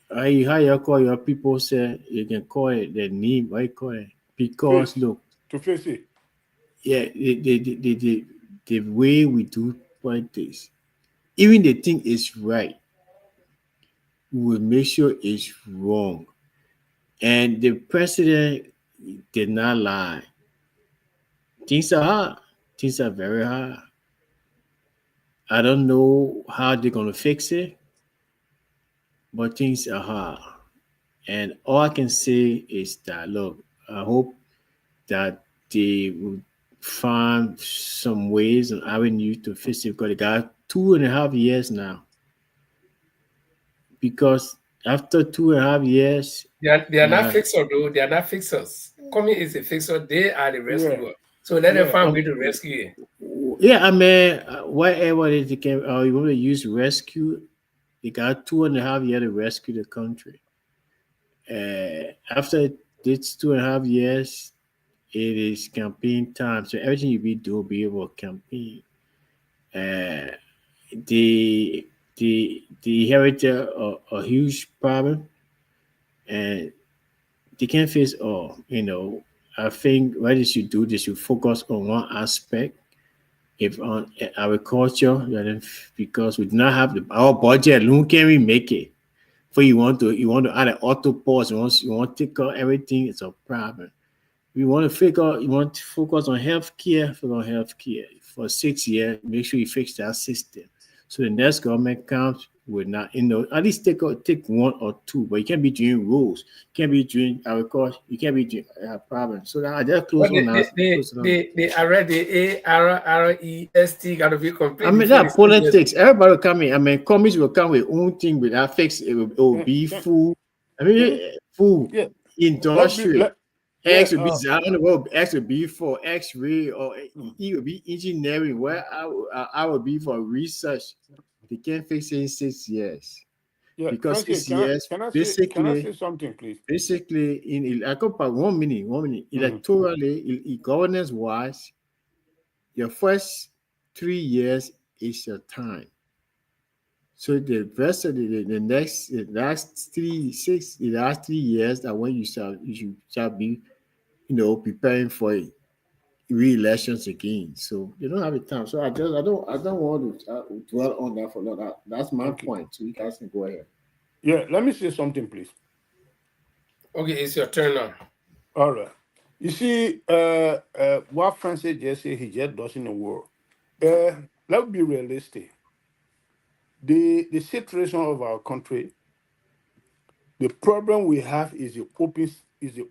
I: how you call your people say you can call it the name, what you call it? Because
C: Face.
I: look,
C: To face it.
I: yeah, the way we do politics, even the thing is right, we will make sure it's wrong. And the president did not lie. Things are hard. Things are very hard. I don't know how they're gonna fix it, but things are hard. And all I can say is that look, I hope that they will find some ways and avenues to fix it because they got 2.5 years now. Because after 2.5 years,
B: They are not
I: now
B: fixers, though. They are not fixers. Coming is a fixer. They are the
C: Yeah.
B: rescuer. So let them
C: Yeah.
B: find a way to rescue you.
I: yeah, I mean, whatever they can, you want to use rescue, they got 2.5 years to rescue the country. After this 2.5 years, it is campaign time. So everything you be do be able to campaign. Uh, they inherited a huge problem, and they can't face all. I think what they should do, they should focus on one aspect. If on agriculture, then because we do not have our budget alone, can we make it? For you want to add an auto pause, you want to take out everything, it's a problem. You want to focus on healthcare, for 6 years, make sure you fix that system. So the next government comes will not, at least take one or two, but you can't be doing rules, you can't be doing agriculture, you can't be doing problems. So that I just
B: But
I: close on that.
B: they already ARREST got to be complete
I: I mean,
B: before the
I: that
B: 6 years.
I: politics. Everybody will come in. I mean, companies will come with own thing with that fix. It will be food. I mean, food,
C: Yeah.
I: industrial.
C: Yeah.
I: X will be sound. Well, X will be for X-ray, or E will be engineering. Where I will be for research. They can't fix it in 6 years
C: Yeah.
I: because
C: Francis,
I: 6 years
C: can I
I: basically.
C: say something, please?
I: Basically, I come back 1 minute.
C: Mhm.
I: Electorally, governance wise, your first 3 years is your time. So the rest of the last 3 years that when you shall be preparing for it. re-elections again. So they don't have the time. So I don't want to dwell on that for a lot. That's my point. So you guys can go ahead.
C: Yeah, let me say something, please.
B: Okay, it's your turn now.
C: All right. You see, what Francis just said, he just does in the world. Let's be realistic. The situation of our country, the problem we have is the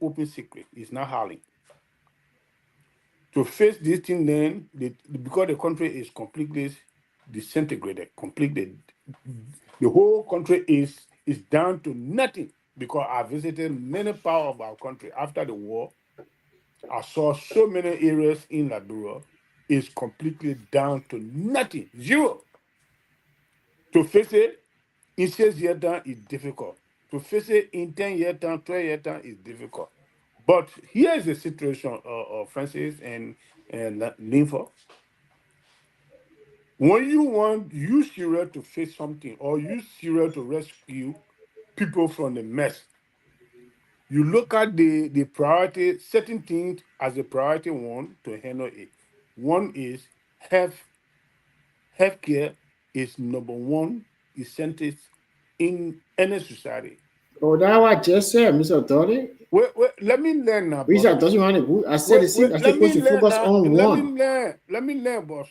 C: open secret. It's not hiding. To face this thing, then because the country is completely disintegrated, completely, the whole country is down to nothing. Because I visited many parts of our country after the war. I saw so many areas in Liberia is completely down to nothing, zero. To face it in 6 years time is difficult. To face it in 10 years time, 12 years time is difficult. But here is the situation, Francis and Linford. When you want use Syria to face something or use Syria to rescue people from the mess, you look at the priority, certain things as a priority one to handle it. One is healthcare is number one essential in any society.
I: Oh, that what I just said, Mr. Authority.
C: Wait, let me learn now, boss.
I: Mr. Authority, I said the same. I
C: Let
I: supposed
C: me
I: to
C: learn
I: focus
C: now.
I: on one.
C: Let me learn, boss.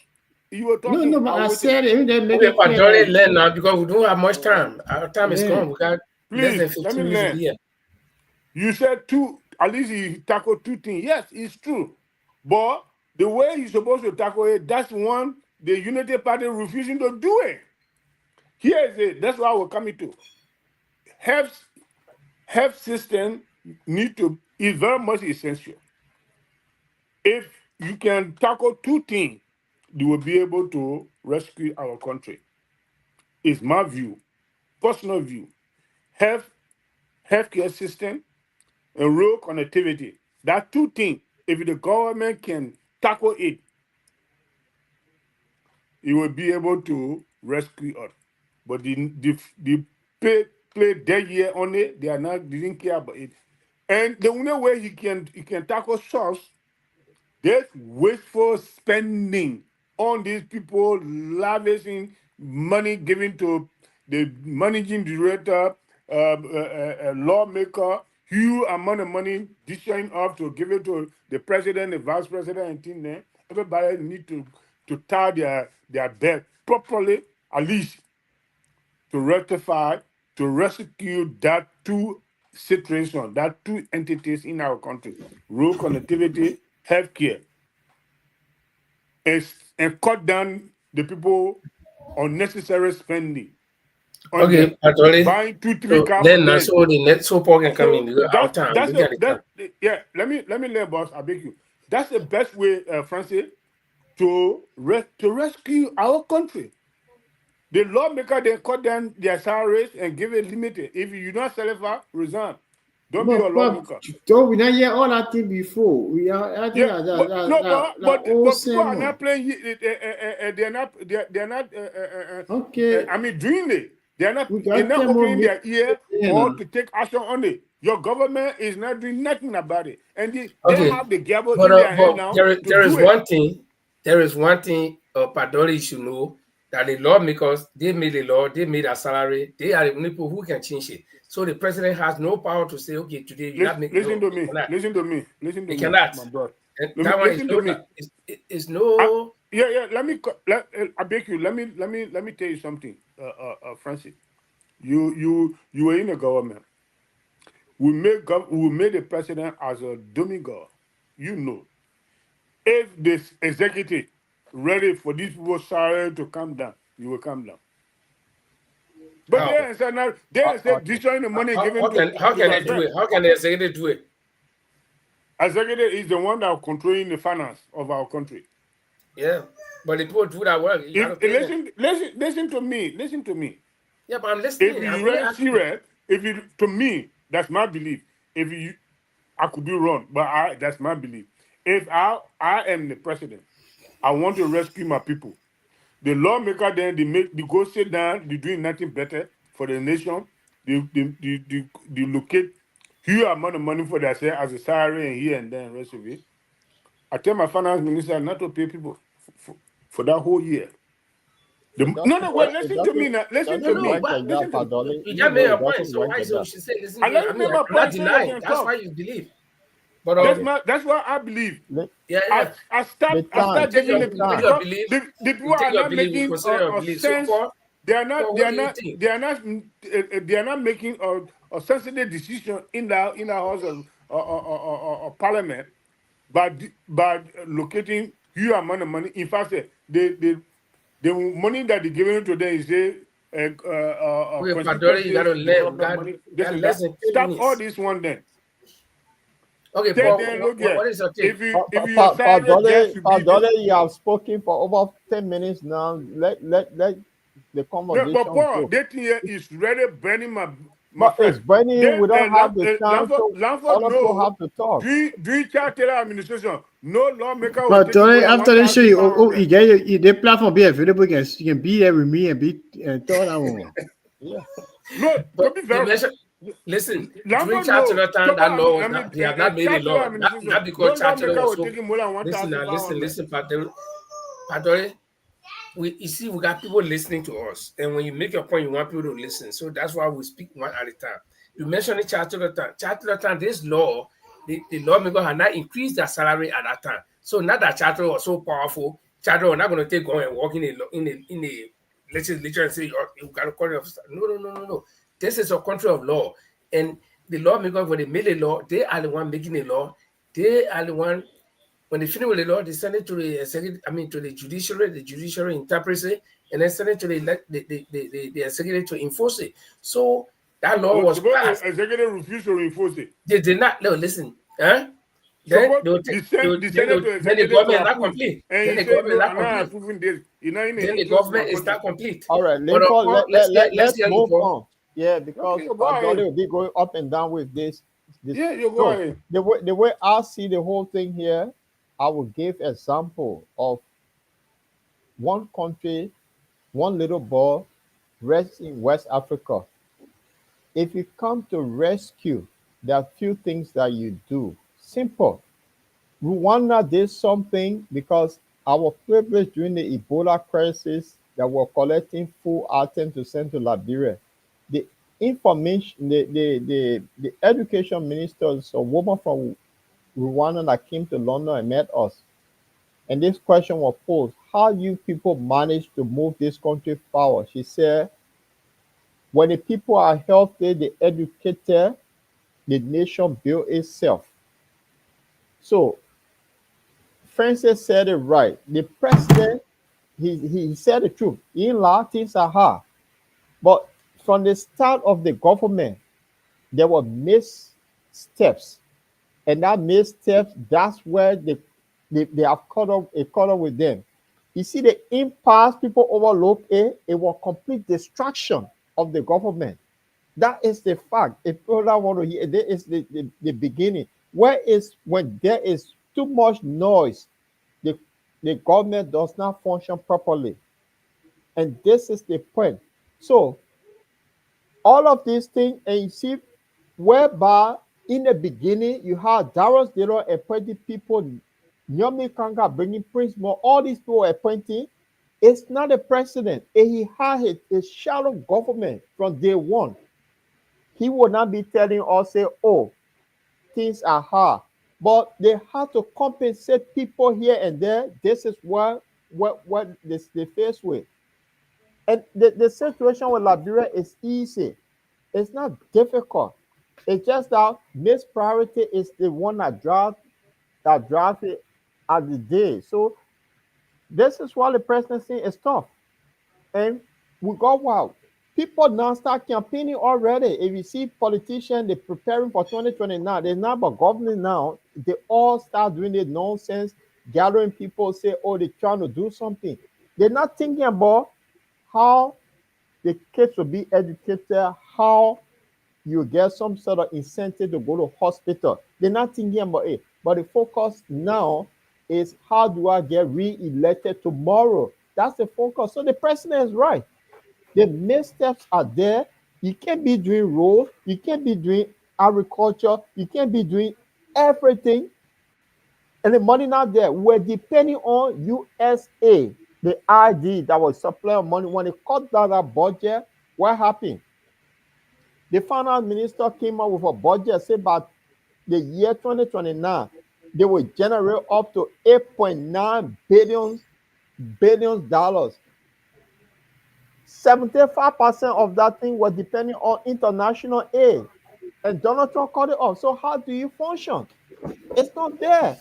C: You were
I: No,
C: talking.
I: but I said it. Then make
B: Okay,
I: it
B: but
I: clear
B: don't
I: that.
B: learn now because we don't have much time. Our time is
I: Yeah.
B: gone. We got less
C: Please,
B: than
C: let
B: 15
C: me
B: minutes to
C: learn.
B: be here.
C: You said two, at least he tackled two things. Yes, it's true. But the way he's supposed to tackle it, that's one, the Unity Party refusing to do it. Here is it. That's what we're coming to. Health system is very much essential. If you can tackle two things, you will be able to rescue our country. It's my view, personal view. Healthcare system and rural connectivity. That two things, if the government can tackle it, it will be able to rescue us. But the play dead year on it, they didn't care about it. And the only way he can tackle source, there's wasteful spending on these people, lavishing money given to the managing director, lawmaker, huge amount of money dishing off to give it to the president, the vice president, and things there. Everybody need to tie their belt properly, at least to rectify, to rescue that two situation, that two entities in our country, rural connectivity, healthcare, and cut down the people unnecessary spending on
B: Okay,
C: them,
B: actually,
C: buying 2-3
B: so
C: cars for
B: then
C: them.
B: so the next so Paul can come in.
C: So
B: Our time, we got the time.
C: yeah. Let me let boss. I beg you. That's the best way, Francis, to rescue our country. The lawmaker they cut down their salaries and give it limited. If you not sell it for, resign. Don't be a lawmaker.
I: Don't we not hear all that thing before? We are. I think
C: Yeah,
I: that
C: but
I: old
C: people are
I: sermon.
C: not playing. They're not.
I: Okay.
C: I mean, doing it. They're
I: We
C: not
I: got them
C: opening
I: over
C: their ear
I: here
C: or
I: now.
C: to take action on it. Your government is not doing nothing about it, and they
B: Okay,
C: have the gavel
B: but
C: in their hand now to
B: there is
C: do it.
B: one thing. There is one thing Padori should know that the lawmakers, they made the law, they made a salary, they are the only people who can change it. So the president has no power to say, okay, today you not make
C: Listen
B: no,
C: to
B: he
C: me.
B: cannot.
C: Listen to me. Listen to
B: He
C: me,
B: cannot.
C: my brother.
B: And that one is
C: Listen to
B: no,
C: me.
B: is no.
C: Yeah. I beg you. Let me tell you something, Francis. You were in the government. We made the president as a dummy god. You know, if this executive ready for these people salary to come down, you will come down. But
B: How?
C: they ain't said destroying the money given
B: How
C: to
B: can they do
C: themselves.
B: it? How can the executive do it?
C: Executive is the one that controlling the finance of our country.
B: Yeah, but the people do that work. You got to pay them.
C: Listen to me. Listen to me.
B: Yeah, but I'm
C: If
B: listening. I'm
C: you
B: only
C: really
B: asking.
C: serious, to me, that's my belief. I could be wrong, but that's my belief. If I am the president, I want to rescue my people. The lawmaker then they go sit down, they doing nothing better for the nation. They locate huge amount of money for themselves as a salary and here and there and rest of it. I tell my finance minister not to pay people for that whole year.
D: It
C: No,
D: doesn't
C: wait,
D: work. It
C: listen to me
D: doesn't.
C: now.
D: It
C: Listen
D: doesn't
C: to me.
D: work like
C: Listen
D: that,
C: to me.
D: Padoli.
B: You
D: You
B: just
D: know
B: made
D: it
B: a point,
D: doesn't
B: so
D: work
B: why
D: like
B: so
D: that.
B: she said, listen
C: And
B: to me.
C: let
B: I
C: me
B: mean,
C: make my
B: I'm not
C: point so they
B: denying.
C: can
B: That's
C: talk.
B: why you believe. But
C: That's what I believe.
B: yeah.
C: I
D: The
B: You
C: start
D: time,
B: take
C: giving
B: your
D: the
C: it
B: you take
D: time.
B: your
C: because
B: belief.
C: the people
B: You take
C: are
B: your
C: not
B: belief. You
C: making
B: consider your
C: a
B: belief. So
C: sense.
B: Paul, what do you think?
C: They are not making a sensitive decision in the house of parliament by locating huge amount of money. In fact, the money that they giving to them is
B: Okay,
C: constituency
B: Padori, you got to let. We
C: development
B: got,
C: money.
B: we
C: This
B: got
C: and
B: less
C: that.
B: than 10
C: Stop all
B: minutes.
C: this one then.
B: Okay,
C: Tell
B: Paul,
C: them, look here.
B: what is your take?
C: If your salary gets to be this,
D: Padoli, you have spoken for over 10 minutes now. Let the
C: no, but
D: conversation
C: Paul,
D: go.
C: that thing here is really burning my
D: But it's
C: flesh.
D: burning. We don't have the time, so
C: Lamford
D: other people
C: no.
D: have to talk.
C: During child care administration, no lawmaker was
I: But
C: taking more than
I: after they show you, you
C: 1,500.
I: get the platform be available. You can be there with me and be and talk that one.
D: Yeah.
C: No,
B: But
C: to be
B: you
C: very,
B: mentioned, listen, during
C: Lamford no.
B: Charter time, that law was not, they have not made a
C: Child care
B: law.
C: administration,
B: Not because
C: no
B: Charter
C: lawmaker
B: was
C: was
B: so.
C: taking more than
B: Listen now,
C: 1,500.
B: listen, Padori. You see, we got people listening to us, and when you make your point, you want people to listen. So that's why we speak one at a time. You mentioned the Charter time. This law, the lawmaker had not increased their salary at that time. So not that Charter was so powerful, Charter was not going to take on and walk in a legislature and say you got to call it officer. No. This is a country of law, and the lawmaker, when they made a law, they are the one making a law. They are the one. When they finish with the law, they send it to the judiciary interprets it, and then send it to the executive to enforce it. So that law was
C: Suppose
B: passed.
C: the executive refused to enforce it.
B: They did not. No, listen. Huh? Then
C: Suppose the Senate to
B: then the
C: executive to
B: government is not
C: approve.
B: complete.
C: And
B: Then
C: he
B: the
C: said,
B: government is
C: no,
B: not
C: I'm not
B: complete.
C: approving this. You're not in the
B: Then the
C: interest of my
B: government is
C: country.
B: not complete.
D: All right,
B: But
D: Lincoln,
B: Paul, let's
D: let's
B: hear you,
D: move
B: Paul.
D: on. Yeah, because
C: Okay, go ahead.
D: Padoli will be going up and down with this.
C: Yeah, you go
D: So
C: ahead.
D: the way I see the whole thing here, I will give example of one country, one little boy rests in West Africa. If you come to rescue, there are few things that you do. Simple. Rwanda did something because our privilege during the Ebola crisis that we're collecting full items to send to Liberia. The information, the education minister is a woman from Rwanda that came to London and met us. And this question was posed, how you people manage to move this country forward? She said, when the people are healthy, the educated, the nation built itself. So Francis said it right. The president, he said the truth. In law, things are hard. But from the start of the government, there were missteps. And that missteps, that's where they have caught up with them. You see, the impasse people overlook it was complete destruction of the government. That is the fact. If people don't want to hear, there is the beginning. Where is when there is too much noise, the government does not function properly. And this is the point. So all of these things, and you see, whereby in the beginning you had Darius Dero appointing people, Nyomi Kanga bringing Prince Mo, all these people appointing. It's not a president. And he had a shadow government from day one. He will not be telling us, say, oh, things are hard. But they have to compensate people here and there. This is what they face with. And the situation with Liberia is easy. It's not difficult. It's just that mispriority is the one that drives it at the day. So this is why the presidency is tough. And we got wow. People now start campaigning already. If you see politicians, they're preparing for 2029. They're not about governing now. They all start doing the nonsense, gathering people, say, oh, they're trying to do something. They're not thinking about how the kids will be educated, how you get some sort of incentive to go to hospital. They're not thinking about it. But the focus now is how do I get re-elected tomorrow? That's the focus. So the president is right. The missteps are there. You can't be doing roads. You can't be doing agriculture. You can't be doing everything And the money not there. We're depending on USA, the ID that was supplying money. When they cut down that budget, what happened? The finance minister came up with a budget, say about the year 2029, they will generate up to $8.9 billion dollars. 75% of that thing was depending on international aid. And Donald Trump cut it off. So how do you function? It's not there.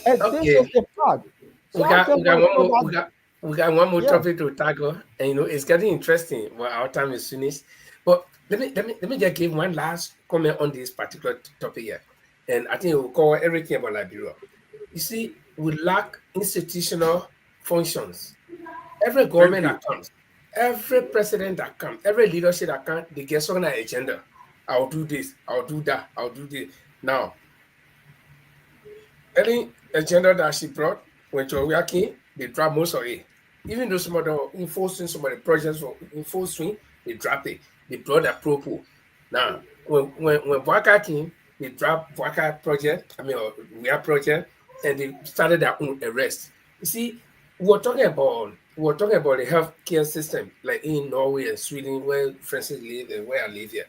D: And this
B: Okay.
D: is the part. So I just
B: We got
D: want to
B: one
D: put
B: more
D: that.
B: we got one more
D: Yeah.
B: topic to tackle. And it's getting interesting. Well, our time is finished. But let me just give one last comment on this particular topic here. And I think it will cover everything about Liberia. You see, we lack institutional functions. Every government that comes, every president that comes, every leadership that comes, they get some kind of agenda. I'll do this, I'll do that, I'll do this. Now, any agenda that she brought when she was working, they drop most of it. Even though some of the enforcing some of the projects for enforcing, they drop it. They brought that propo. Now, when Waka came, they dropped Waka project, or Wea project, and they started their own arrest. You see, we're talking about the healthcare system, like in Norway and Sweden, where Francis live and where I live here.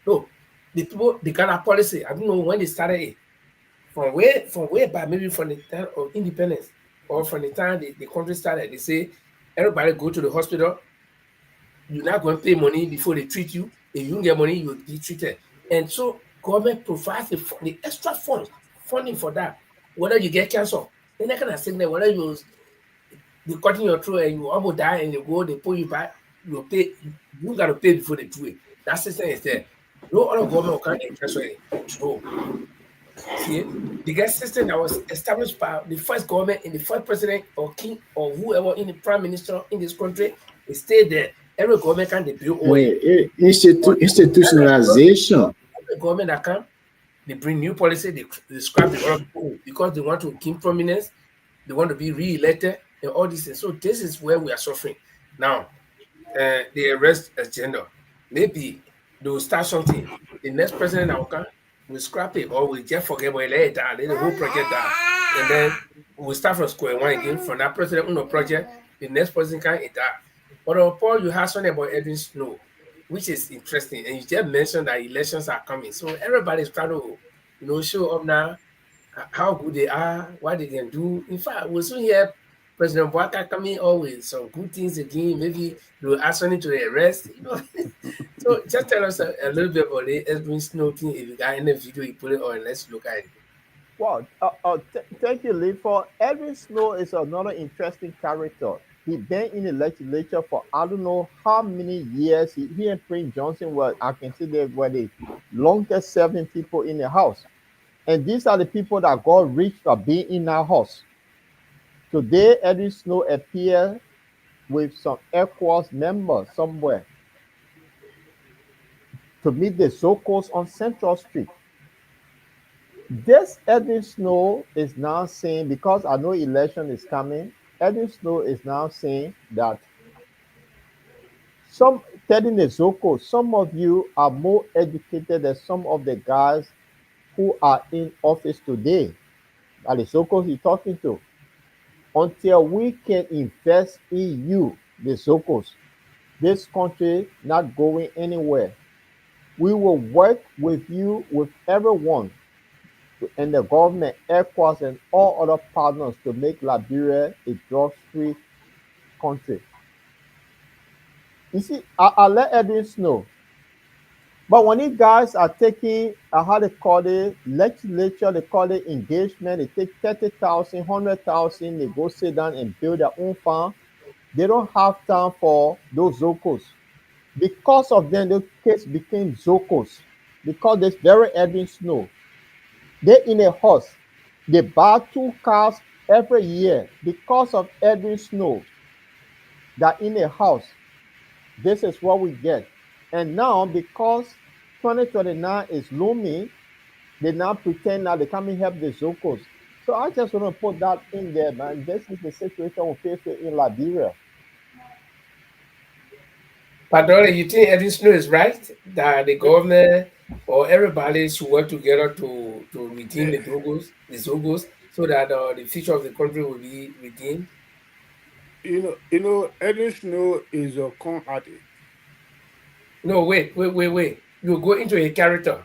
B: No, the people they got a policy. I don't know when they started it. From way back, maybe from the time of independence or from the time the country started, they say everybody go to the hospital. You're not going to pay money before they treat you. If you don't get money, you'll be treated. And so government provides the extra funding for that. Whether you get cancer, then that kind of sickness, whether they cutting your throat and you almost die and they pull you back, you pay. You got to pay before they do it. That system is there. No other government can interest rate. No. See, the gas system that was established by the first government and the first president or king or whoever in the prime minister in this country, it stayed there. Every government can build oil.
I: Institutionalization.
B: Every government that can, they bring new policy, they scrap the other people because they want to gain prominence, they want to be re-elected and all these things. So this is where we are suffering. Now, the arrest agenda. Maybe they will start something. The next president that will come will scrap it or we just forget about it, let it down, let the whole project down. And then we'll start from square one again. From that president on the project, the next president can it down. But Paul, you have something about Edwin Snow, which is interesting. And you just mentioned that elections are coming. So everybody's trying to, show up now how good they are, what they can do. In fact, we'll soon hear President Boaka coming always some good things again. Maybe they'll ask something to the arrest, So just tell us a little bit about the Edwin Snow thing. If you got any video, you put it on. Let's look at it.
D: Well, thank you, Lee. For Edwin Snow is another interesting character. He been in the legislature for I don't know how many years. He and Prince Johnson were, I can see they were the longest serving people in the house. And these are the people that got rich for being in our house. Today, Edwin Snow appeared with some ECOWAS members somewhere to meet the Zocos on Central Street. This Edwin Snow is now saying, because I know election is coming, Edwin Snow is now saying that telling the Zocos, some of you are more educated than some of the guys who are in office today. That the Zocos he's talking to. Until we can invest in you, the Zocos, this country not going anywhere. We will work with you, with everyone, and the government, ECOWAS, and all other partners to make Liberia a drug-free country. You see, I'll let Edwin know. But when these guys are taking, how they call it, legislature, they call it engagement, they take 30,000, 100,000, they go sit down and build their own farm. They don't have time for those Zocos. Because of them, the case became Zocos. Because there's very Edwin Snow. They in a house. They buy 2 cars every year because of Edwin Snow. That in a house. This is what we get. And now, because 2029 is looming, they now pretend that they come and help the Zocos. So I just want to put that in there, man. This is the situation we face in Liberia.
B: Padre, you think Edwin Snow is right that the government or everybody should work together to redeem the Zogos? so that the future of the country will be redeemed?
C: Edwin Snow is a con artist.
B: No, wait. You go into a character,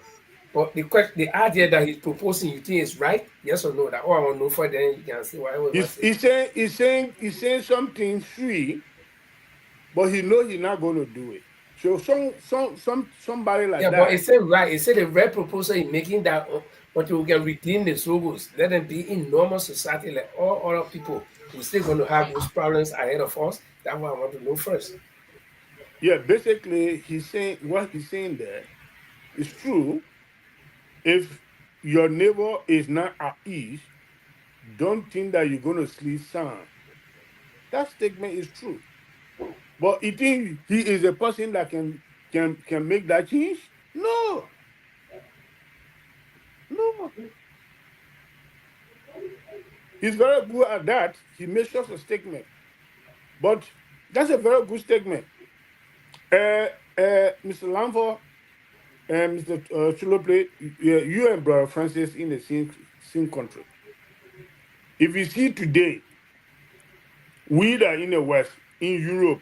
B: but the idea that he's proposing, you think is right? Yes or no? That all I want to know for then you can see why I was saying.
C: He's saying something free, but he knows he's not going to do it. So somebody like
B: Yeah, but
C: that.
B: it said right. It said the right proposal in making that, but you can redeem the Zogos, let them be in normal society like all other people. We're still going to have those problems ahead of us. That's what I want to know first.
C: Yeah, basically, he's saying what he's saying there is true. If your neighbor is not at ease, don't think that you're going to sleep sound. That statement is true. But you think he is a person that can make that change? No, no. He's very good at that. He makes just a statement, but that's a very good statement. Mr. Lamford and Mr. Chulople, you and Brother Francis in the same country. If you see today, we that are in the West, in Europe,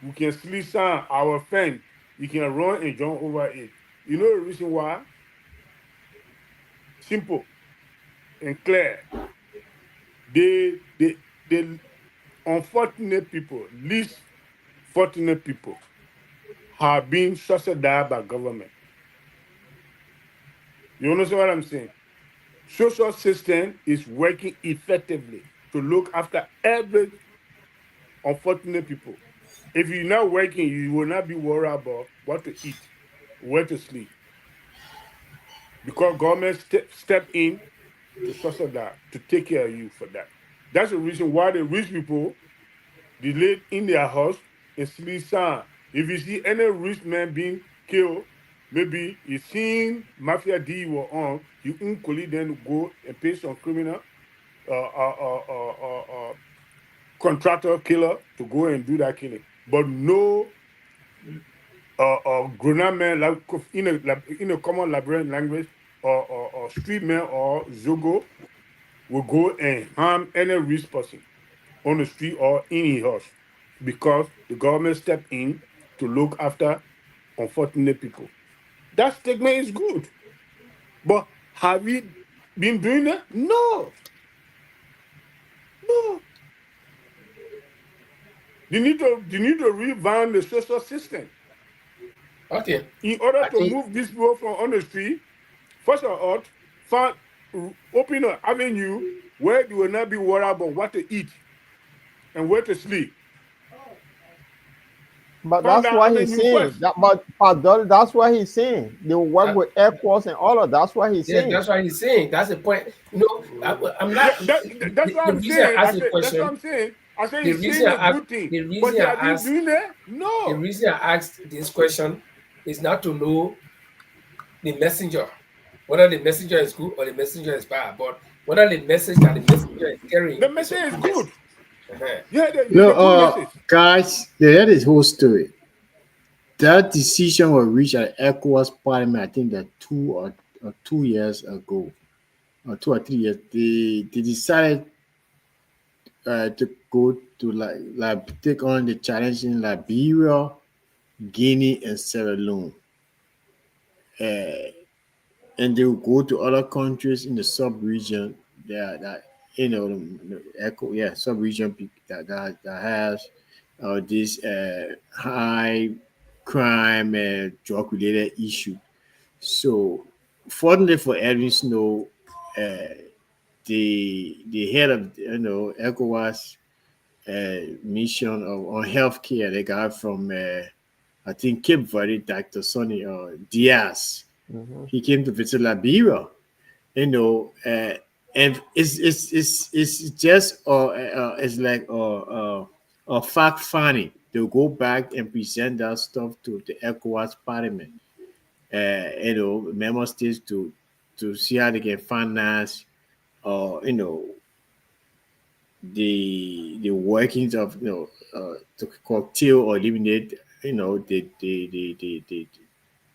C: we can sleep sound our fan, you can run and jump over it. You know the reason why? Simple and clear. The unfortunate people, least fortunate people, have been subsidized by government. You understand what I'm saying? Social system is working effectively to look after every unfortunate people. If you're not working, you will not be worried about what to eat, where to sleep. Because government step in to subsidize, to take care of you for that. That's the reason why the rich people, they live in their house and sleep sound. If you see any rich man being killed, maybe you seen mafia deal were on, you usually then go and pay some criminal contractor killer to go and do that killing. But no grown-up man, like in a common Liberian language, or street man or Zogo will go and harm any rich person on the street or in his house because the government stepped in to look after unfortunate people. That statement is good. But have we been doing that? No. No. You need to revamp the social system.
B: Okay.
C: In order
B: I
C: to
B: think
C: move these people from on the street, first of all, open an avenue where they will not be worried about what to eat and where to sleep.
D: But
C: Find
D: that's
C: that
D: what he's
C: avenue
D: saying.
C: first.
D: That's what he's saying. They will work with airports and all of that's what he's
B: yeah,
D: saying.
B: that's what he's saying. That's the point. I'm
C: Yeah,
B: not.
C: that's what
B: The
C: I'm
B: reason
C: saying.
B: I
C: I
B: asked the
C: said that's what
B: question,
C: I'm saying. I say
B: the
C: he's
B: reason
C: saying
B: I
C: a
B: asked,
C: good thing,
B: the
C: but
B: reason
C: he
B: I
C: have been
B: asked,
C: doing that?
B: the
C: No.
B: reason I asked this question is not to know the messenger, whether the messenger is good or the messenger is bad, but whether the message that the messenger is carrying
C: The
B: is a
C: message is
B: good
C: good.
B: message. Uh-huh.
C: Yeah,
I: No,
C: it's a good message.
I: guys, that is whole story. That decision was reached at ECOWAS Parliament, I think that 2 years ago, or 2 or 3 years. They decided to go to like take on the challenge in Liberia, Guinea, and Sierra Leone. And they will go to other countries in the sub-region that the echo sub-region that has this high crime and drug related issue. So fortunately for Edwin Snow, the head of ECOWAS mission on healthcare they got from I think Cape Verde, Dr. Sonny Diaz.
D: Mm-hmm.
I: He came to visit Liberia, and it's just it's like a fact finding. They'll go back and present that stuff to the ECOWAS Parliament, member states to see how they can finance, the workings of to curtail or eliminate the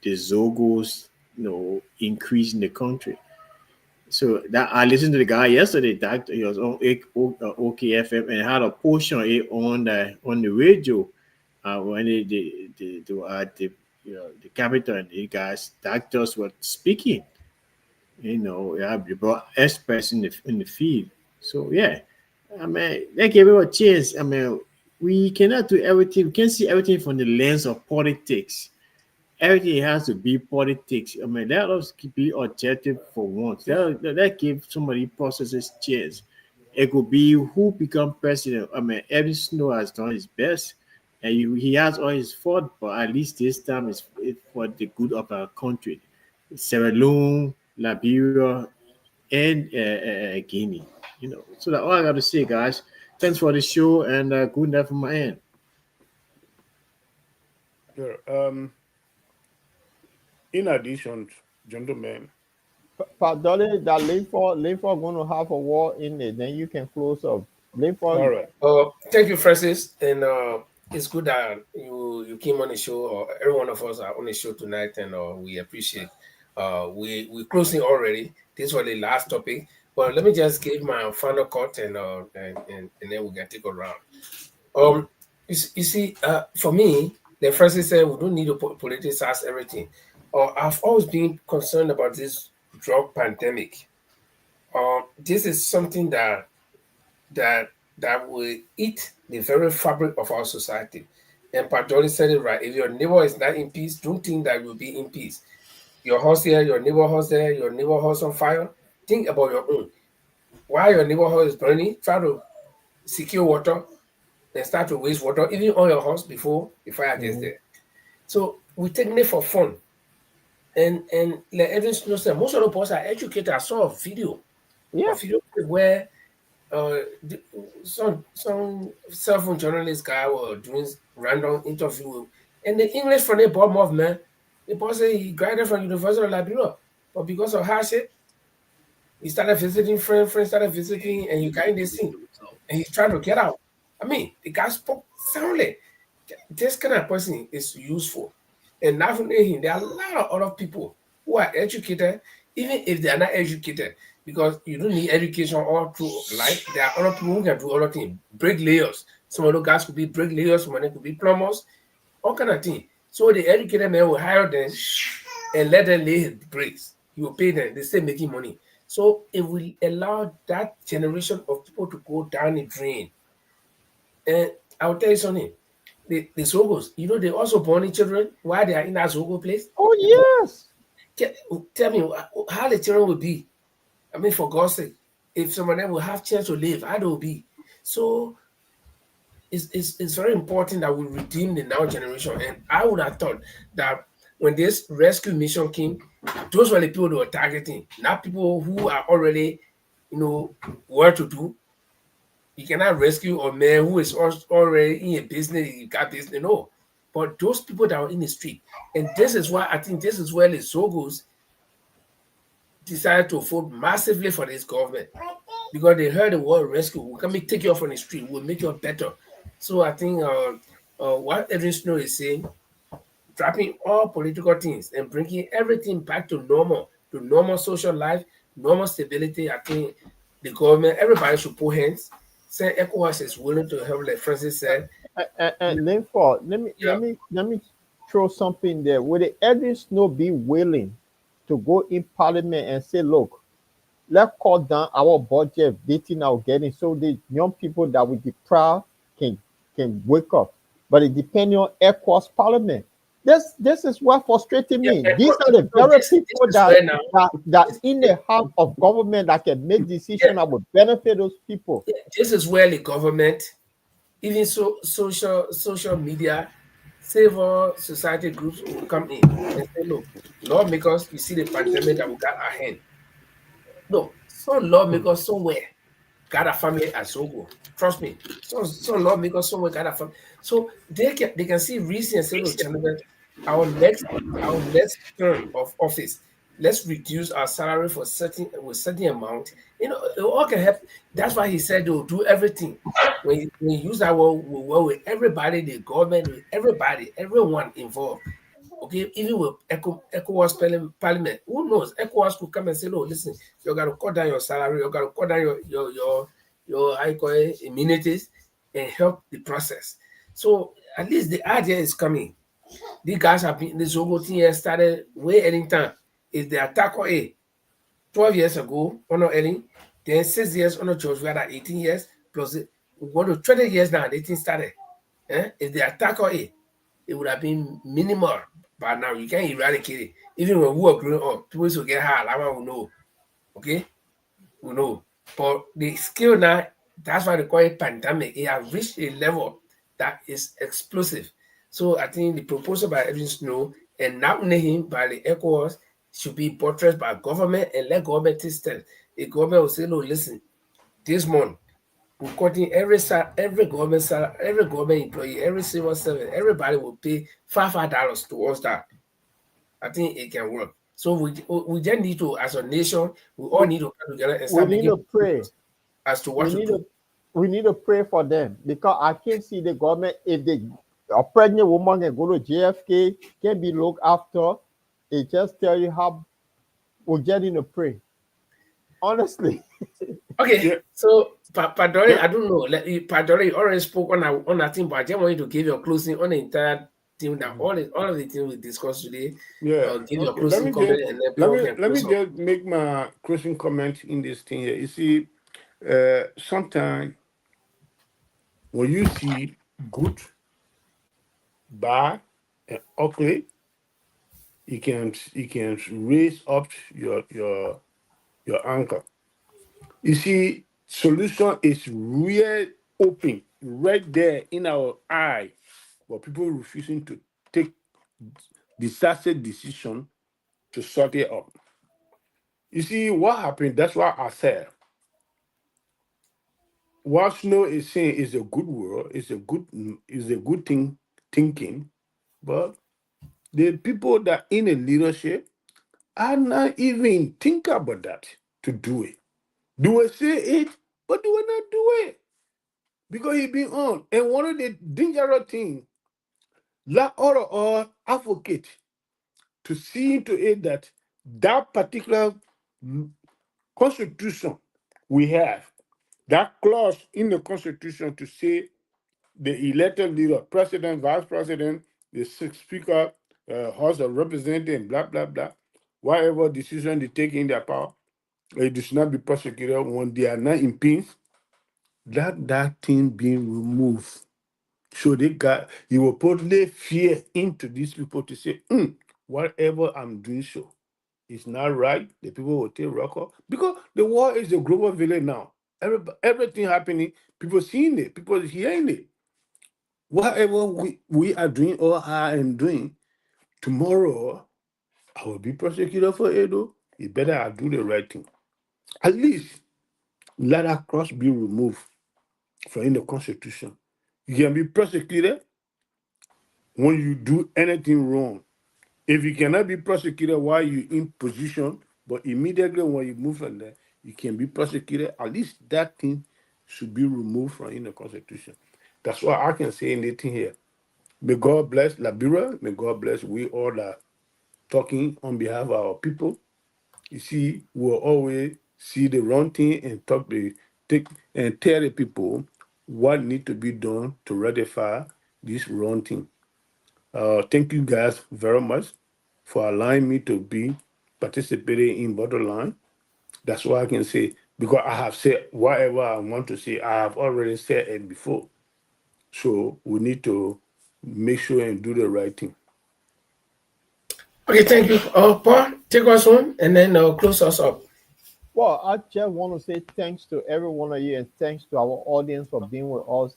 I: Zogos increase in the country. So that I listened to the guy yesterday. That he was on OKFM and had a portion of it on the radio when they were at the the capital, and the guys doctors were speaking. They brought experts in the field. So yeah, I mean, they gave it a chance. I mean, we cannot do everything. We can't see everything from the lens of politics. Everything has to be politics. I mean, let us be objective for once. That give somebody processes chance. It could be who become president. I mean, Evan Snow has done his best, and he has all his fault, but at least this time it's for the good of our country. Sierra Leone, Liberia, and Guinea. So that's all I got to say, guys. Thanks for the show, and good night from my end.
C: Sure. In addition, gentlemen,
D: Dolly, that Linford going to have a war in it. Then you can close up. Linford.
C: all right.
B: Thank you, Francis, and it's good that you came on the show, or every one of us are on the show tonight, and we appreciate. We're closing already. This was the last topic, but let me just give my final cut, and then we can take a round. You see, for me, the Francis said we don't need to politicize everything. I've always been concerned about this drug pandemic. This is something that will eat the very fabric of our society. And Pajoli said it right. If your neighbor is not in peace, don't think that you'll be in peace. Your house here, your neighbor house there, your neighbor house on fire. Think about your own. While your neighbor house is burning, try to secure water and start to waste water, even on your house before the fire gets there. So we take it for fun. And like Edwin Snow said, most of the us are educated. I saw a video, a video where some cell phone journalist guy was doing random interview, and the English from the Bob movement, the boss said he graduated from University of Liberia, but because of hardship, he started visiting friends started visiting, and he got in this thing, and he's trying to get out. I mean, the guy spoke soundly. This kind of person is useful. And not only him, there are a lot of other people who are educated, even if they are not educated, because you don't need education all through life. There are other people who can do other things, bricklayers. Some of those guys could be bricklayers, some of them could be plumbers, all kind of things. So the educated man will hire them and let them lay his bricks. You will pay them, they still making money. So it will allow that generation of people to go down the drain. And I'll tell you something. The Zogos, they also born children while they are in that Zogo place.
D: Oh, yes.
B: Tell me how the children will be. I mean, for God's sake, if some of them will have chance to live, how they will be. So it's very important that we redeem the now generation. And I would have thought that when this rescue mission came, those were the people they were targeting, not people who are already, well to do. You cannot rescue a man who is already in a business, you got business, no. But those people that are in the street, and this is why I think this is where the Sogos decided to vote massively for this government, because they heard the word rescue. We'll come and take you off on the street, we'll make you better. So I think what Edwin Snow is saying, dropping all political things and bringing everything back to normal social life, normal stability. I think the government, everybody should put hands. Say ECOWAS is willing to help, like Francis said.
D: And Linford, let me throw something there. Would the Edwin Snow be willing to go in Parliament and say, look, let's cut down our budget, dating our getting, so the young people that will be proud can wake up? But it depends on ECOWAS Parliament. This is what frustrating me. These are the very people that in the heart of government that can make decisions that will benefit those people.
B: This is where the government, even social media, civil society groups will come in and say, look, lawmakers, you see the pandemic that we got our hand. No, some lawmakers somewhere got a family at Zogo. Trust me. Some lawmakers somewhere got a family. So they can see reason and say, look, gentlemen, our next term of office, let's reduce our salary for certain amount. It all can help. That's why he said they'll do everything. When you use that word, we'll work with everybody, the government, with everybody, everyone involved. Okay, even with ECOWAS parliament, who knows? ECOWAS could come and say, no, listen, you got to cut down your salary, you got to cut down your how you call it, immunities, and help the process. So at least the idea is coming. These guys have been this whole thing here started way anytime. Is the attack on 12 years ago, on any, then 6 years on George, we had 18 years, plus we go to 20 years now, the thing started. If the attack on it would have been minimal by now. You can't eradicate it. Even when we were growing up, people used to get high, that one will know. Okay? We know. But the skill now, that's why they call it pandemic. It has reached a level that is explosive. So I think the proposal by Evan Snow and not him by the ECOWAS should be buttressed by government and let government take steps. The government will say, no, listen, this month, we're cutting every government salary, every government employee, every civil servant, everybody will pay $5 towards that. I think it can work. So we just need to, as a nation, we all need to come together and start
D: We need to
B: making
D: pray.
B: as to what to do.
D: We need to pray for them because I can't see the government if a pregnant woman can go to JFK, can be looked after. It just tell you how we're getting to pray. Honestly.
B: Okay, so Padore, I don't know. Padore, you already spoke on that thing, but I just want you to give your closing on the entire thing that all of the things we discussed today.
C: Yeah.
B: Give your closing comment and then
C: let me just make my closing comment in this thing here. You see, sometimes when you see good, bad, and ugly, you can raise up your anchor. You see, solution is real open right there in our eye, but people refusing to take decisive decision to sort it out. You see, what happened? That's why I said what Snow is saying is a good word, is a good thing thinking, but the people that in a leadership are not even think about that to do it. Do I say it, but do I not do it? Because he been on. And one of the dangerous things, that or advocate to see to it that that particular constitution we have, that clause in the constitution to say the elected leader, president, vice president, the speaker, House of Representatives, blah, blah, blah, whatever decision they take in their power, it should not be prosecuted when they are not impeached, that thing being removed. So you will put fear into these people to say, whatever I'm doing so is not right. The people will take record. Because the war is a global village now. Everything happening, people seeing it, people hearing it. Whatever we are doing or I am doing, tomorrow I will be prosecuted for it. It better I do the right thing. At least let that cross be removed from in the Constitution. You can be prosecuted when you do anything wrong. If you cannot be prosecuted while you're in position, but immediately when you move from there, you can be prosecuted. At least that thing should be removed from in the Constitution. That's what I can say in the thing here. May God bless Liberia. May God bless we all that talking on behalf of our people. You see, we'll always see the wrong thing and tell the people what need to be done to rectify this wrong thing. Thank you guys very much for allowing me to be participating in Borderline. That's what I can say because I have said whatever I want to say. I have already said it before. So we need to make sure and do the right thing.
B: Okay, thank you. Paul, take us home and then close us up.
D: Well, I just want to say thanks to every one of you and thanks to our audience for being with us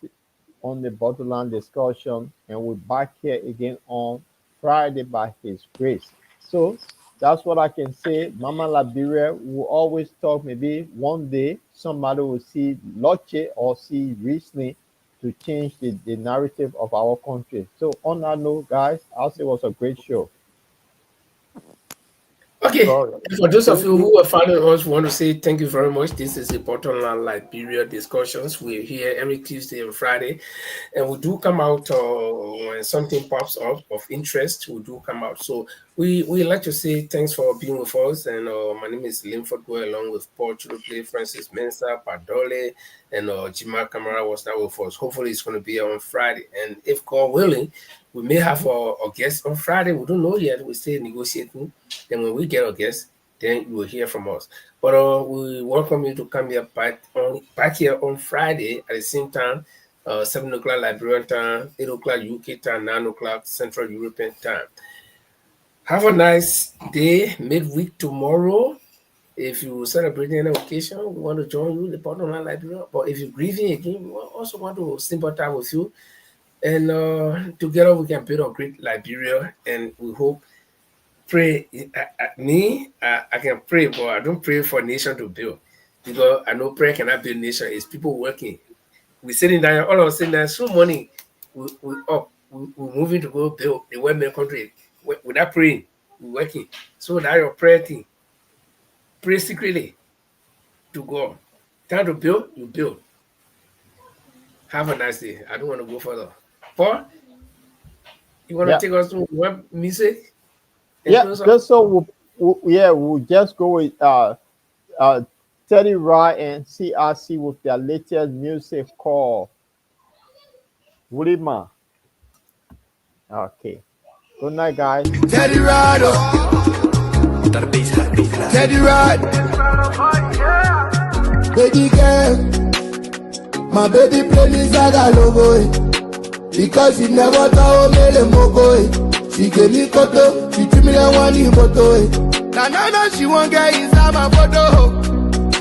D: on the Borderland discussion. And we're back here again on Friday by His grace. So that's what I can say. Mama Liberia will always talk. Maybe one day somebody will see Loche or see Riesling to change the narrative of our country. So on that note, guys, I'll say it was a great show.
B: Okay. Okay.
D: Sorry.
B: For those of
D: Thank
B: you
D: you.
B: who are following us, we want to say thank you very much. This is the Bottom Line Liberia discussions. We're here every Tuesday and Friday, and we do come out when something pops up of interest. We do come out. So we like to say thanks for being with us. And my name is Linford Go, along with Paul Churuple, Francis Mensah, Padole, and Jima Kamara was now with us. Hopefully, it's going to be on Friday, and if God willing, we may have a guest on Friday. We don't know yet. We're still negotiating. Then when we get a guest, then you will hear from us. But we welcome you to come here back here on Friday at the same time, 7 o'clock Liberian time, 8 o'clock UK time, 9 o'clock Central European time. Have a nice day, midweek tomorrow. If you celebrate any occasion, we want to join you, the Bottom Line Liberia. But if you're grieving again, we also want to sympathize with you. And together we can build a great Liberia, and we hope. Pray I can pray, but I don't pray for nation to build, because I know prayer cannot build nation. It's people working. We're sitting down, all of a sudden there's so money. We're moving to go build the Western country without praying. We're working. So that's your prayer thing. Pray secretly to God. Time to build, you build. Have a nice day. I don't want to go further. Paul, you want to take us to one music?
D: Yeah, just so we'll just go with Teddy Wright and CRC with their latest music called Wulima. Okay. Good night, guys.
A: Teddy Wright. Teddy Wright. Baby girl, my baby play me Zaga logo, because she never told me the mogo. She gave me koto, she treat me like one in photo. Nah, she won't get inside my photo.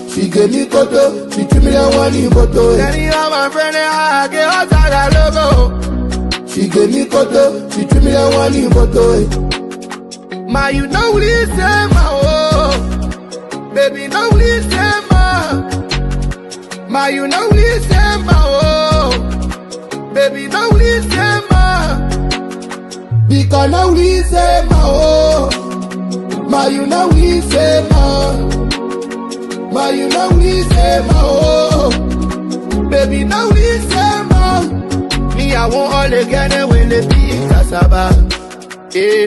A: She gave me koto, she treat me like one in photo. Anyhow, my friend, I get hot, I got logo. She gave me koto, she treat me like one in photo. Ma, you know what it say, ma, oh. Baby, know what it say, ma. Ma, you know what it say, ma, oh. Baby, know what it say, ma. Because now we say ma oh, ma you know we say ma you know we say ma oh, baby now we say ma. Me I want all again when they be cassava.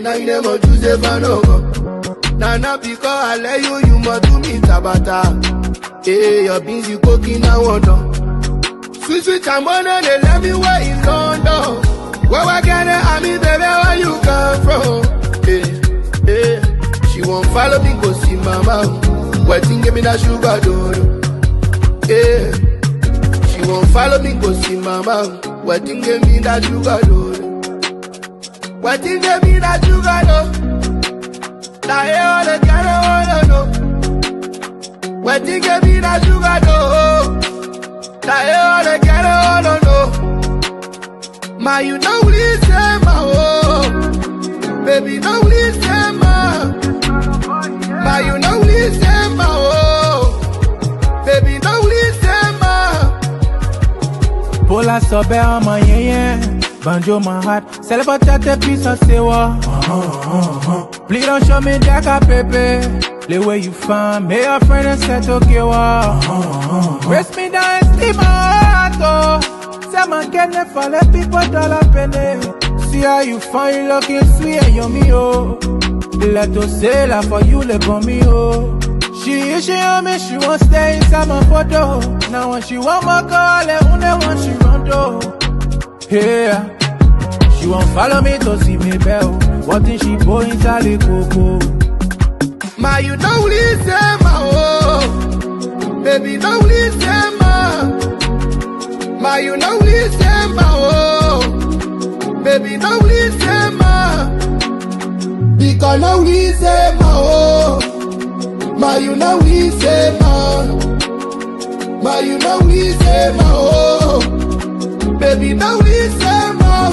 A: Now you never choose a man Now because I let you must do me tabata. Your beans you cooking now on. Sweet I'm on they let me wait in London. Where I get it, I mean, baby, where you come from? She won't follow me, go see mama. Waiting, give me that sugar, dodo. She won't follow me, go see mama. Waiting, give me that sugar, dodo. Waiting, give me that sugar, dodo. Now, all the girl, I wanna know. Waiting, give me that sugar, dodo. Now, all the girl, I wanna know. Ma, you know what it say, ma, oh. Baby, know what it say, ma. Ma, you know what it say, ma, oh. Baby, know what it say, ma.
E: Pola sobe ama yeah. Banjo my heart. Celebrate the piece of sewa. Please don't show me that pepe. The way you find me, your friend and set okay wa. Press me down and steal my heart, oh. Say get it for the people dollar penny. See how you find looking sweet and yummy, oh. Let us say la for you, le bon me, oh. She on me, she won't stay inside my photo. Now when she want my call, and when she run though. Yeah. She won't follow me to see me bell. What thing she pour inside the cocoa?
A: Ma, you know what it say, ma, oh. Baby, know what it say, ma. Ma, you know what it say, ma, oh. Baby, know what it say, ma. Because know what it say, ma, oh. Ma, you know what it say, ma. Ma, you know what it say, ma, oh. Baby, know what it say, ma.